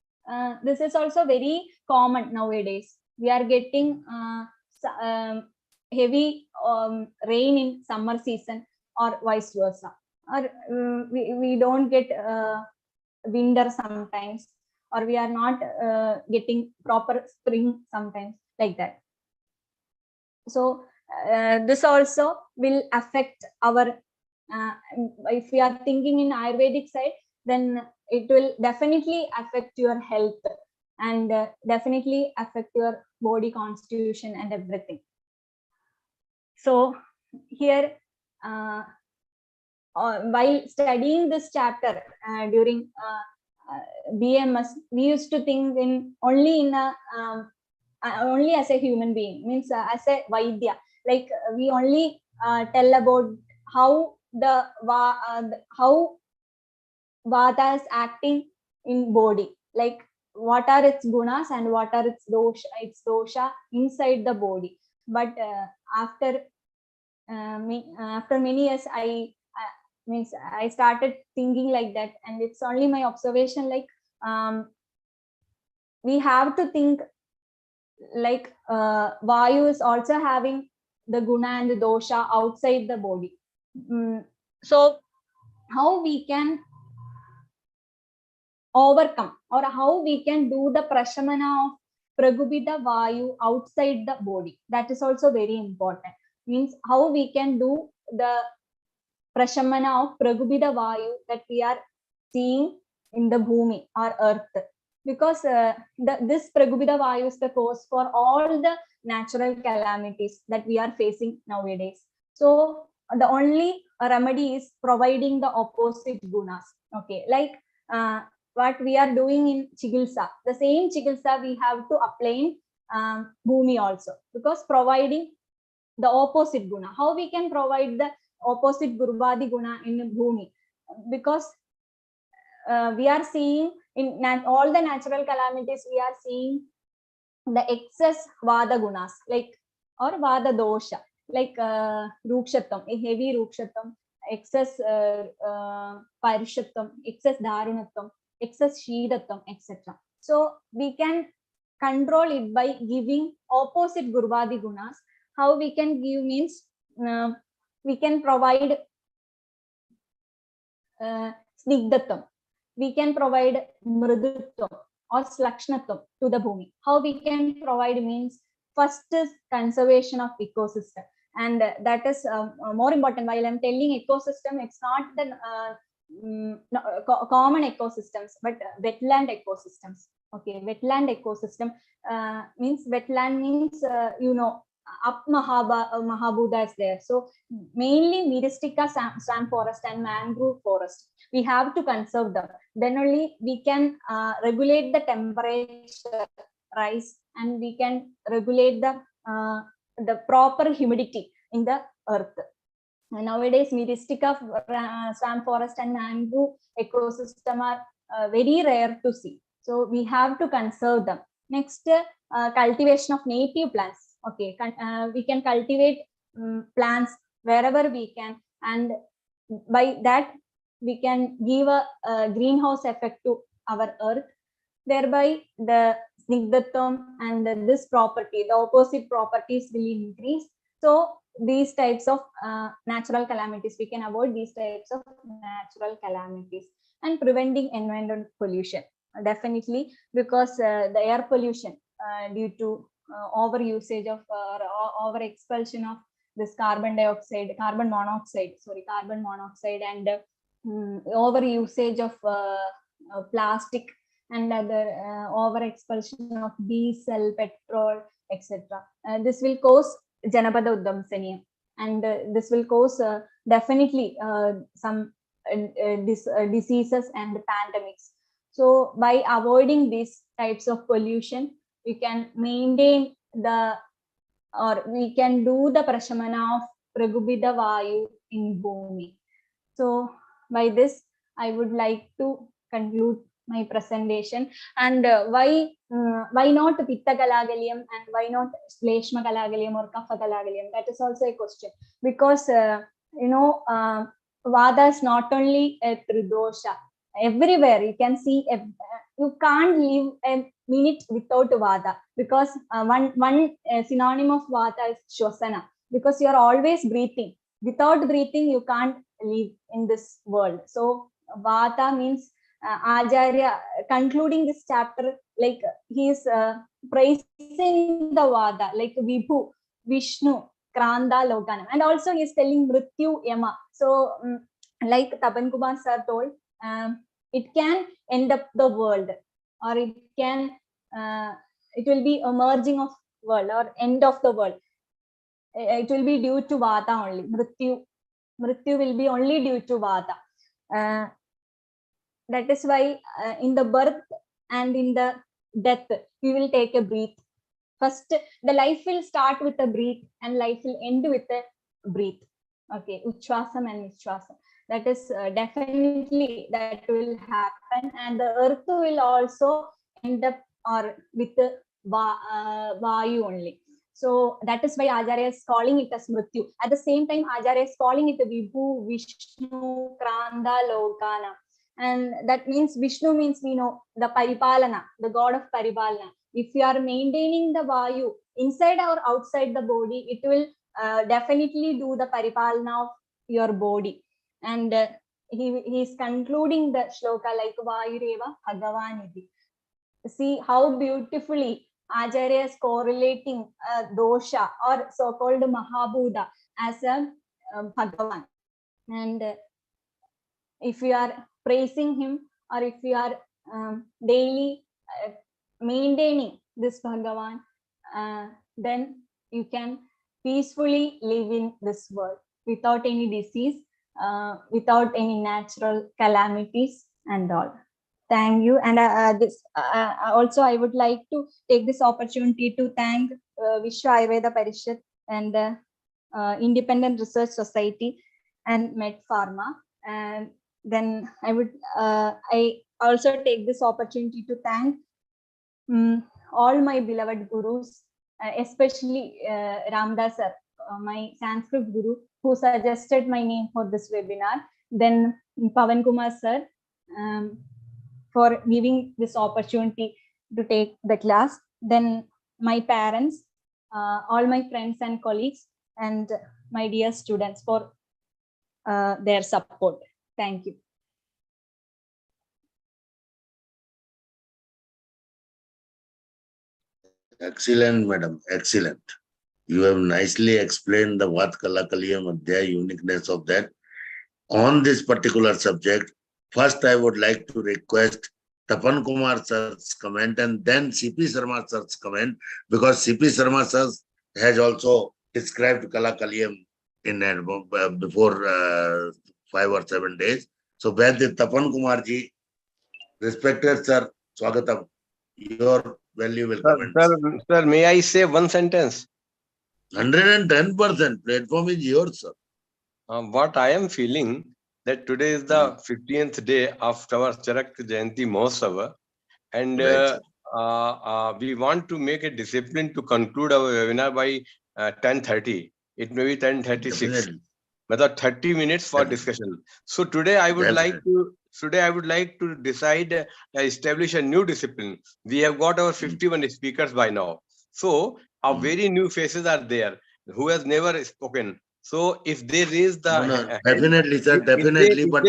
This is also very common nowadays. We are getting heavy rain in summer season or vice versa, or we don't get winter sometimes, or we are not getting proper spring sometimes, like that. So this also will affect our if we are thinking in Ayurvedic side, then it will definitely affect your health and definitely affect your body constitution and everything. So here while studying this chapter during BMS, we used to think in only as a human being, means as a Vaidya, like we only tell about how how Vata is acting in body, like what are its gunas and what are its dosha inside the body. But after many years, I started thinking like that, and it's only my observation, like we have to think like Vayu is also having the guna and the dosha outside the body. So how we can overcome, or how we can do the prashamana of pragubhita vayu outside the body, that is also very important. Means how we can do the prashamana of pragubhita vayu that we are seeing in the bhumi or earth, because this pragubhita vayu is the cause for all the natural calamities that we are facing nowadays. So the only remedy is providing the opposite gunas. Okay, like what we are doing in Chikilsa, the same Chikilsa we have to apply in Bhumi also, because providing the opposite guna. How we can provide the opposite Gurvadi guna in Bhumi? Because we are seeing in all the natural calamities, we are seeing the excess Vada gunas, like, or Vada dosha, like Rukshatam, a heavy Rukshatam, excess Parishatam, excess Darunatam, excess Shidatam, etc. So we can control it by giving opposite Gurvadi gunas. How we can give means we can provide Snigdatam, we can provide Mridutvam or Slakshnatam to the Bhumi. How we can provide means, first is conservation of ecosystem, and that is more important. While I'm telling ecosystem, it's not the common ecosystems, but wetland ecosystems. Okay, wetland ecosystem means, wetland means up Mahabhuta is there. So mainly Myristica swamp forest and mangrove forest, we have to conserve them. Then only we can regulate the temperature rise, and we can regulate the proper humidity in the earth. Nowadays, Myristica swamp forest and mangrove ecosystem are very rare to see. So we have to conserve them. Next, cultivation of native plants. Okay, we can cultivate plants wherever we can, and by that we can give a greenhouse effect to our earth, thereby the snigdatam and this property, the opposite properties will increase. So these types of natural calamities, we can avoid these types of natural calamities. And preventing environmental pollution, definitely, because the air pollution due to over usage of over expulsion of this carbon monoxide, and over usage of plastic, and other over expulsion of diesel, petrol, etc. This will cause Janapada Uddhamsaniyam, and this will cause definitely some diseases and pandemics. So by avoiding these types of pollution, we can maintain we can do the prashamana of pragubhita vayu in Bhumi. So by this, I would like to conclude my presentation. And why not Pitta Kalagalyam, and why not Shleshma Kalagalyam or Kapha Kalagalyam? That is also a question, because Vada is not only a Tridosha. Everywhere you can see, you can't live a minute without Vada, because one synonym of Vata is Shosana, because you are always breathing. Without breathing, you can't live in this world. So Vata means Acharya concluding this chapter, like he is praising the Vada, like Vibhu, Vishnu, Kranda, Lokanam, and also he is telling Mrityu Yama. So like Tapan Kumar sir told, it can end up the world, or it can it will be a merging of world or end of the world. It will be due to Vata only. Mrityu will be only due to Vata. That is why in the birth and in the death, we will take a breath. First, the life will start with a breath, and life will end with a breath. Okay, Uchvasam and Vishwasam. That is definitely that will happen, and the earth will also end up or with the Vayu only. So that is why Acharya is calling it as Mrityu. At the same time, Acharya is calling it Vibhu, Vishnu, Kranda, Lokana. And that means Vishnu means we know the Paripalana, the god of Paripalana. If you are maintaining the Vayu inside or outside the body, it will definitely do the Paripalana of your body. And he is concluding the shloka like Vayureva Bhagavaniti. See how beautifully Acharya is correlating dosha or so-called Mahabhuta as a Bhagavan. And if you are praising him or if you are daily maintaining this Bhagavan, then you can peacefully live in this world without any disease, without any natural calamities and all. Thank you. And also I would like to take this opportunity to thank Vishwa Ayurveda Parishad and Independent Research Society and MedPharma. And then I also take this opportunity to thank all my beloved gurus, especially Ramdas sir, my Sanskrit guru, who suggested my name for this webinar. Then Pavan Kumar sir, for giving this opportunity to take the class. Then my parents, all my friends and colleagues, and my dear students for their support. Thank you. Excellent, madam. Excellent. You have nicely explained the Vat Kala Kaliyam, their uniqueness of that. On this particular subject, first I would like to request Tapan Kumar sir's comment and then CP Sharma sir's comment, because CP Sharma sir has also described Kala Kaliyam in before 5 or 7 days. So, when the Tapan Kumar ji, respected sir, Swagatam, your valuable comments. Sir, may I say one sentence? 110%. Platform is yours, sir. What I am feeling that today is the 15th day of our Charak Jayanti Mahotsav, and we want to make a discipline to conclude our webinar by 10:30. It may be 10:36. But 30 minutes for discussion. So today I would like to decide establish a new discipline. We have got our 51 speakers by now. So our very new faces are there who has never spoken. So if they raise the hand, definitely, sir, definitely. But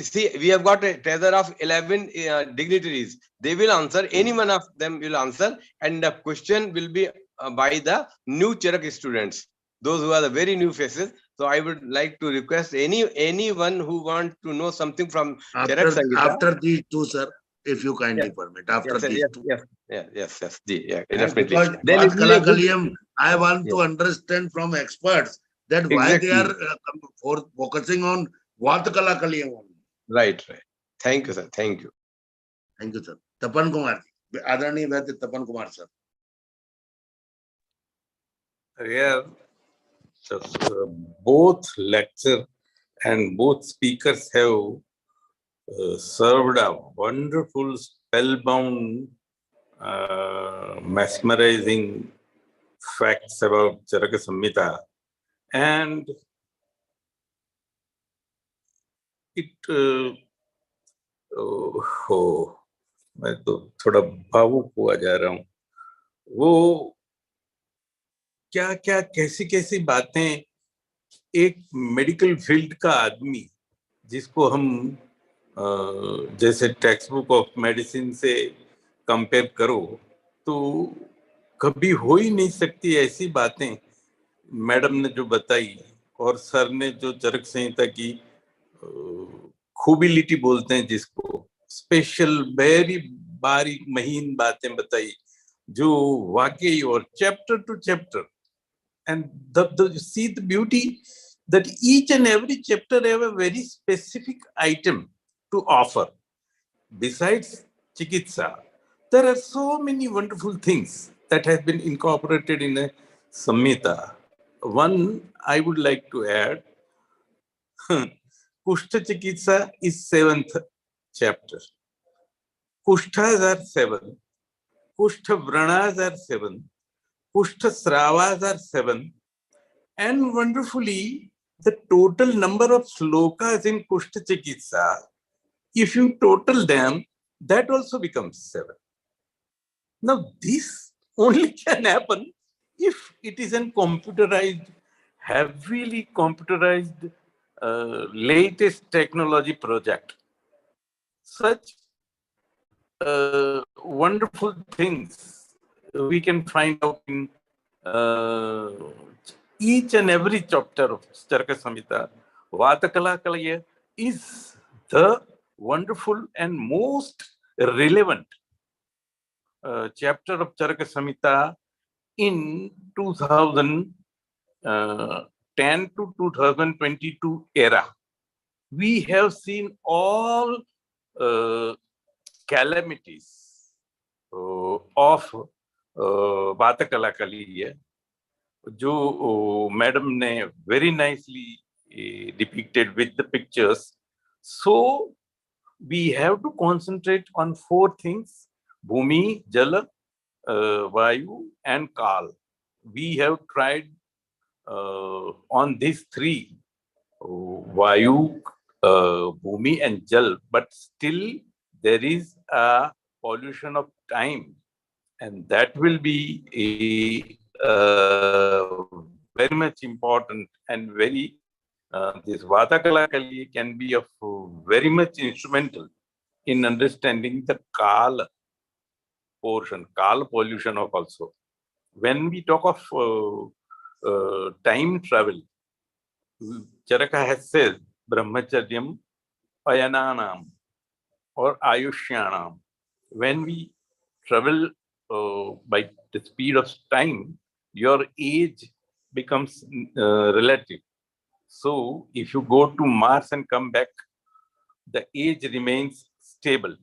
see, we have got a treasure of 11 dignitaries. They will answer. Any one of them will answer, and the question will be by the new Charak students. Those who are the very new faces. So I would like to request anyone who want to know something from Charak Sangita. After these two, sir, if you kindly permit. After these two. Yes, definitely. Because then Kala Kaliyam, I want to understand from experts that why they are focusing on Vat Kala Kaliyam only. Right. Thank you, sir. Thank you. Thank you, sir. Tapan Kumar, Adani Tapan Kumar, sir. Yeah. So, both lecture and both speakers have served a wonderful, spellbound, mesmerizing facts about Charaka Samhita, and it मैं तो थोड़ा भावुक हुआ जा रहा हूँ. वो क्या क्या कैसी कैसी बातें एक मेडिकल फील्ड का आदमी जिसको हम जैसे टेक्स्ट बुक ऑफ मेडिसिन से कंपेयर करो तो कभी हो ही नहीं सकती ऐसी बातें मैडम ने जो बताई और सर ने जो चरक संहिता की खूबिलिटी बोलते हैं जिसको स्पेशल वेरी बारीक महीन बातें बताई जो वाकई और chapter two chapter and see the beauty that each and every chapter have a very specific item to offer. Besides Chikitsa, there are so many wonderful things that have been incorporated in a Samhita. one I would like to add. Kushtha Chikitsa is 7th chapter. Kushthas are 7. Kushtha Vranas are 7. Kushtha Sravas are 7. And wonderfully, the total number of slokas in Kushtha Chikitsa, if you total them, that also becomes 7. Now, this only can happen if it is a computerized, heavily computerized, latest technology project. Such wonderful things we can find out in each and every chapter of Charaka Samhita. Vatakala Kalaya is the wonderful and most relevant chapter of Charaka Samhita in 2010 to 2022 era. We have seen all calamities of Vatakala Kaliya, जो madam ने very nicely depicted with the pictures. So we have to concentrate on 4 things: Bhumi, Jala, Vayu, and Kal. We have tried on these 3, Vayu, Bhumi, and Jal, but still there is a pollution of time, and that will be very much important, and very this Vatakala Kali can be of very much instrumental in understanding the Kal portion, Kal pollution of also. When we talk of time travel, Charaka has said Brahmacharyam Ayananam or Ayushyanam. When we travel by the speed of time, your age becomes relative. So if you go to Mars and come back, the age remains stable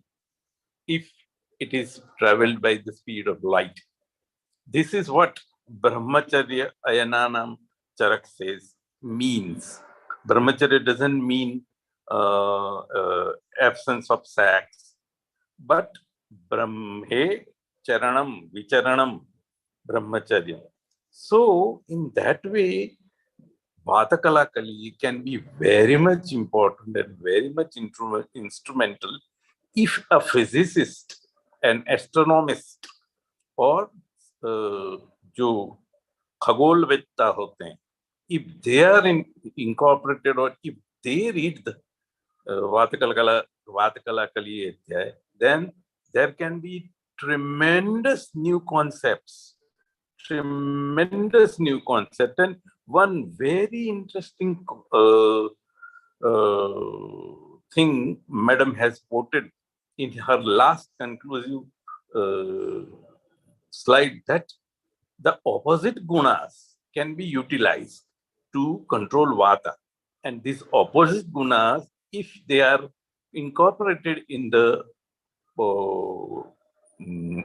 if it is traveled by the speed of light. This is what Brahmacharya Ayananam Charak says means. Brahmacharya doesn't mean absence of sex, but Brahme Charanam Vicharanam Brahmacharya. So in that way, Vatakala Kali can be very much important and very much instrumental if a physicist, an astronomist, or जो खगोलवेत्ता होते हैं, if they are incorporated, or if they read the Vatakala Kali Adhyaya, then there can be tremendous new concepts. And one very interesting thing Madam has quoted in her last conclusive slide, that the opposite gunas can be utilized to control Vata. And these opposite gunas, if they are incorporated in the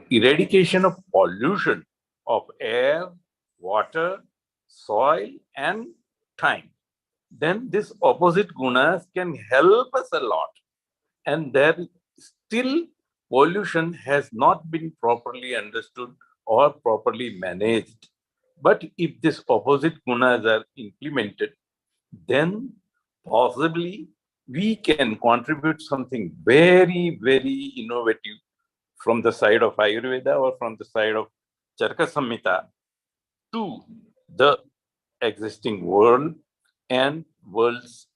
eradication of pollution of air, water, soil, and time, then this opposite gunas can help us a lot. And there still pollution has not been properly understood or properly managed. But if this opposite gunas are implemented, then possibly we can contribute something very, very innovative from the side of Ayurveda or from the side of Charaka Samhita to the existing world and world's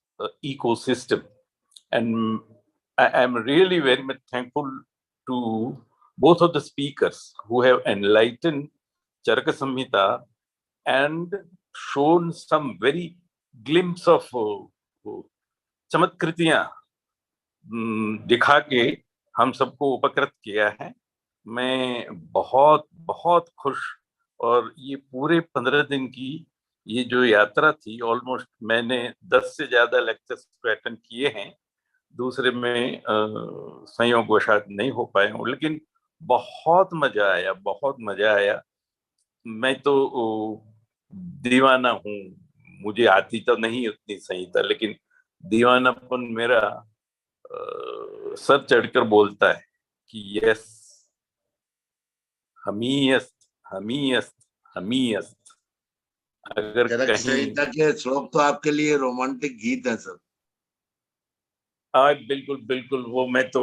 ecosystem. And I am really very much thankful to both of the speakers who have enlightened Charaka Samhita and shown some very glimpse of चमत्कृतियां दिखा के हम सबको उपकृत किया है. मैं बहुत बहुत खुश, और ये पूरे 15 दिन की ये जो यात्रा थी, ऑलमोस्ट मैंने 10 से ज्यादा लेक्चर्स अटेंड किए हैं. दूसरे में संयोगवशात नहीं हो पाए हूँ, लेकिन बहुत मजा आया, बहुत मजा आया. मैं तो दीवाना हूँ, मुझे आती तो नहीं उतनी संहिता, लेकिन दीवानापन मेरा सर चढ़कर बोलता है कि यस, हमी अस्त, हमी अस्त, हमी अस्त। अगर चरक कहीं संहिता के श्लोक तो आपके लिए रोमांटिक गीत है सर। बिल्कुल बिल्कुल, वो मैं तो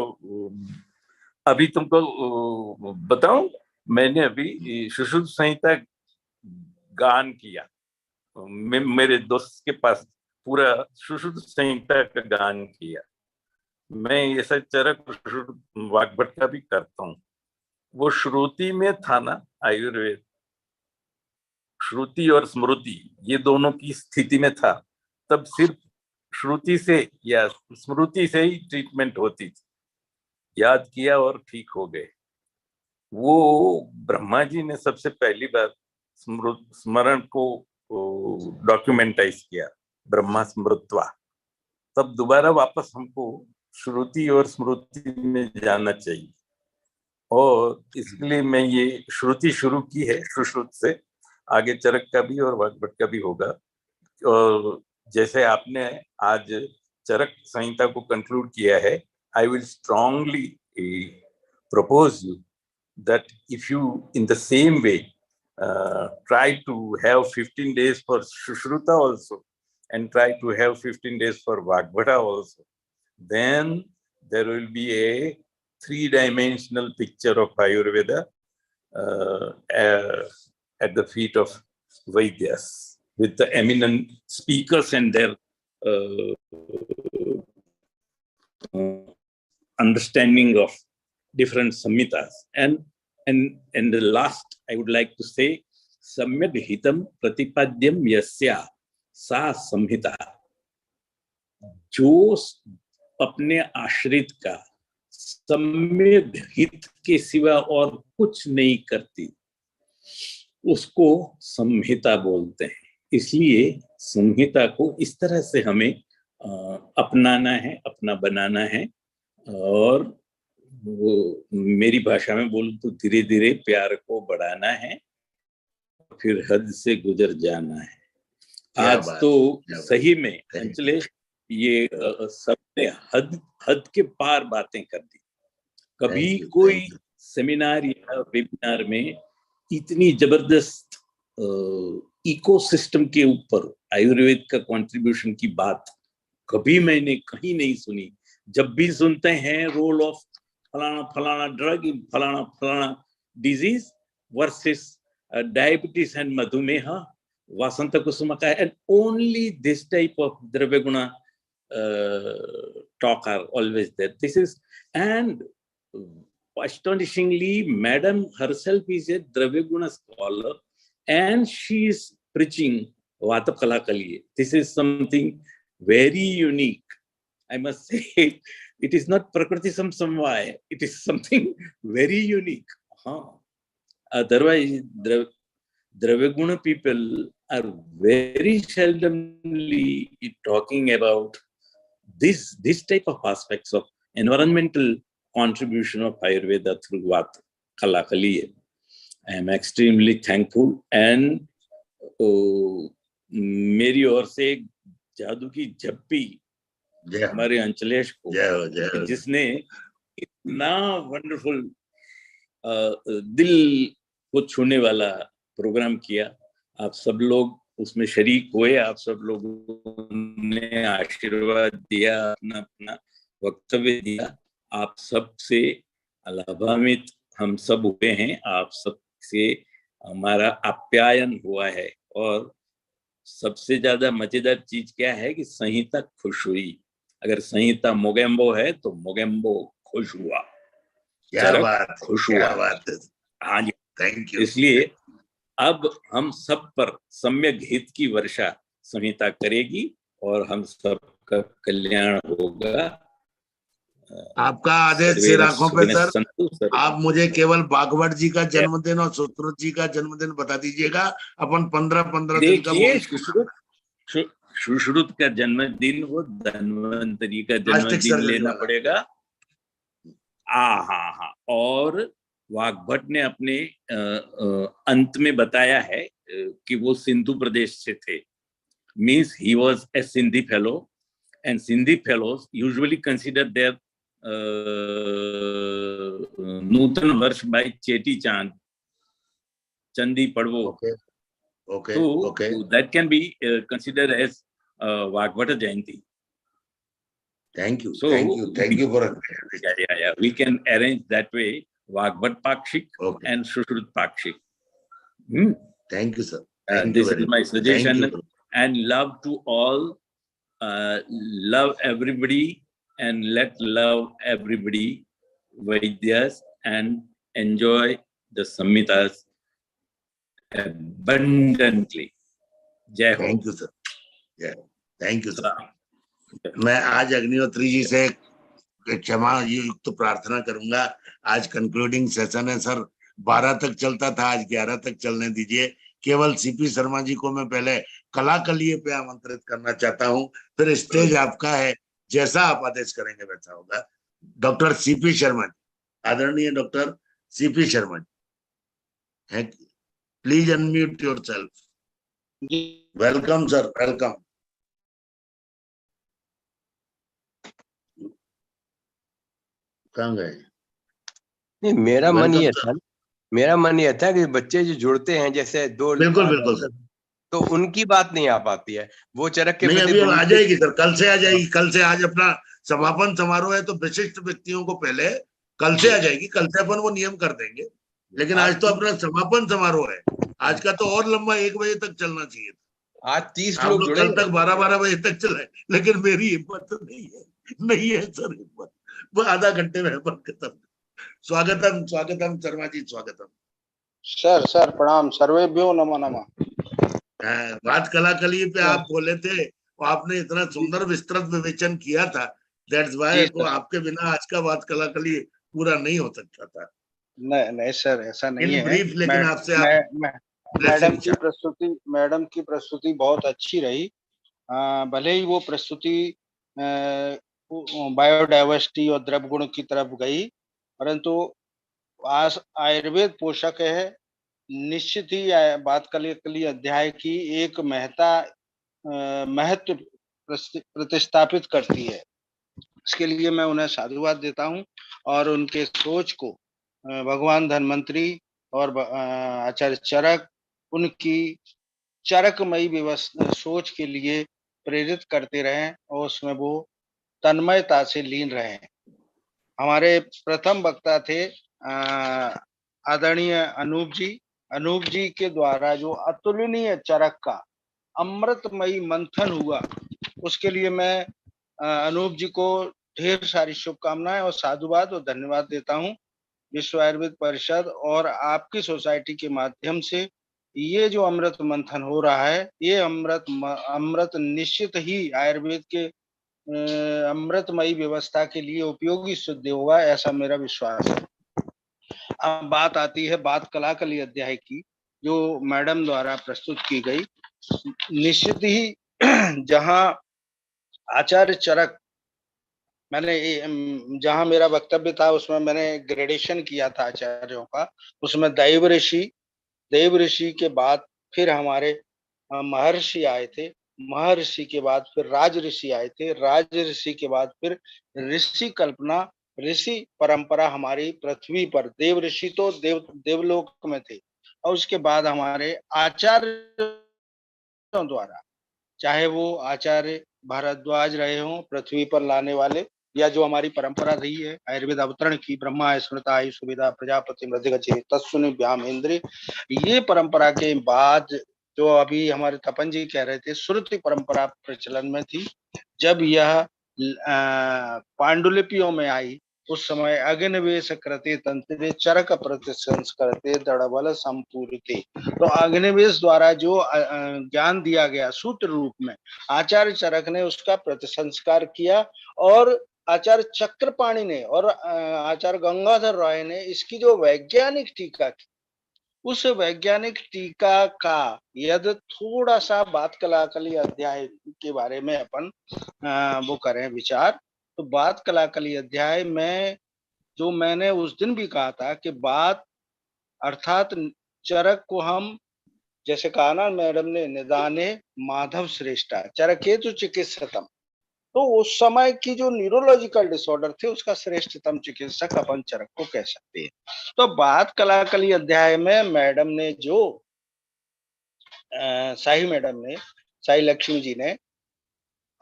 अभी तुमको बताऊं, मैंने अभी सुश्रुत संहिता गान किया। मेरे दोस्त के पास पूरा सुश्रुत संहिता का गान किया। मैं ऐसा चरक वाग्भट का भी करता हूँ। वो श्रुति में था ना, आयुर्वेद श्रुति और स्मृति ये दोनों की स्थिति में था, तब सिर्फ श्रुति से या स्मृति से ही ट्रीटमेंट होती थी। याद किया और ठीक हो गए। वो ब्रह्मा जी ने सबसे पहली बार स्मरण को डॉक्यूमेंटाइज किया, ब्रह्मा स्मृत्वा। तब दोबारा वापस हमको श्रुति और स्मृति में जाना चाहिए, और इसके लिए मैं ये श्रुति शुरू की है, सुश्रुत से। आगे चरक का भी और वाग्भट का भी होगा। और जैसे आपने आज चरक संहिता को कंक्लूड किया है, I will strongly propose you that if you in the same way try to have 15 days for Sushruta also and try to have 15 days for Vagbhata also, then there will be a three-dimensional picture of Ayurveda at the feet of Vaidyas, with the eminent speakers and their understanding of different samhitas. And the last, I would like to say, samyag hitam pratipadyam yasya sa samhita. जो अपने आश्रित का सम्यक हित के सिवा और कुछ नहीं करती, उसको संहिता बोलते हैं। इसलिए संहिता को इस तरह से हमें अपनाना है, अपना बनाना है, और वो मेरी भाषा में बोलूं तो धीरे धीरे प्यार को बढ़ाना है, फिर हद से गुजर जाना है। आज तो सही में अंचलेश ये सबने हद के पार बातें कर दी। कभी कोई सेमिनार या वेबिनार में इतनी जबरदस्त इकोसिस्टम के ऊपर आयुर्वेद का कंट्रीब्यूशन की बात कभी मैंने कहीं नहीं सुनी। जब भी सुनते हैं रोल ऑफ फलाना फलाना ड्रग इन फलाना फलाना डिजीज वर्सेस डायबिटीज एंड मधुमेह, Vasant कुसुमका, and only this type of Dravya Guna talk are always there. This is, and astonishingly, Madam herself is a Dravya Guna scholar, and she is preaching Vata Kala Kaliye. This is something very unique. I must say, it is not Prakriti Samvaya. It is something very unique. Otherwise, Dravya Guna people are very seldomly talking about this type of aspects of environmental contribution of Ayurveda through Vata Kala Kaliye. I am extremely thankful, and मेरी ओर से जादू की झप्पी हमारे अंचलेश को, जिसने इतना wonderful दिल को छूने वाला प्रोग्राम किया। आप सब लोग उसमें शरीक हुए, आप सब लोगों ने आशीर्वाद दिया, अपना वक्तव्य दिया। आप सब से लाभान्वित हम सब हुए हैं, आप सब से हमारा आप्यायन हुआ है। और सबसे ज्यादा मजेदार चीज क्या है कि संहिता खुश हुई। अगर संहिता मोगेम्बो है तो मोगेम्बो खुश हुआ। क्या बात, खुश क्या हुआ। बात है। हाँ जी, थैंक यू। इसलिए अब हम सब पर सम्यक हित की वर्षा संहिता करेगी और हम सबका कल्याण होगा। आपका आदेश सिर आंखों पे सर। आप मुझे केवल भागवत जी का जन्मदिन और सुश्रुत जी का जन्मदिन बता दीजिएगा, अपन 15-15 दिन का सुश्रुत का जन्मदिन, वो धन्वंतरी का जन्मदिन लेना पड़ेगा। हाँ। और वाग्भट ने अपने अंत में बताया है कि वो सिंधु प्रदेश से थे, means he was a Sindhi fellow, and Sindhi fellows usually consider their नूतन वर्ष बाय चेटी चांद, चंदी पड़वो. Okay. Okay. So Okay. that can be considered as Vagbhata Jayanti. Thank you. So Thank you. Thank you for. yeah. We can arrange that way: Vagbhat Pakshik Okay. and Sushrut Pakshik. Thank you, sir. Thank This you is very my much. suggestion. Thank you. And love to all. Love everybody and let love everybody Vaidyas and enjoy the Samhitas abundantly. Jai Ho. Thank you, sir. Yeah. Thank you, sir. मैं आज अग्निहोत्री जी से क्षमा युक्त प्रार्थना करूंगा. आज concluding session है sir, 12 तक चलता था, आज 11 तक चलने दीजिए. केवल सीपी शर्मा जी को मैं पहले कलाकलिए पे आमंत्रित करना चाहता हूं, फिर स्टेज आपका है, जैसा आप आदेश करेंगे वैसा होगा. डॉक्टर सीपी शर्मा जी, आदरणीय doctor CP Sharma ji, please unmute yourself. Welcome sir, welcome. कहाँ गए? नहीं, मेरा मन ये था कि बच्चे जो जुड़ते हैं जैसे दो, बिल्कुल सर, तो उनकी बात नहीं आ पाती है. वो चरक के नहीं, प्रति अभी आ जाएगी सर, कल से आ जाएगी. कल से, आज अपना समापन समारोह है तो विशिष्ट व्यक्तियों को पहले कल से आ जाएगी. कल से अपन वो नियम कर देंगे, लेकिन आज तो अपना समापन समारोह है. आज का तो और लंबा 1 बजे तक चलना चाहिए. आज 30 आप लोग लोग जुड़े कल तक 12 बजे तक चलाए, लेकिन मेरी हिम्मत तो नहीं है सर, हिम्मत. वो आधा घंटे में अपन खत्म. स्वागतम शर्मा जी, स्वागतम. सर प्रणाम. सर्वेभ्यो नमो नमः. बात कलाकली पे आप बोले थे, और आपने इतना सुंदर विस्तृत विवेचन किया था, दैट्स व्हाई को आपके बिना आज का बात कलाकली पूरा नहीं हो सकता था. नहीं सर, ऐसा नहीं है. ब्रीफ, लेकिन आपसे मैडम की प्रस्तुति बहुत अच्छी रही. भले ही वो प्रस्तुति बायोडाइवर्सिटी और द्रव गुण की तरफ गई, परंतु आज आयुर्वेद पोषक है. निश्चित ही बात कली अध्याय की एक महत्व प्रतिस्थापित करती है. इसके लिए मैं उन्हें साधुवाद देता हूं, और उनके सोच को भगवान धन्वंतरी और आचार्य चरक उनकी चरकमयी व्यवस्था सोच के लिए प्रेरित करते रहे, और उसमें वो तन्मयता से लीन रहे. हमारे प्रथम वक्ता थे आदरणीय अनूप जी के द्वारा जो अतुलनीय चरक का अमृतमयी मंथन हुआ, उसके लिए मैं अनूप जी को ढेर सारी शुभकामनाएं और साधुवाद और धन्यवाद देता हूं. विश्व आयुर्वेद परिषद और आपकी सोसाइटी के माध्यम से ये जो अमृत मंथन हो रहा है, ये अमृत निश्चित ही आयुर्वेद के अमृतमयी व्यवस्था के लिए उपयोगी सिद्ध होगा, ऐसा मेरा विश्वास है. अब बात आती है बात कलाकली अध्याय की, जो मैडम द्वारा प्रस्तुत की गई. निश्चित ही जहां आचार्य चरक, मैंने जहां मेरा वक्तव्य था उसमें मैंने ग्रेडेशन किया था आचार्यों का. उसमें देव ऋषि के बाद फिर हमारे महर्षि आए थे. महर्षि के बाद फिर राज ऋषि आए थे. राज ऋषि के बाद फिर ऋषि कल्पना, ऋषि परंपरा हमारी पृथ्वी पर. देव ऋषि तो देवलोक में थे, और उसके बाद हमारे आचार्यों द्वारा, चाहे वो आचार्य भारद्वाज रहे हों पृथ्वी पर लाने वाले, या जो हमारी परंपरा रही है आयुर्वेद अवतरण की, ब्रह्मा स्मृता आयु सुविधा प्रजापति मृदगचे तत्सुनि व्याम इंद्र, ये परंपरा के बाद जो अभी हमारे तपन जी कह रहे थे, श्रुति परंपरा प्रचलन में थी. जब यह पांडुलिपियों में आई, उस समय अग्निवेश कृते तंत्रे चरक प्रतिसंस्कृते दृढ़बल संपूरिते. तो अग्निवेश द्वारा जो ज्ञान दिया गया सूत्र रूप में, आचार्य चरक ने उसका प्रतिसंस्कार किया, और आचार्य चक्रपाणि ने और आचार्य गंगाधर राय ने इसकी जो वैज्ञानिक टीका की, उस वैज्ञानिक टीका का यदि थोड़ा सा बात कलाकली अध्याय के बारे में अपन वो करें विचार, तो बात कलाकली अध्याय में जो मैंने उस दिन भी कहा था कि बात अर्थात चरक को हम जैसे कहा ना मैडम ने, निदाने माधव श्रेष्ठा चरकेतु चिकित्सतम, तो उस समय की जो न्यूरोलॉजिकल डिसऑर्डर थे उसका श्रेष्ठतम चिकित्सक अपन चरक को कह सकते हैं। तो बात कलाकली अध्याय में मैडम ने जो साई मैडम ने, साई लक्ष्मी जी ने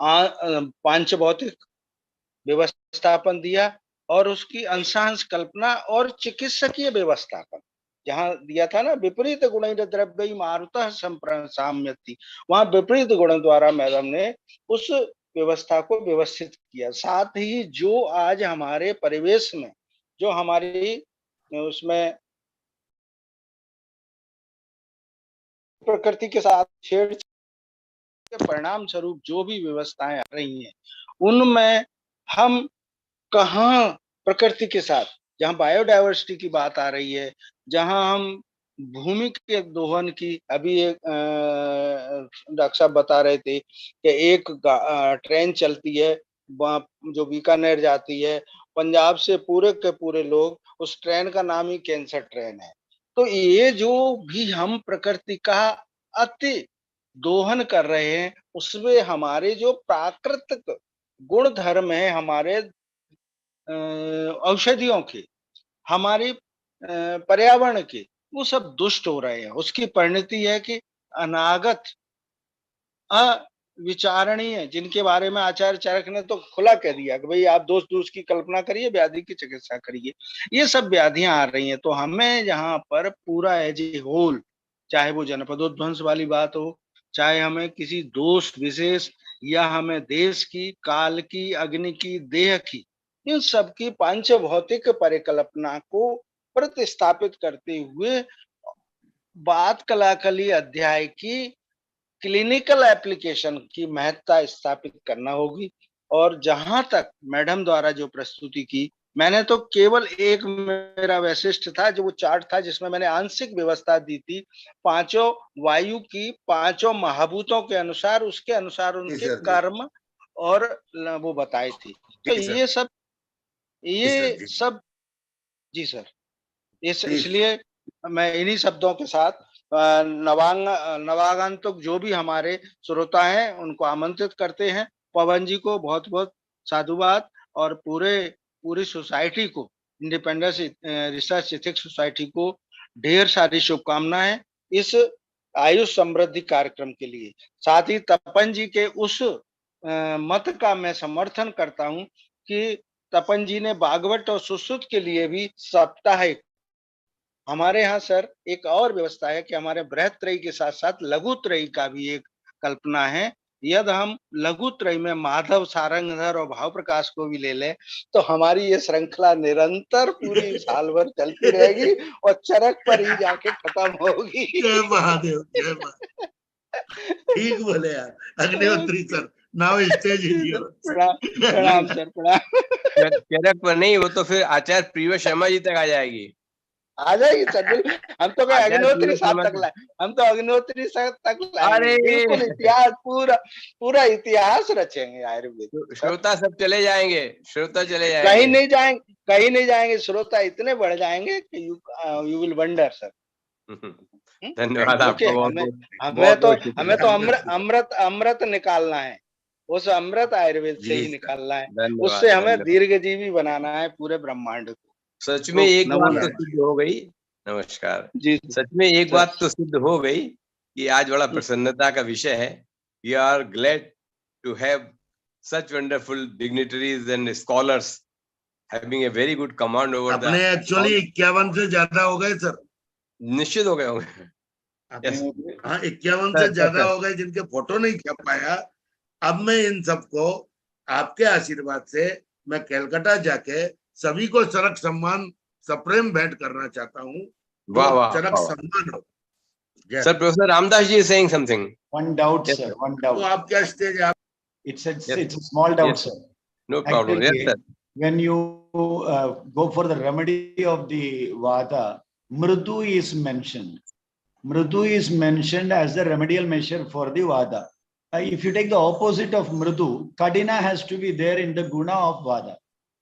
पांच भौतिक व्यवस्थापन दिया और उसकी अंशांश कल्पना और चिकित्सकीय व्यवस्थापन जहां दिया था ना, विपरीत गुण द्रव्य मारुतः साम्यति, वहां विपरीत गुण द्वारा मैडम ने उस व्यवस्था को व्यवस्थित किया। साथ ही जो आज हमारे परिवेश में जो हमारी उसमें प्रकृति के साथ छेड़ के परिणाम स्वरूप जो भी व्यवस्थाएं आ रही हैं, उनमें हम कहाँ प्रकृति के साथ, जहाँ बायोडायवर्सिटी की बात आ रही है, जहाँ हम भूमि के दोहन की, अभी एक डॉक्टर साहब बता रहे थे कि एक ट्रेन चलती है जो बीकानेर जाती है, पंजाब से पूरे के पूरे लोग, उस ट्रेन का नाम ही कैंसर ट्रेन है। तो ये जो भी हम प्रकृति का अति दोहन कर रहे हैं, उसमें हमारे जो प्राकृतिक गुण धर्म है, हमारे औषधियों के, हमारे पर्यावरण के, वो सब दुष्ट हो रहे हैं। उसकी परिणति है कि अनागत अविचारणीय, जिनके बारे में आचार्य चरक ने तो खुला कह दिया कि भाई आप दोष दोष की कल्पना करिए, व्याधि की चिकित्सा करिए, ये सब व्याधियां आ रही हैं। तो हमें यहाँ पर पूरा एज ए होल, चाहे वो जनपदोध्वंस वाली बात हो, चाहे हमें किसी दोष विशेष, या हमें देश की, काल की, अग्नि की, देह की, इन सबकी पंच भौतिक परिकल्पना को प्रतिस्थापित करते हुए बात कलाकली अध्याय की क्लिनिकल एप्लीकेशन की महत्ता स्थापित करना होगी। और जहां तक मैडम द्वारा जो प्रस्तुति की, मैंने तो केवल एक मेरा वैशिष्ट था, जो वो चार्ट था जिसमें मैंने आंशिक व्यवस्था दी थी पांचों वायु की, पांचों महाभूतों के अनुसार, उसके अनुसार उनके कर्म और वो बताए थी। तो ये सब जी सर, इसलिए मैं इन्हीं शब्दों के साथ नवागंतुक जो भी हमारे श्रोता हैं उनको आमंत्रित करते हैं। पवन जी को बहुत बहुत साधुवाद, और पूरी सोसाइटी को, इंडिपेंडेंस रिसर्च एथिक्स सोसाइटी को ढेर सारी शुभकामनाएं इस आयुष समृद्धि कार्यक्रम के लिए। साथ ही तपन जी के उस मत का मैं समर्थन करता हूं कि तपन जी ने भागवत और सुश्रुत के लिए भी साप्ताहिक, हमारे यहाँ सर एक और व्यवस्था है कि हमारे बृहत्त्रयी के साथ साथ लघुत्रयी का भी एक कल्पना है। यदि हम लघुत्रयी में माधव, सारंगधर और भाव प्रकाश को भी ले लें, तो हमारी ये श्रृंखला निरंतर पूरी साल भर चलती रहेगी और चरक पर ही जाके खत्म होगी। जय महादेव, जय महादेव। ठीक बोले यार Agnihotri sir, now stage is yours. प्रणाम सर, प्रणाम। चरक पर नहीं, वो तो फिर आचार्य प्रिय शर्मा जी तक आ जाएगी। आ जाएगी सर, हम तो अग्निहोत्री साहब तक लाए, हम तो अग्निहोत्री साहब तक लाएंगे, बिल्कुल इतिहास, पूरा इतिहास रचेंगे आयुर्वेद। श्रोता सब चले जाएंगे, श्रोता चले जाएंगे, कहीं नहीं जाएंगे, श्रोता इतने बढ़ जाएंगे कि यू विल वंडर सर। धन्यवाद आपको। हमें तो अमृत निकालना है, उस अमृत आयुर्वेद से ही निकालना है, उससे हमें दीर्घजीवी बनाना है पूरे ब्रह्मांड को। सच में एक बात तो सिद्ध हो गई, नमस्कार जी, सच में एक बात तो सिद्ध हो गई कि आज बड़ा प्रसन्नता का विषय है। We are glad to have such wonderful dignitaries and scholars having a very good command over the. अपने एक्चुअली 51 से ज्यादा हो गए सर, निश्चित हो गए होंगे। हाँ 51 से ज्यादा हो गए जिनके फोटो नहीं छप पाया। अब मैं इन सबको आपके आशीर्वाद से मैं कलकत्ता जाके सभी को चरक सम्मान सप्रेम भेंट करना चाहता हूँ। वाह वाह, चरक सम्मान हो। Sir professor Ramdas ji saying something. One doubt, yes, sir. One doubt. तो आप क्या स्टेज आप? It's a small doubt, yes, sir. No problem. Actually, yes, sir. When you go for the remedy of the Vata, Mridu is mentioned. Mridu is mentioned as the remedial measure for the Vata. If you take the opposite of Mridu, Kadina has to be there in the Guna of Vata.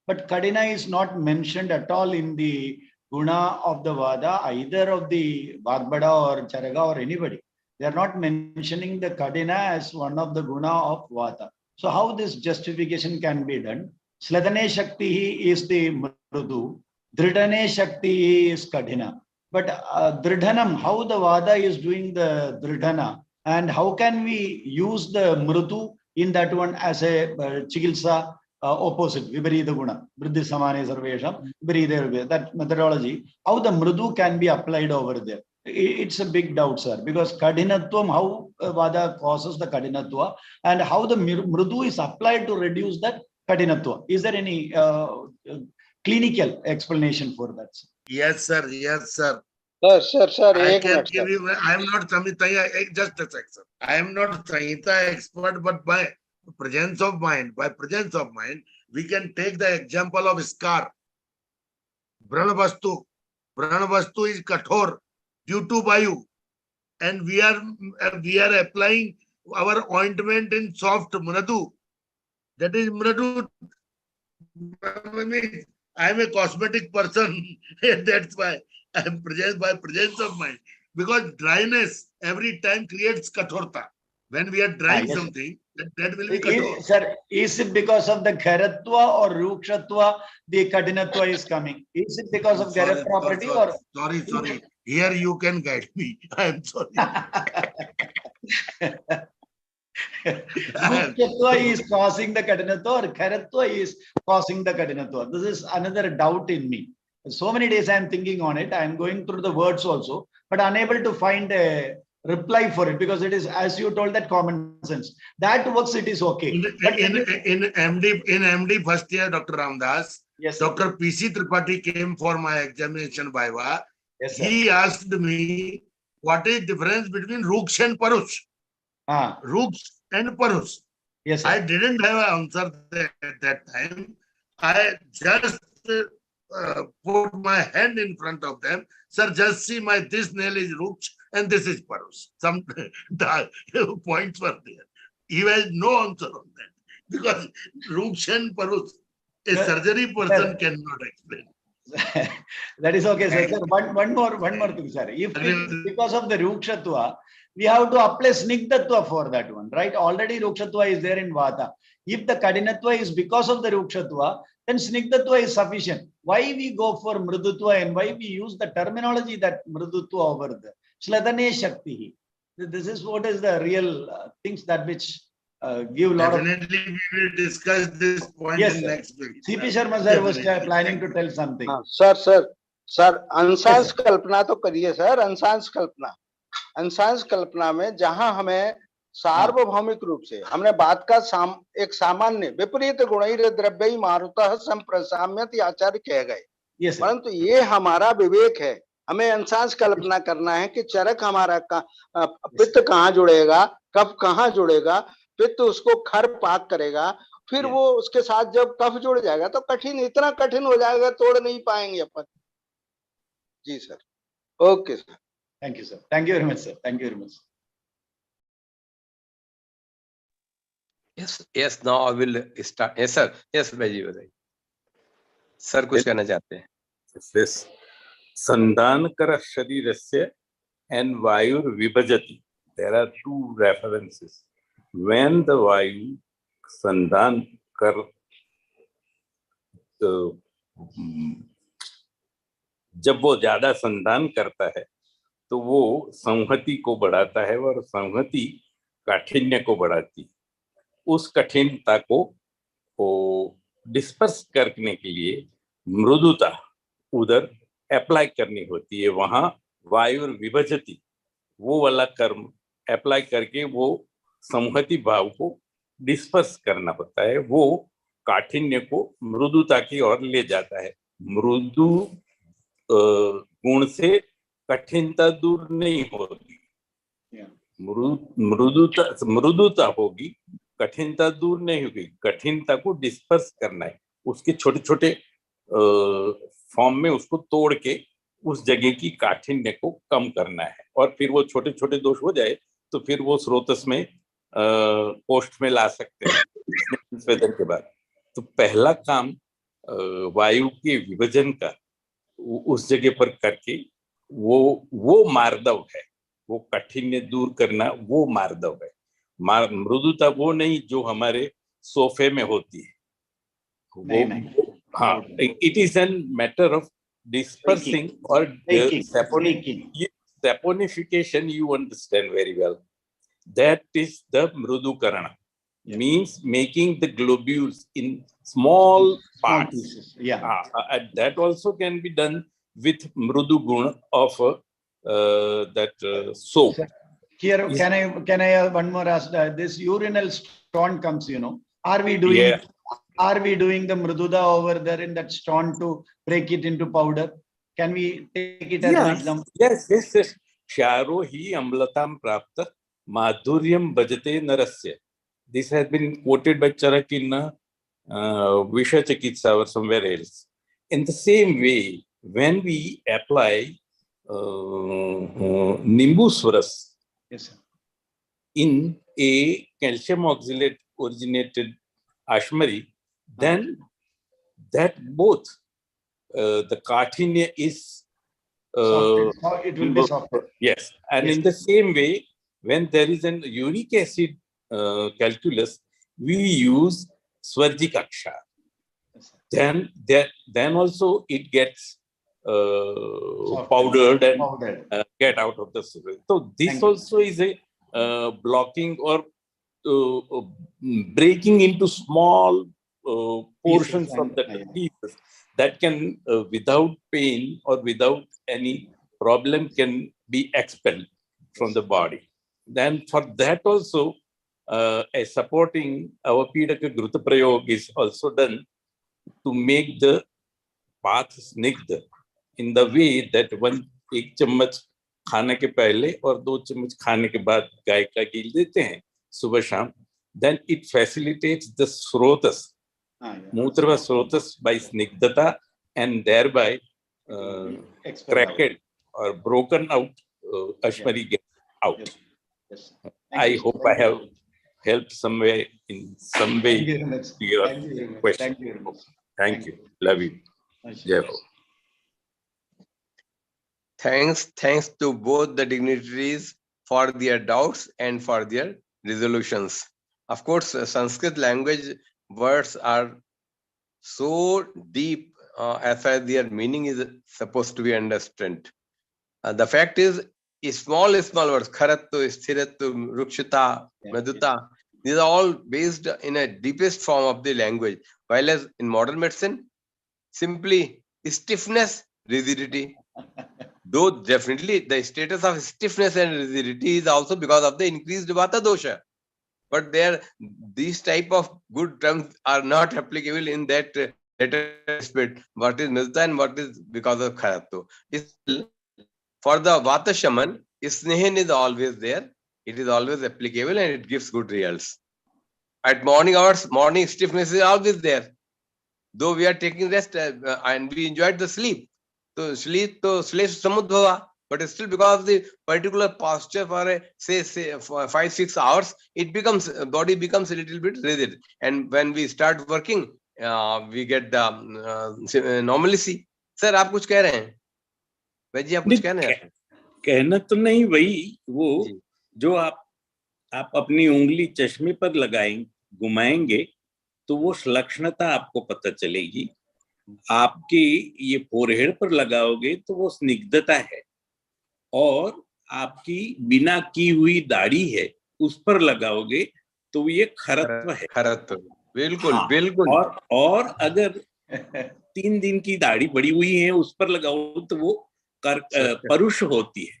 But Kadina is not mentioned at all in the Guna of the Vata, either of the Vagbada or Charaga or anybody. They are not mentioning the Kadina as one of the guna of Vata. So how this justification can be done? Sladane Shakti is the Mrudu, Dridane Shakti is Kadina. But Dridhanam, how the Vada is doing the Dridhana, and how can we use the Mrudu in that one as a Chikilsa opposite, Viparita Guna, Vriddhi Samane Sarvesham, Viparita, that methodology, how the Mrudu can be applied over there? It's a big doubt, sir, because Kadinatvam, how Vada causes the Kadinatva, and how the Mrudu is applied to reduce that Kadinatva. Is there any clinical explanation for that, sir? Yes, sir. Yes, sir. Sir, I एक can minute give sir. you. I am not Samhita. Just a sec, sir. I am not Samhita expert, but by presence of mind, we can take the example of scar. Pranavastu is kathor due to Vayu, and we are applying our ointment in soft mradu. That is mradu. I am a cosmetic person. That's why I am by presence of mind. Because dryness every time creates kathorta. When we are drying Yes, something, that will be kathor. Sir, is it because of the Gharatva or Rukshatva the Kadinatva is coming? Is it because of Gharat property or? Sorry. Here you can guide me. I am sorry. Rukshatva is causing the Kadinatva or Gharatva is causing the Kadinatva? This is another doubt in me. So many days I am thinking on it. I am going through the words also, but unable to find a reply for it, because it is, as you told, that common sense. That works, it is okay. In MD first year, Dr. Ramdas, yes, sir. Dr. PC Tripathi came for my examination Viva. Yes, sir. He asked me, what is difference between Ruksh and Parush? Ruksh and Parush. Yes, sir. I didn't have an answer at that time. I just put my hand in front of them. Sir, just see this nail is Ruksh and this is Parush. Some points were there. He has no answer on that. Because Ruksh and Parush, a surgery person cannot explain. That is okay, sir. Sir, one more thing, sir. If it is because of the Rukshatva, we have to apply Snigdhatva for that one, right? Already Rukshatva is there in Vata. If the Kadinatva is because of the Rukshatva, then Snigdhatva is sufficient. Why we go for Mrudutva and why we use the terminology that Mrudutva over there? Sladane Shakti. This is what is the real things that which give a lot Definitely we will discuss this point in next week. CP Sharma sir was planning to tell something. Sir अंशांश कल्पना तो करिए sir. अंशांश कल्पना में जहां हमें सार्वभौमिक रूप से हमने बात का एक सामान्य विपरीत गुणैर द्रव्य मारुतः संप्रसाम्यत आचार्य कह गए. परंतु ये हमारा विवेक है. हमें अंशांश कल्पना करना है कि चरक हमारा पित्त कहाँ जुड़ेगा, कफ कहाँ जुड़ेगा, पित्त उसको खर पाक करेगा, फिर वो उसके साथ जब कफ जुड़ जाएगा तो इतना कठिन हो जाएगा, तोड़ नहीं पाएंगे अपन. जी sir. Okay sir. Thank you sir. Thank you very much sir. Thank you very much. Yes, now I will start. Yes, sir. Yes, भाई बताइए. सर कुछ कहना चाहते हैं? Yes. संधान कर शरीरस्य and Vayu vibhajati. There are two references. When the Vayu संधान कर जब वो ज्यादा संधान करता है तो वो संहति को बढ़ाता है और संहति काठिन्य को बढ़ाती. उस कठिनता को डिस्पर्स करने के लिए मृदुता उधर अप्लाई करनी होती है. वहां वायु विभजति वो वाला कर्म अप्लाई करके वो संहति भाव को डिस्पर्स करना होता है. वो काठिन्य को मृदुता की ओर ले जाता है. मृदु गुण से कठिनता दूर नहीं होगी. मृदुता होगी, कठिनता दूर नहीं होगी. कठिनता को डिस्पर्स करना है, उसके छोटे छोटे फॉर्म में उसको तोड़ के उस जगह की काठिन्य को कम करना है. और फिर वो छोटे छोटे दोष हो जाए तो फिर वो स्रोतस में पोस्ट में ला सकते हैं निषेधन के बाद. तो पहला काम वायु के विभाजन का उस जगह पर करके वो मार्दव है. वो काठिन्य दूर करना, वो मार्दव है। मृदुता वो नहीं जो हमारे सोफे में होती है, वो हाँ, it is an matter of dispersing or saponification. You understand very well. That is the mrudukarana. Means making the globules in small parts. And that also can be done with mrudu guna of soap. Here, can I one more ask? This urinal stone comes, you know. Are we doing the mrududa over there in that stone to break it into powder? Can we take it as an example? Yes. Sharo hi amlatam prapta madhuryam bhajate narasya. This has been quoted by Charak in Visha Chikitsa or somewhere else. In the same way, when we apply Nimbuswaras in a calcium oxalate originated ashmari, then that both the Kaঠিnya is it will be softer. Yes, and in the same way, when there is an uric acid calculus, we use Swarjikaksha. Then also it gets powdered and get out of the surface. So this also is a blocking or breaking into small portions of the pieces that can, without pain or without any problem, can be expelled from the body. Then for that also, a supporting avapidaka gruta prayog is also done to make the path snigdha in the way that एक चम्मच खाने के पहले और 2 चम्मच खाने के बाद गाय का घी देते हैं सुबह शाम. Then it facilitates the srotas, Mutrava srotas by snigdhata, and thereby cracked or broken out ashmari gets out. I hope I have helped some way in some way to your question. Thank you. Love you. Jai Ho. Thanks to both the dignitaries for their doubts and for their resolutions. Of course, Sanskrit language words are so deep as far as their meaning is supposed to be understood. The fact is, small words, kharattu, sthirattu, rukshita, maduta, these are all based in a deepest form of the language. While as in modern medicine, simply stiffness, rigidity. Though definitely the status of stiffness and rigidity is also because of the increased vata dosha. But these type of good terms are not applicable in that aspect. What is mrita and what is because of kharattu. For the vata shaman, snehan is always there. It is always applicable and it gives good results. At morning hours, morning stiffness is always there. Though we are taking rest and we enjoyed the sleep. So sleep samudbhava, but still because of the particular posture for say for 5-6 hours, body becomes a little bit rigid. And when we start working, we get the normalcy. Sir, आप कुछ कह रहे हैं? Veggie आप कुछ कह रहे हैं? कहना तो नहीं, वही वो जो आप अपनी उंगली चश्मे पर घुमाएंगे तो वो श्लक्षणता आपको पता चलेगी. आपके ये फोरहेड पर लगाओगे तो वो स्निग्धता है, और आपकी बिना की हुई दाढ़ी है उस पर लगाओगे तो ये खरत्व है. खरत्व, बिल्कुल. और अगर 3 दिन की दाढ़ी बड़ी हुई है उस पर लगाओ तो वो परुष होती है.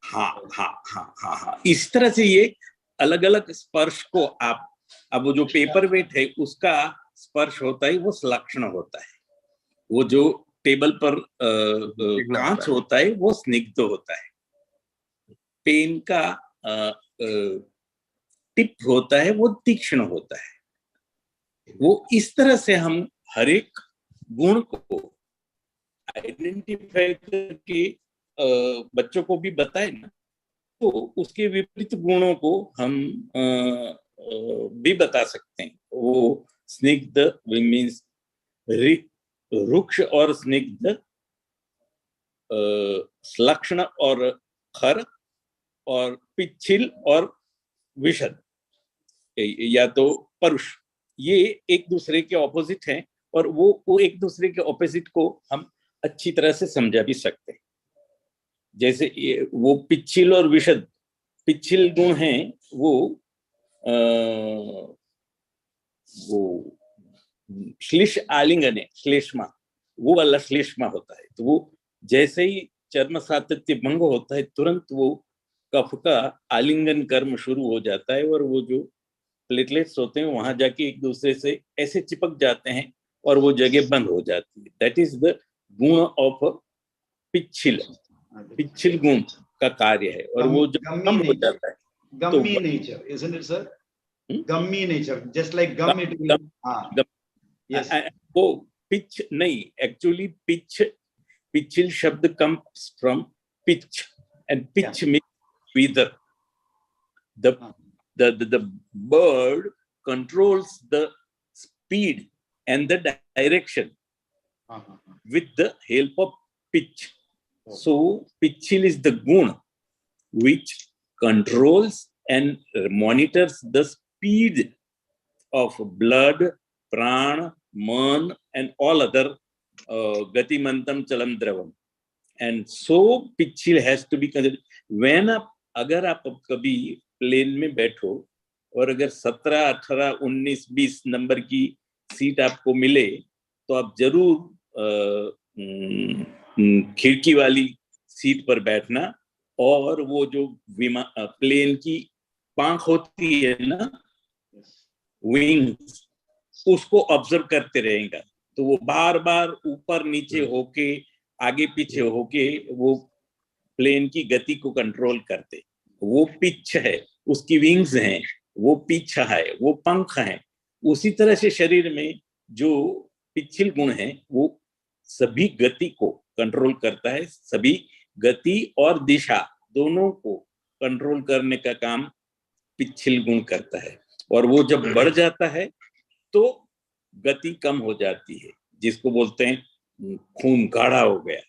हाँ. इस तरह से ये अलग अलग स्पर्श को आप, अब वो जो पेपर वेट है उसका स्पर्श होता है, वो श्लक्षण होता है. वो जो टेबल पर कांच होता है वो स्निग्ध होता है. पेन का टिप होता है वो तीक्ष्ण होता है. वो इस तरह से हम हर एक गुण को आइडेंटिफाई करके बच्चों को भी बताए ना, तो उसके विपरीत गुणों को हम भी बता सकते हैं. वो स्निग्ध मीन्स रुक्ष और स्निग्ध, श्लक्षण और खर और पिच्छिल और विशद या तो परुष, ये एक दूसरे के ऑपोजिट हैं और वो एक दूसरे के ऑपोजिट को हम अच्छी तरह से समझा भी सकते हैं। जैसे वो पिच्छिल और विशद, पिच्छिल गुण हैं वो श्लेष आलिंगन है, श्लेष्मा, वो वाला श्लेष्मा होता है। तो वो जैसे ही चर्म सातत्य भंग होता है तुरंत वो कफ का आलिंगन कर्म शुरू हो जाता है और वो जो प्लेटलेट्स होते हैं वहां जाके एक दूसरे से ऐसे चिपक जाते हैं और वो जगह बंद हो जाती है। दैट इज द गुण ऑफ पिच्छिल, पिच्छिल गुण का कार्य है। और वो जब कम हो जाता है gummy nature, isn't it, sir? Gummy nature, just like gum it will. Yes. वो पिच नहीं, एक्चुअली पिच्छिल शब्द comes from pitch and pitch means feather. The bird controls the speed and the direction with the help of pitch. So pitchil is the guna which controls and monitors the speed of blood, prana, man, and all other gatimantam chalam dravam. And so pitchil has to be considered. When अगर आप कभी plane में बैठो और अगर 17, 18, 19, 20 number की seat आपको मिले तो आप जरूर खिड़की वाली सीट पर बैठना और वो जो प्लेन की पांख होती है ना, विंग्स, उसको ऑब्जर्व करते रहेगा। तो वो बार बार ऊपर नीचे होके आगे पीछे होके वो प्लेन की गति को कंट्रोल करते। वो पिच है, उसकी विंग्स हैं, वो पीछा है, वो पंख है। उसी तरह से शरीर में जो पिच्छिल गुण है वो सभी गति को कंट्रोल करता है, सभी गति और दिशा दोनों को कंट्रोल करने का काम पिच्छिल गुण करता है। और वो जब बढ़ जाता है तो गति कम हो जाती है, जिसको बोलते हैं खून गाढ़ा हो गया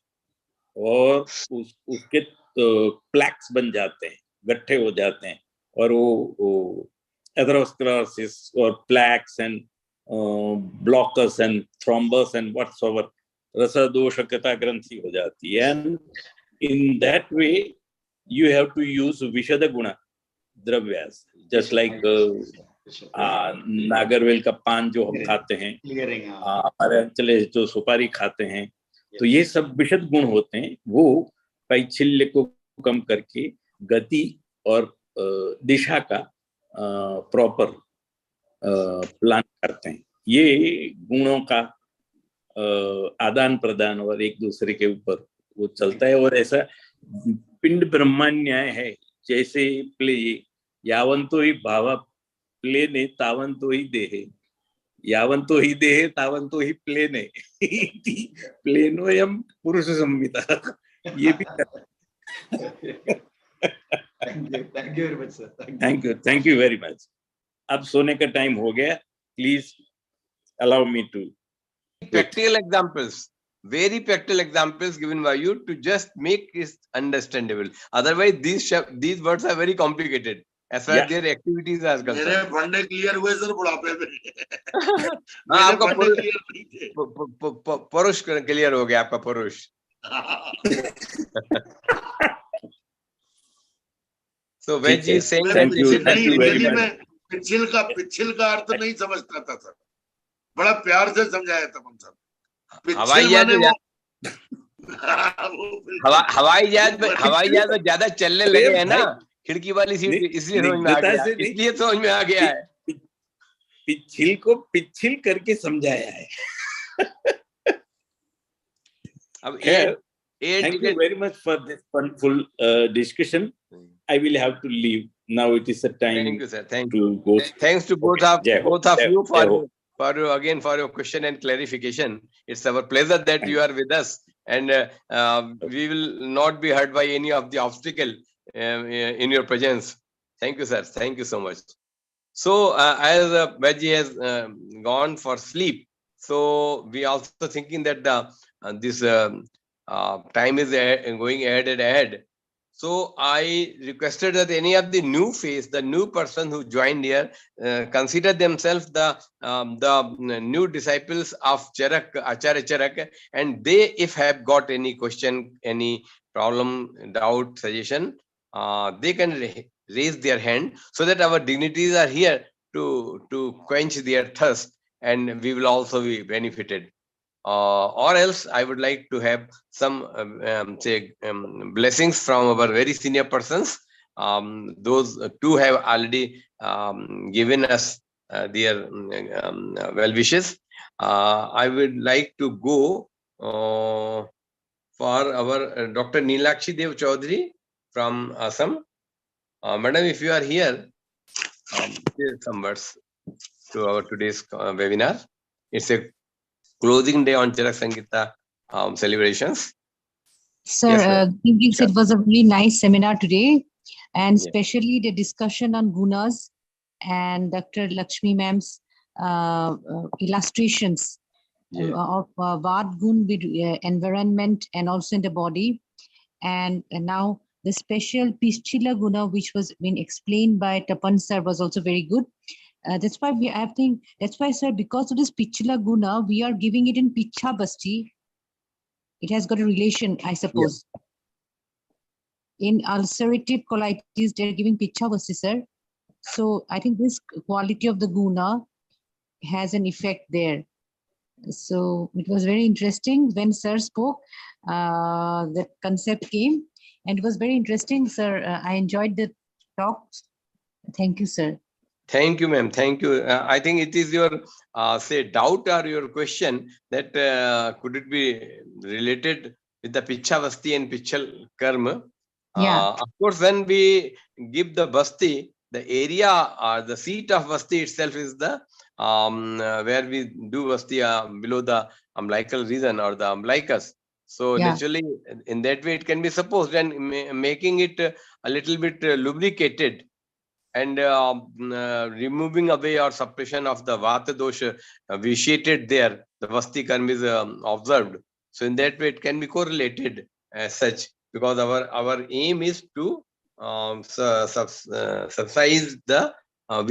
और उसके प्लैक्स बन जाते हैं, गट्ठे हो जाते हैं और वो एथेरोस्क्लेरोसिस और plaques and blockers and thrombus and whatsoever रसदोषकता ग्रंथि हो जाती है। And in that way you have to use विशद गुण द्रव्यास, जस्ट लाइक नागरवेल का पान जो हम खाते हैं, हमारे अंचले जो सुपारी खाते हैं, तो ये सब विशद गुण होते हैं। वो पैच्छिल्य को कम करके गति और दिशा का प्रॉपर प्लान करते हैं। ये गुणों का आदान प्रदान और एक दूसरे के ऊपर वो चलता है। और ऐसा पिंड ब्रह्मान्याय है, जैसे प्ले यावंतो ही भावा प्लेने तावंतो ही देहे, यावंतो ही देहे तावंतो ही प्लेने प्लेनोयम पुरुष संहिता। ये भी Thank you very much, sir. Thank you very much. अब सोने का टाइम हो गया, please allow me to practical examples, very practical examples given by you to just make it understandable. Otherwise these words are very complicated as far as their activities are concerned. मेरे फंडे clear हुए sir बुढ़ापे में। आपका पुरुष clear हो गया, आपका पुरुष। So when you saying thank you very much. मैं पिच्छिल का अर्थ नहीं समझता था सर, बड़ा प्यार से समझाया था हम सब। हवाई जहाज में ज्यादा चलने लगे हैं ना, खिड़की वाली सीट, इसलिए समझ में आ गया, इसलिए समझ में आ गया है। पिच्छिल को पिच्छिल करके समझाया है। अब thank you very much for this wonderful discussion. I will have to leave now. It is the time. Thank you, sir. Thank you. Go. Thanks to both of you for your question and clarification. It's our pleasure that you are with us, and we will not be hurt by any of the obstacle in your presence. Thank you, sir. Thank you so much. So as Bhaji has gone for sleep, so we also thinking that this time is going ahead and ahead. So I requested that any of the new face, the new person who joined here, consider themselves the new disciples of Charak, Acharya Charak, and they, if have got any question, any problem, doubt, suggestion, they can raise their hand, so that our dignitaries are here to quench their thirst, and we will also be benefited. Or else I would like to have some blessings from our very senior persons. Those two have already given us their well wishes. I would like to go for our Dr. Neelakshi Dev Chaudhary from Assam. Madam, if you are here, say some words to our today's webinar. It's a closing day on Charak Sangita celebrations. Sir, Yes, it was a really nice seminar today, and Yeah. especially the discussion on gunas and Dr. Lakshmi ma'am's illustrations of what gun with environment and also in the body, and now the special Pischila guna, which was been explained by Tapan sir, was also very good. That's why that's why, sir, because of this Pichila guna, we are giving it in Picha Basti. It has got a relation, I suppose. In ulcerative colitis, they're giving Picha Basti, sir. So I think this quality of the guna has an effect there. So it was very interesting when sir spoke, the concept came, and it was very interesting, sir. I enjoyed the talks. Thank you, sir. Thank you, ma'am. Thank you. I think it is your say doubt or your question that could it be related with the Picha Basti and Pichal Karma? Yeah. Of course, when we give the Basti, the area or the seat of Basti itself is the where we do Basti below the umbilical region or the umbilicus. So Yeah. naturally, in that way, it can be supposed, and making it a little bit lubricated and removing away or suppression of the Vata dosha vitiated there, the Vasti karma is observed. So in that way, it can be correlated as such, because our aim is to subside the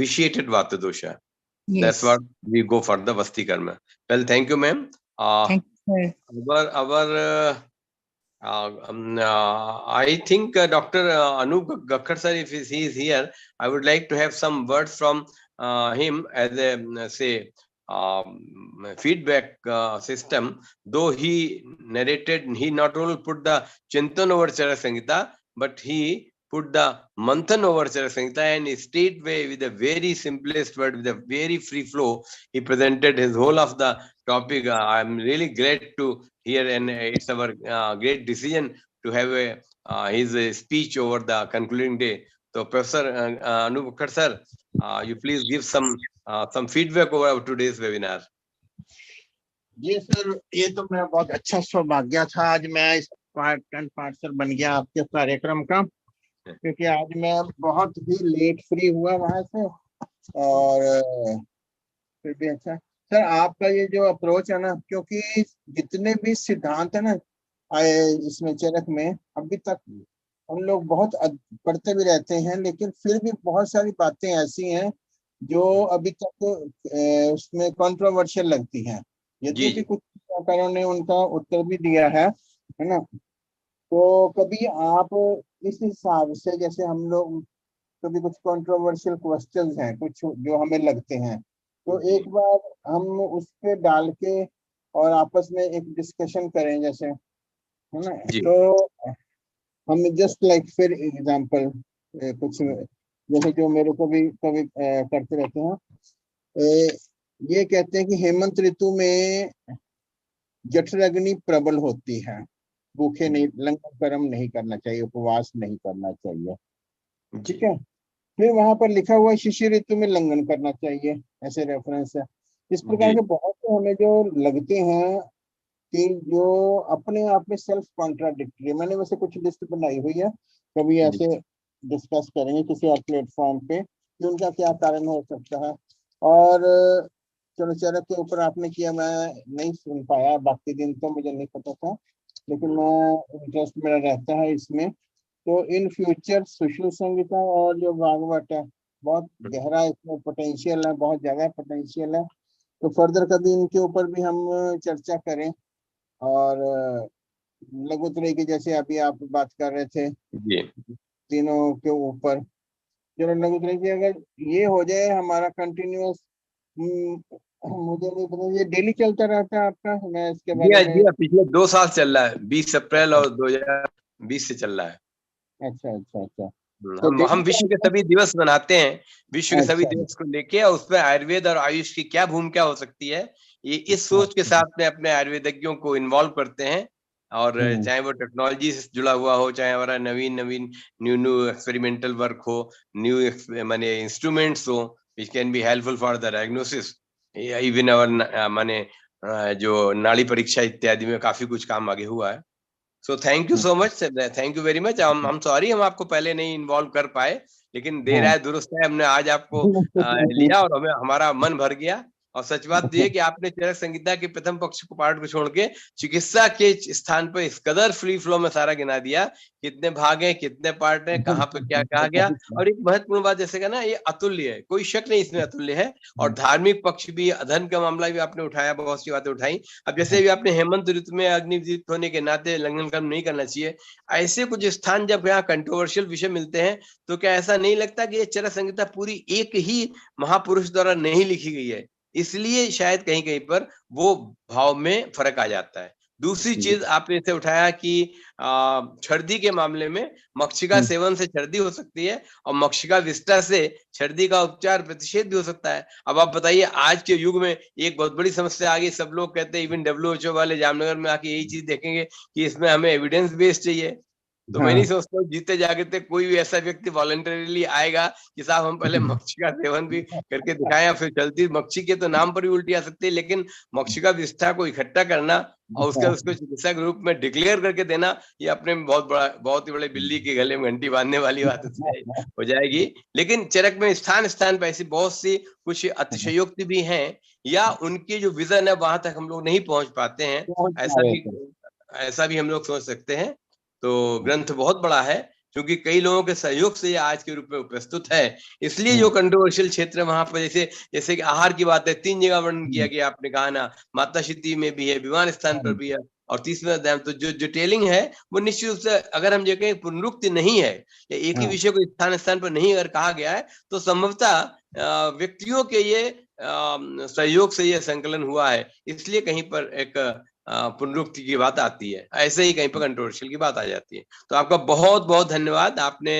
vitiated Vata dosha. Yes. That's what we go for the Vasti karma. Well, thank you, ma'am. Thank you, sir. I think Dr. Anup Gakhar sir, if he is here, I would like to have some words from him as a say feedback system. Though he narrated, he not only put the Chintan over Charak Sangita, but he put the Manthan over Charak Sangita, and straightway with the very simplest word, with a very free flow, he presented his whole of the topic. I am really glad to hear, and it's our great decision to have his speech over the concluding day. So, Professor Anup Gakhar sir, you please give some feedback over our today's webinar. जी sir, ये तो मेरा बहुत अच्छा सौभाग्य था आज मैं इस पार्टनर बन गया आपके कार्यक्रम का, क्योंकि आज मैं बहुत ही लेट फ्री हुआ वहां से, और फिर भी अच्छा सर आपका ये जो अप्रोच है ना, क्योंकि जितने भी सिद्धांत है ना इसमें चरक में, अभी तक हम लोग बहुत पढ़ते भी रहते हैं, लेकिन फिर भी बहुत सारी बातें ऐसी हैं जो अभी तक उसमें कंट्रोवर्शियल लगती हैं, यद्यपि कुछ कलाकारों ने उनका उत्तर भी दिया है ना। तो कभी आप इस हिसाब से, जैसे हम लोग कभी कुछ कंट्रोवर्शियल क्वेश्चंस हैं कुछ जो हमें लगते हैं, तो एक बार हम उस पे डाल के और आपस में एक डिस्कशन करें, जैसे है ना। तो हम जस्ट लाइक फॉर एग्जांपल कुछ जैसे जो मेरे को भी कभी करते रहते हैं, ये कहते हैं कि हेमंत ऋतु में जठराग्नि प्रबल होती है, भूखे नहीं, लंगर कर्म नहीं करना चाहिए, उपवास नहीं करना चाहिए, ठीक है। फिर वहां पर लिखा हुआ है शिशिर ऋतु में लंघन करना चाहिए, ऐसे रेफरेंस है। इस प्रकार के बहुत से हमें जो लगते हैं कि जो अपने आप में सेल्फ कॉन्ट्राडिक्टरी, मैंने वैसे कुछ लिस्ट बनाई हुई है, कभी ऐसे डिस्कस करेंगे किसी और प्लेटफॉर्म पे कि उनका क्या कारण हो सकता है। और चलो चरक के ऊपर आपने किया, मैं नहीं सुन पाया, बाकी दिन तो मुझे नहीं पता था, लेकिन मैं इंटरेस्ट मेरा रहता है इसमें। तो इन फ्यूचर सुशील संगीता और जो भागवत है बहुत गहरा इसमें पोटेंशियल है, बहुत ज्यादा पोटेंशियल है। तो फर्दर कभी इनके ऊपर भी हम चर्चा करें। और लघुत्रय की जैसे अभी आप बात कर रहे थे जी तीनों के ऊपर, चलो लघुत्रय की अगर ये हो जाए हमारा कंटिन्यूअस, मुझे नहीं पता ये डेली चलता रहता है आपका, मैं इसके बारे में। जी पिछले 2 साल चल रहा है, 20 अप्रैल और 2020 से चल रहा है। अच्छा अच्छा अच्छा। तो हम विश्व के सभी दिवस मनाते हैं, विश्व के सभी अच्छा दिवस को लेके, और उसमें आयुर्वेद और आयुष की क्या भूमिका हो सकती है, ये इस सोच के साथ में अपने आयुर्वेदज्ञों को इन्वॉल्व करते हैं। और चाहे वो टेक्नोलॉजी से जुड़ा हुआ हो, चाहे हमारा नवीन नवीन न्यू एक्सपेरिमेंटल वर्क हो, न्यू माने इंस्ट्रूमेंट्स हो which can be helpful for the diagnosis, even और माने जो नाड़ी परीक्षा इत्यादि में काफी कुछ काम आगे हुआ है। So thank you so much, thank you very much. हम सॉरी हम आपको पहले नहीं इन्वॉल्व कर पाए, लेकिन देर आए दुरुस्त है, हमने आज आपको लिया और हमें हमारा मन भर गया। और सच बात तो ये कि आपने चरक संहिता के प्रथम पक्ष को पार्ट को छोड़ के चिकित्सा के स्थान पर इस कदर फ्री फ्लो में सारा गिना दिया, कितने भाग हैं, कितने पार्ट हैं, कहाँ पे क्या कहा गया। और एक महत्वपूर्ण बात जैसे कहा ना, ये अतुल्य है, कोई शक नहीं इसमें अतुल्य है। और धार्मिक पक्ष भी, अधर्म का मामला भी आपने उठाया, बहुत सी बातें उठाई। अब जैसे भी आपने हेमंत ऋतु में अग्निदीप होने के नाते लंघन कर्म नहीं करना चाहिए, ऐसे कुछ स्थान जब यहाँ कंट्रोवर्शियल विषय मिलते हैं, तो क्या ऐसा नहीं लगता कि ये चरक संहिता पूरी एक ही महापुरुष द्वारा नहीं लिखी गई है, इसलिए शायद कहीं कहीं पर वो भाव में फर्क आ जाता है। दूसरी चीज आपने इसे उठाया कि छर्दी के मामले में मक्षिका सेवन से छर्दी हो सकती है, और मक्षिका विष्टा से छर्दी का उपचार प्रतिषेध भी हो सकता है। अब आप बताइए, आज के युग में एक बहुत बड़ी समस्या आ गई, सब लोग कहते हैं, इवन WHO वाले जामनगर में आके यही चीज देखेंगे कि इसमें हमें एविडेंस बेस्ड चाहिए। तो मैं नहीं सोचता हूँ जीते जागते कोई भी ऐसा व्यक्ति वॉलंटरीली आएगा कि साहब हम पहले मक्षी का सेवन भी करके दिखाएं, फिर चलती मक्षी के तो नाम पर भी उल्टी आ सकती है, लेकिन मक्षी का विष्ठा को इकट्ठा करना और उसको चिकित्सा के रूप में डिक्लेयर करके देना, ये अपने में बहुत ही बड़े बिल्ली के गले में घंटी बांधने वाली बात हो जाएगी। लेकिन चरक में स्थान स्थान पर ऐसी बहुत सी कुछ अतिशयोक्ति भी हैं, या उनकी जो विजन है वहां तक हम लोग नहीं पहुंच पाते हैं, ऐसा भी हम लोग सोच सकते हैं। तो ग्रंथ बहुत बड़ा है, क्योंकि कई लोगों के सहयोग से ये आज के रूप में प्रस्तुत है, इसलिए जो कंट्रोवर्शियल क्षेत्र है वहां पर, जैसे कि आहार की बात है, 3 जगह वर्णन किया गया, आपने कहा ना, माता शिति में भी है, विमान स्थान पर भी है, और 30वें अध्याय। तो जो डिटेलिंग है वो निश्चित रूप से, अगर हम देखें पुनरुक्ति नहीं है, या एक ही विषय को स्थान स्थान पर नहीं अगर कहा गया है, तो संभवतः व्यक्तियों के ये सहयोग से ये संकलन हुआ है, इसलिए कहीं पर एक पुनरुक्ति की बात आती है, ऐसे ही कहीं पर कंट्रोवर्शियल की बात आ जाती है। तो आपका बहुत बहुत धन्यवाद, आपने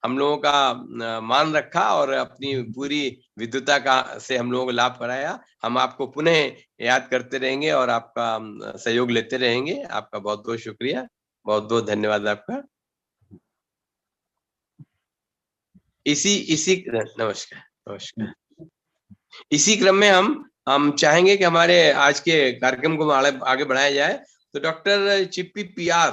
हम लोगों का मान रखा और अपनी पूरी विद्वता का से हम लोगों को लाभ कराया। हम आपको पुनः याद करते रहेंगे और आपका सहयोग लेते रहेंगे। आपका बहुत बहुत शुक्रिया, बहुत बहुत धन्यवाद आपका। इसी नमस्कार। इसी क्रम में हम चाहेंगे कि हमारे आज के कार्यक्रम को आगे बढ़ाया जाए। तो डॉक्टर चिप्पी PR,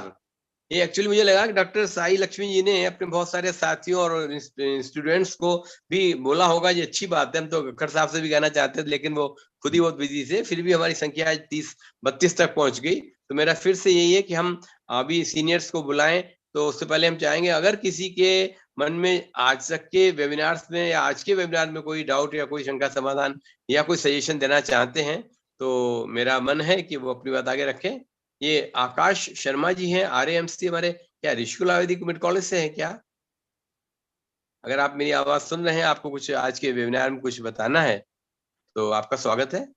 ये एक्चुअली मुझे लगा कि डॉक्टर साई लक्ष्मी जी ने अपने बहुत सारे साथियों और स्टूडेंट्स को भी बोला होगा, ये अच्छी बात है, हम तो गखर साहब से भी कहना चाहते थे, लेकिन वो खुद ही बहुत बिजी थे, फिर भी हमारी संख्या आज 30-32 तक पहुंच गई। तो मेरा फिर से यही है कि हम अभी सीनियर्स को बुलाएं। तो उससे पहले हम चाहेंगे, अगर किसी के मन में आज तक के वेबिनार्स में या आज के वेबिनार में कोई डाउट या कोई शंका समाधान या कोई सजेशन देना चाहते हैं, तो मेरा मन है कि वो अपनी बात आगे रखें। ये आकाश शर्मा जी हैं, RAMC हमारे, क्या ऋषिकुल आयुर्वेदिक मेडिकल कॉलेज से हैं क्या? अगर आप मेरी आवाज सुन रहे हैं, आपको कुछ आज के वेबिनार में कुछ बताना है, तो आपका स्वागत है।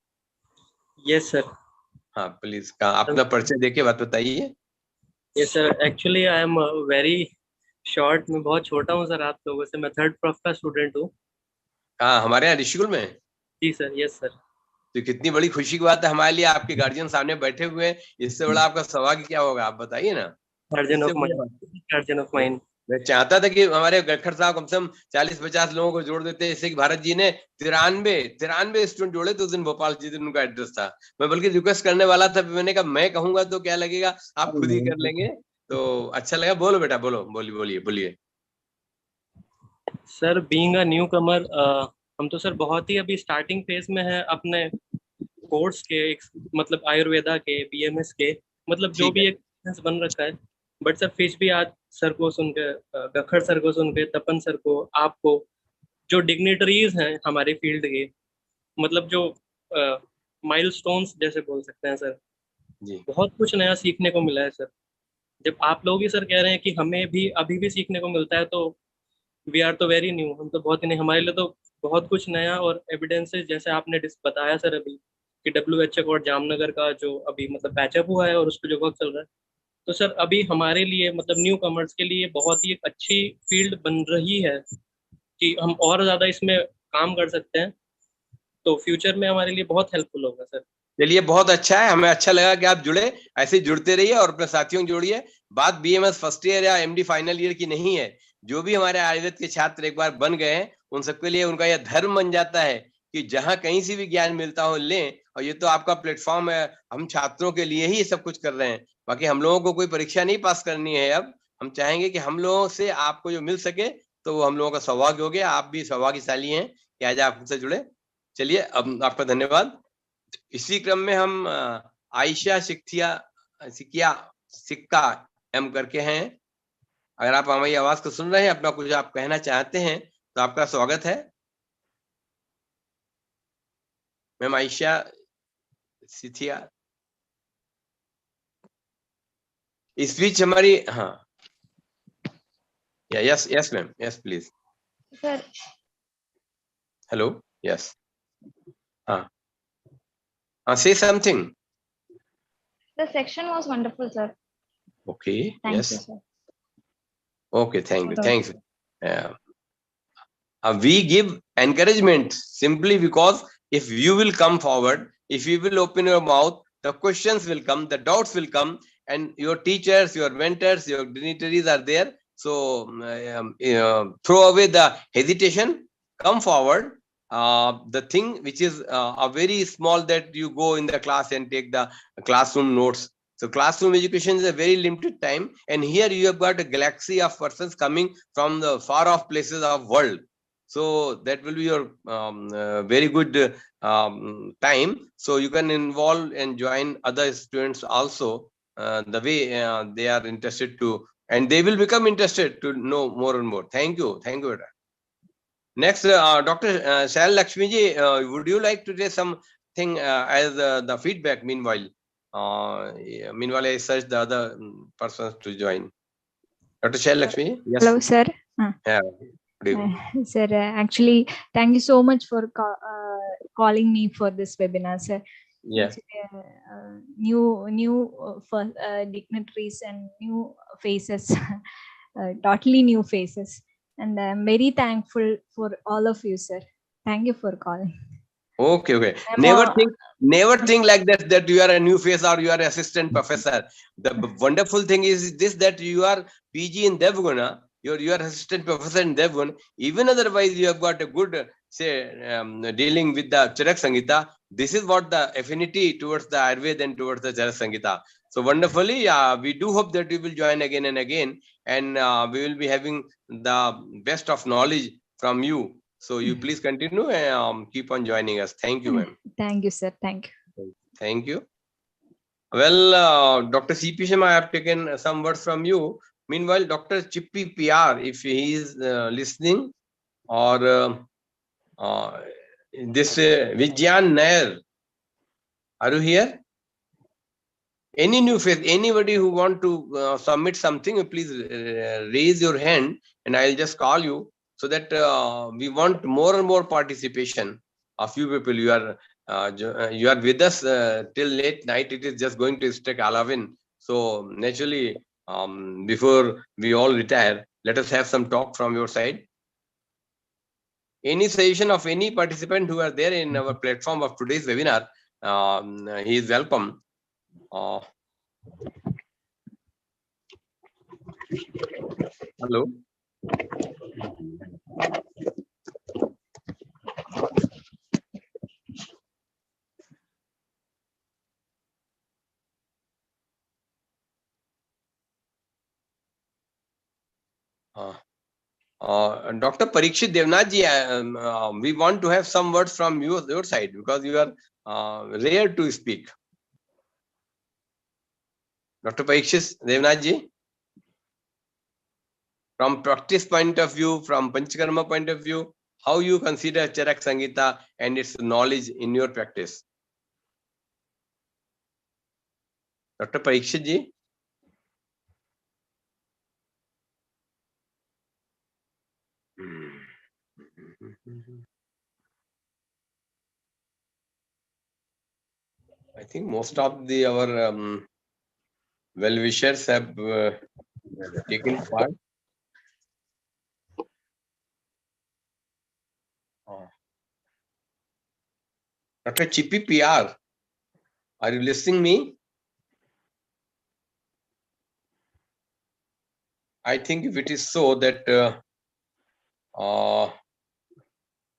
Yes sir. हाँ प्लीज, अपना परिचय देके बात बताइए। Yes sir, actually I am very short, मैं बहुत छोटा हूँ सर आप लोगों से, मैं 3rd प्रोफ का स्टूडेंट हूँ। हाँ, हमारे यहाँ ऋषिकुल में? जी सर। Yes sir. तो कितनी बड़ी खुशी की बात है हमारे लिए, आपके गार्जियन सामने बैठे हुए हैं, इससे बड़ा आपका सौभाग्य क्या होगा, आप बताइए ना। Guardian of mind. मैं चाहता था कि हमारे गखर साहब कम से कम 40-50 लोगों को जोड़ देते, जैसे कि भारत जी ने 93 स्टूडेंट जोड़े थे उस दिन भोपाल, जिस दिन उनका एड्रेस था। मैं बल्कि रिक्वेस्ट करने वाला था, मैंने कहा मैं कहूंगा तो क्या लगेगा, आप खुद ही कर लेंगे, तो अच्छा लगा। बोलो बेटा, बोलिए। सर बीइंग अ न्यू कमर, हम तो सर बहुत ही अभी स्टार्टिंग फेज में है अपने कोर्स के, मतलब आयुर्वेदा के, BMS के, मतलब जो भी एक बन रखा है। बट सर फिश भी आज सर को सुन के, गखड़ सर को सुन के, तपन सर को, आपको, जो डिग्निटरीज हैं हमारे फील्ड के, मतलब जो माइलस्टोन्स जैसे बोल सकते हैं सर, जी बहुत कुछ नया सीखने को मिला है सर। जब आप लोग ही सर कह रहे हैं कि हमें भी अभी भी सीखने को मिलता है, तो वी आर तो वेरी न्यू, हम तो बहुत ही नहीं, हमारे लिए तो बहुत कुछ नया। और एविडेंसेस जैसे आपने बताया सर अभी कि WHO कोड जामनगर का जो अभी मतलब पैचअप हुआ है और उस पर जो वर्क चल रहा है, तो सर अभी हमारे लिए मतलब न्यू कमर्स के लिए बहुत ही एक अच्छी फील्ड बन रही है कि हम और ज़्यादा इसमें काम कर सकते हैं, तो फ्यूचर में हमारे लिए बहुत हेल्पफुल होगा सर। चलिए, बहुत अच्छा है, हमें अच्छा लगा कि आप जुड़े, ऐसे ही जुड़ते रहिए और अपने साथियों को जोड़िए। बात BMS फर्स्ट ईयर या MD फाइनल ईयर की नहीं है, जो भी हमारे आयुर्वेद के छात्र एक बार बन गए हैं, उन सबके लिए उनका यह धर्म बन जाता है कि जहां कहीं से भी ज्ञान मिलता हो लें। और ये तो आपका प्लेटफॉर्म है, हम छात्रों के लिए ही सब कुछ कर रहे हैं। बाकी हम लोगों को कोई परीक्षा नहीं पास करनी है, अब हम चाहेंगे कि हम लोगों से आपको जो मिल सके तो वो हम लोगों का सौभाग्य हो गया। आप भी सौभाग्यशाली हैं कि आज आप हमसे जुड़े। चलिए, अब आपका धन्यवाद। इसी क्रम में हम आयशा सिक्का एम करके हैं। अगर आप हमारी आवाज को सुन रहे हैं, अपना कुछ आप कहना चाहते हैं तो आपका स्वागत है। मैम आयशा सिथिया, इस बीच हमारी, हाँ, yes yes ma'am, yes please. Sir hello, yes, हाँ, say something. the section was wonderful, sir. Okay, Thank yes, you, sir. okay, thank you, Okay. thanks. We give encouragement simply because if you will come forward, if you will open your mouth, the questions will come, the doubts will come, and your teachers, your mentors, your dignitaries are there. So throw away the hesitation, come forward. The thing which is a very small, that you go in the class and take the classroom notes. So classroom education is a very limited time, and here you have got a galaxy of persons coming from the far off places of world. So that will be your very good time. So you can involve and join other students also, the way they are interested to, and they will become interested to know more and more. Thank you, thank you. Next, Dr. Shal Lakshmi ji, would you like to say something as the feedback? Meanwhile, I search the other persons to join. Dr. Shal Lakshmi ji, yes. Hello, sir. Yeah. Sir, actually, thank you so much for calling me for this webinar, sir. Yes. New dignitaries and new faces, totally new faces, and I'm very thankful for all of you, sir. Thank you for calling. Okay, okay. Never think like that you are a new face or you are assistant professor. The wonderful thing is this, that you are PG in Devguna, you are assistant professor in Devgun. Even otherwise, you have got a good, say, dealing with the Charak Sangita. This is what the affinity towards the Ayurveda and towards the Charak Sangita. So wonderfully, we do hope that you will join again and again, and we will be having the best of knowledge from you. So you please continue and keep on joining us. Thank you, ma'am. Thank you, sir. Thank you. Thank you. Well, Dr. C.P. Sharma, I have taken some words from you. Meanwhile, Dr. Chippy PR, if he is listening, or this Vijyan Nair, are you here? Any new face, anybody who want to submit something, please raise your hand and I'll just call you, so that we want more and more participation of you people. You are with us till late night. It is just going to strike 11. So naturally, before we all retire, let us have some talk from your side. Any suggestion of any participant who are there in our platform of today's webinar, he is welcome. Hello. Dr. Parikshit Devnath ji, we want to have some words from your side, because you are rare to speak. Dr. Parikshit Devnath ji. from practice point of view, from Panchakarma point of view, how you consider Charak Sangita and its knowledge in your practice? Dr. Parikshit ji? I think most of our well-wishers have taken part. Dr. Chippy PR, are you listening me? I think if it is so that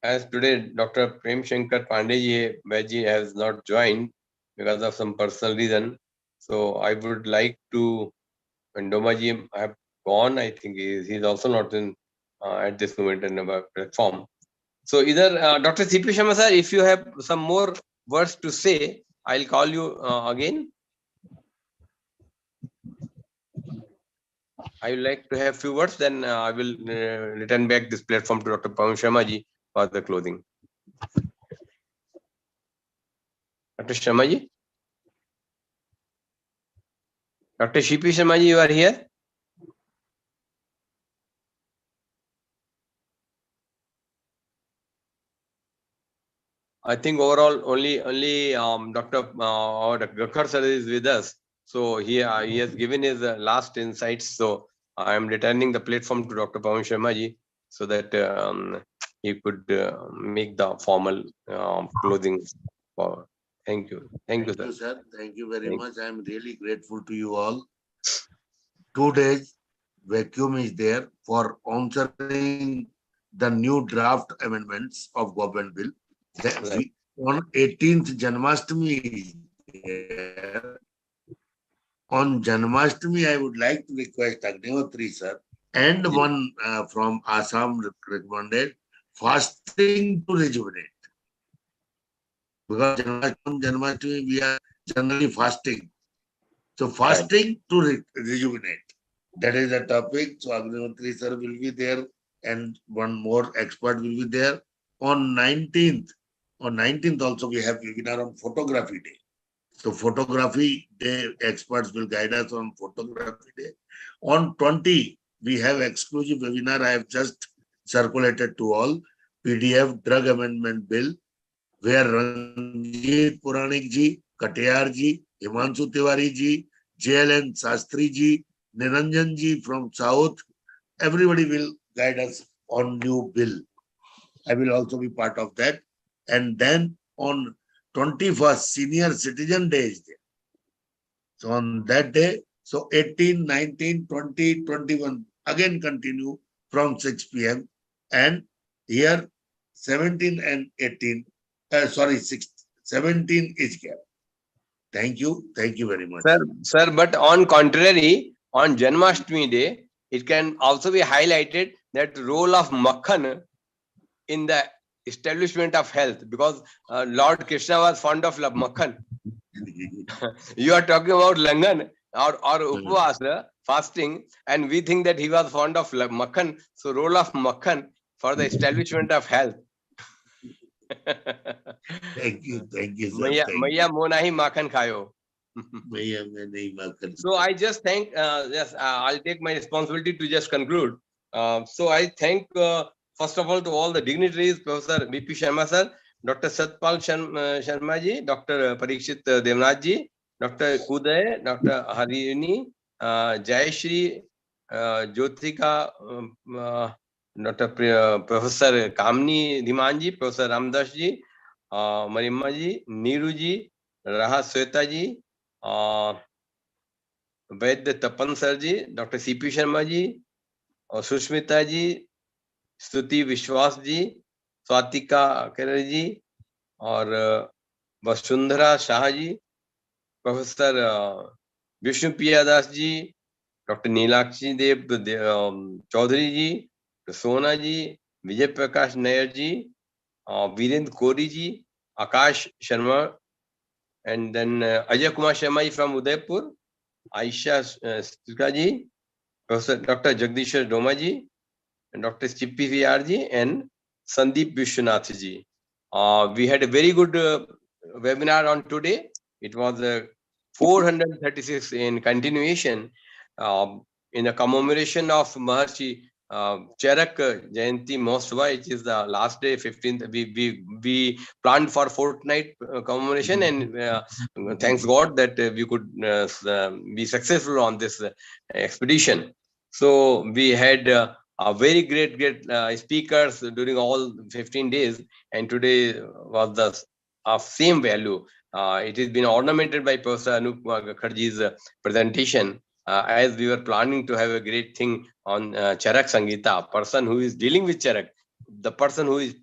as today Dr. Prem Shankar Pandey has not joined because of some personal reason, so I would like to, and Domaji have gone, I think he's also not in at this moment in our platform. So either Dr. C.P. Sharma sir, if you have some more words to say, I'll call you again. I would like to have few words, then I will return back this platform to Dr. Pawan Sharma ji for the closing. Dr. Sharma ji? Dr. C.P. Sharma ji, you are here? I think overall only Dr. Gakhar sir is with us. So he has given his last insights. So I am returning the platform to Dr. Pawan Sharma ji so that he could make the formal closing. Thank you. Thank you, sir. Sir. Thank you very much. I am really grateful to you all. 2 days vacuum is there for answering the new draft amendments of government bill. Right. On 18th Janmashtami is there. On Janmashtami, I would like to request Agnihotri sir and one from Assam recommended fasting to rejuvenate. Because on Janmashtami we are generally fasting. So fasting to rejuvenate. That is the topic. So Agnihotri sir will be there and one more expert will be there. On 19th also we have webinar on photography day. So photography day experts will guide us on photography day. On 20, we have exclusive webinar. I have just circulated to all PDF drug amendment bill where Ranjit Puranik ji, Katiyar ji, Himanshu Tiwari ji, JLN Sastri ji, Niranjan ji from South, everybody will guide us on new bill. I will also be part of that. And then on 21st, Senior Citizen Day is there. So on that day, so 18, 19, 20, 21, again continue from 6 p.m. And here 17 and 18, 17 is gap. Thank you very much. Sir, but on contrary, on Janmashtami day, it can also be highlighted that role of Makhan in the establishment of health, because Lord Krishna was fond of Makhan. You are talking about Langan or Upvas, fasting, and we think that he was fond of Makhan. So role of Makhan for the establishment of health. Thank you, sir. Maya Mona hi Makhan khayo. So I just thank, yes, I'll take my responsibility to just conclude. So I thank, first of all, to all the dignitaries, Professor B.P. Sharma sir, Dr. Satpal Sharma ji, Dr. Parikshit Devnath ji, Dr. Kuday, Dr. Harini, Jayashri, Jyotika, Dr. Professor Kamni Dhiman ji, Professor Ramdas ji, Marimma ji, Neeru ji, Raha Sweta ji, Vaidya Tapan sir ji, doctor CP Sharma जी और सुष्मिता जी, स्तुति विश्वास जी, स्वातिका केरल जी और Vasundhara Shah ji, professor Vishnupriya Das ji, doctor Neelakshi देव चौधरी जी, सोना जी, विजय प्रकाश नायर जी, वीरेंद्र कोरी जी, आकाश Sharma, and then Ajay Kumar Sharma ji from Udaipur, Aisha Stika ji, Professor Dr. Jagdishwar Domaji, and Dr. Chippy VRG, and Sandeep Vishwanathji. We had a very good webinar on today. It was 436 in continuation in a commemoration of Maharshi Charak Jayanti Mahotsav, which is the last day, 15th. We planned for fortnight commemoration, and thanks God that we could be successful on this expedition. So we had a very great speakers during all 15 days, and today was the of same value. It has been ornamented by Professor Anup Kharji's presentation. As we were planning to have a great thing on Charak Sangita, person who is dealing with Charak, the person who is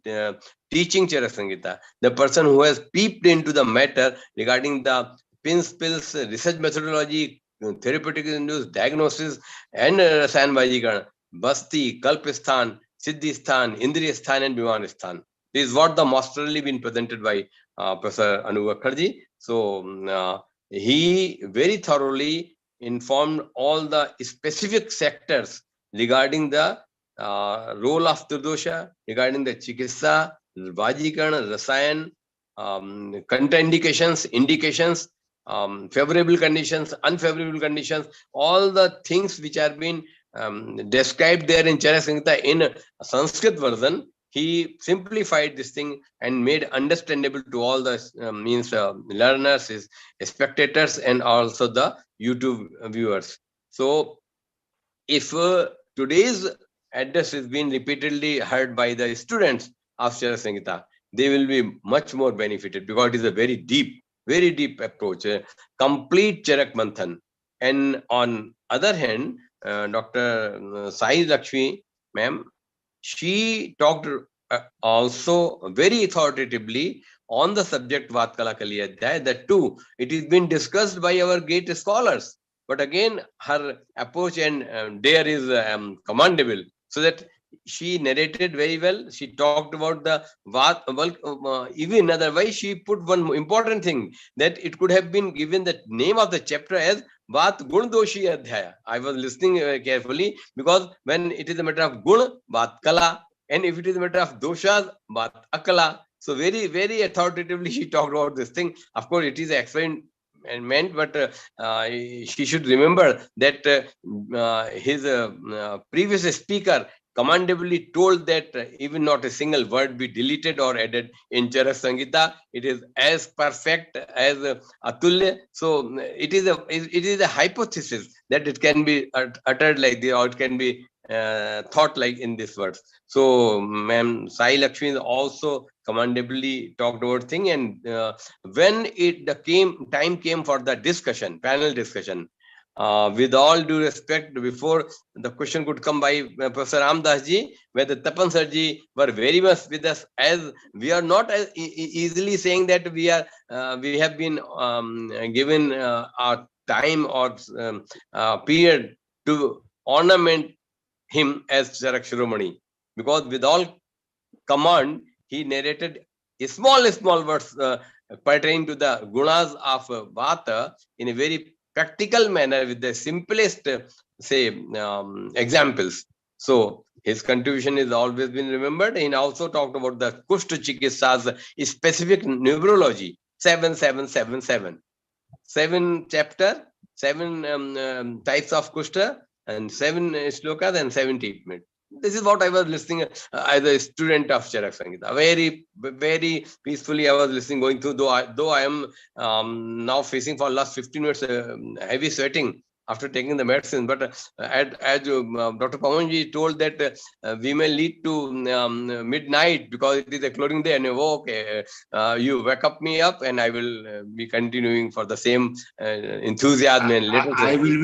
teaching Charak Sangita, the person who has peeped into the matter regarding the pins, pills, research methodology, therapeutic induce, diagnosis, and Rasayan Vajikana, Basti, Kalpisthan, Siddhistan, Indriyasthan, and Vimanisthan. This is what the masterly been presented by Professor Anup Kharji. So he very thoroughly informed all the specific sectors regarding the role of Tirdosha, regarding the Chikitsa, Vajikana, Rasayan, contraindications, indications, favorable conditions, unfavorable conditions, all the things which are being described there in Charak Sangita in Sanskrit version. He simplified this thing and made understandable to all the learners, spectators, and also the YouTube viewers. So if today's address is being repeatedly heard by the students of Charak Sangita, they will be much more benefited, because it is a very deep approach, complete Charak Manthan. And on other hand, Dr. Sai Lakshmi, ma'am, she talked also very authoritatively on the subject Vatkala Kali Adhyaya. That too, it is been discussed by our great scholars. But again, her approach and dare is commendable. So that she narrated very well. She talked about the even otherwise she put one important thing, that it could have been given the name of the chapter as Vat Gun Doshi Adhyaya. I was listening carefully, because when it is a matter of Gun, Vat Kala, and if it is a matter of Doshas, Vat Akala. So very authoritatively she talked about this thing. Of course, it is explained and meant, but she should remember that his previous speaker commendably told that even not a single word be deleted or added in Charak Sangita. It is as perfect as Atulya. So it is a hypothesis that it can be uttered like this, or it can be thought like in this words. So Ma'am Sai Lakshmi also commendably talked about thing, and when time came for the discussion, panel discussion, with all due respect, before the question could come by Professor Ramdas ji, where the Tapan sir ji were very much with us, as we are not as easily saying that we have been given our time or period to ornament him as Charak Shiromani, because with all command he narrated small words pertaining to the gunas of Vata in a very practical manner with the simplest examples. So his contribution is always been remembered. He also talked about the Kushta Chikitsa's specific neurology, 7 chapter, 7 types of Kushta, and 7 shlokas and 7 treatment. This is what I was listening as a student of Charak Sangita. Very peacefully I was listening, going through, though I am now facing for last 15 minutes heavy sweating after taking the medicine. But as Dr. Pawanji told that we may lead to midnight because it is a closing day, and okay, you wake up me up and I will be continuing for the same enthusiasm. And I will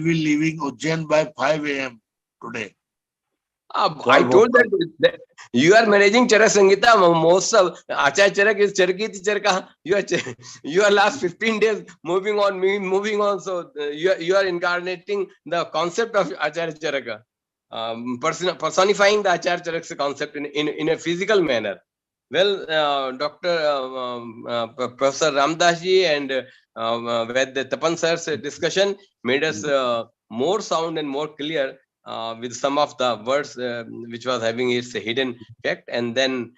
be leaving Ujjain by 5 a.m. today. I told that you are managing Charak Sangita Mahotsav. Acharya Charak is Charakiti Charaka. You are last 15 days moving on. So you are incarnating the concept of Acharya Charaka, personifying the Acharya Charak's concept in a physical manner. Well, Professor Ramdas ji and with the Tapan sir's discussion made us more sound and more clear with some of the words which was having its hidden effect. And then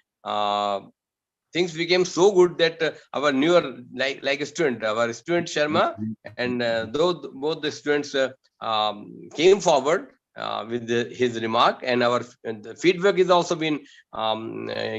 things became so good that our newer, like a student, our student Sharma, and though both the students came forward with his remark, and the feedback is also been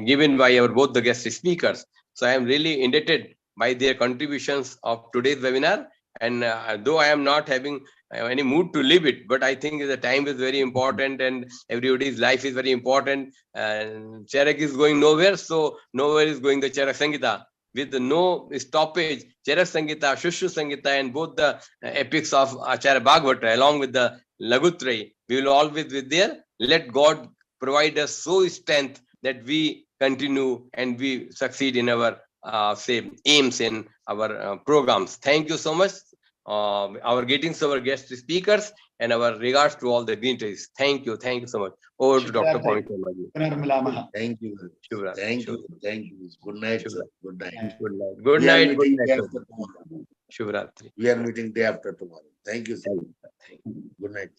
given by both the guest speakers. So I am really indebted by their contributions of today's webinar. And though I am not having any mood to leave it, but I think the time is very important and everybody's life is very important. And Charak is going nowhere, so nowhere is going the Charak Sangita. With no stoppage, Charak Sangita, Shushu Sangita, and both the epics of Acharya Bhagavata, along with the Lagutrai, we will always be there. Let God provide us so strength that we continue and we succeed in our aims in our programs. Thank you so much. Our greetings to our guest speakers and our regards to all the dignitaries. Thank you so much. Over to Dr. Pawan Sharma. Thank you. Shubhra. Thank you. Thank you. Good night, sir. Good night. Good We are night. meeting day after tomorrow. Shubhratri. We are meeting day after tomorrow. Thank you, sir. Good night.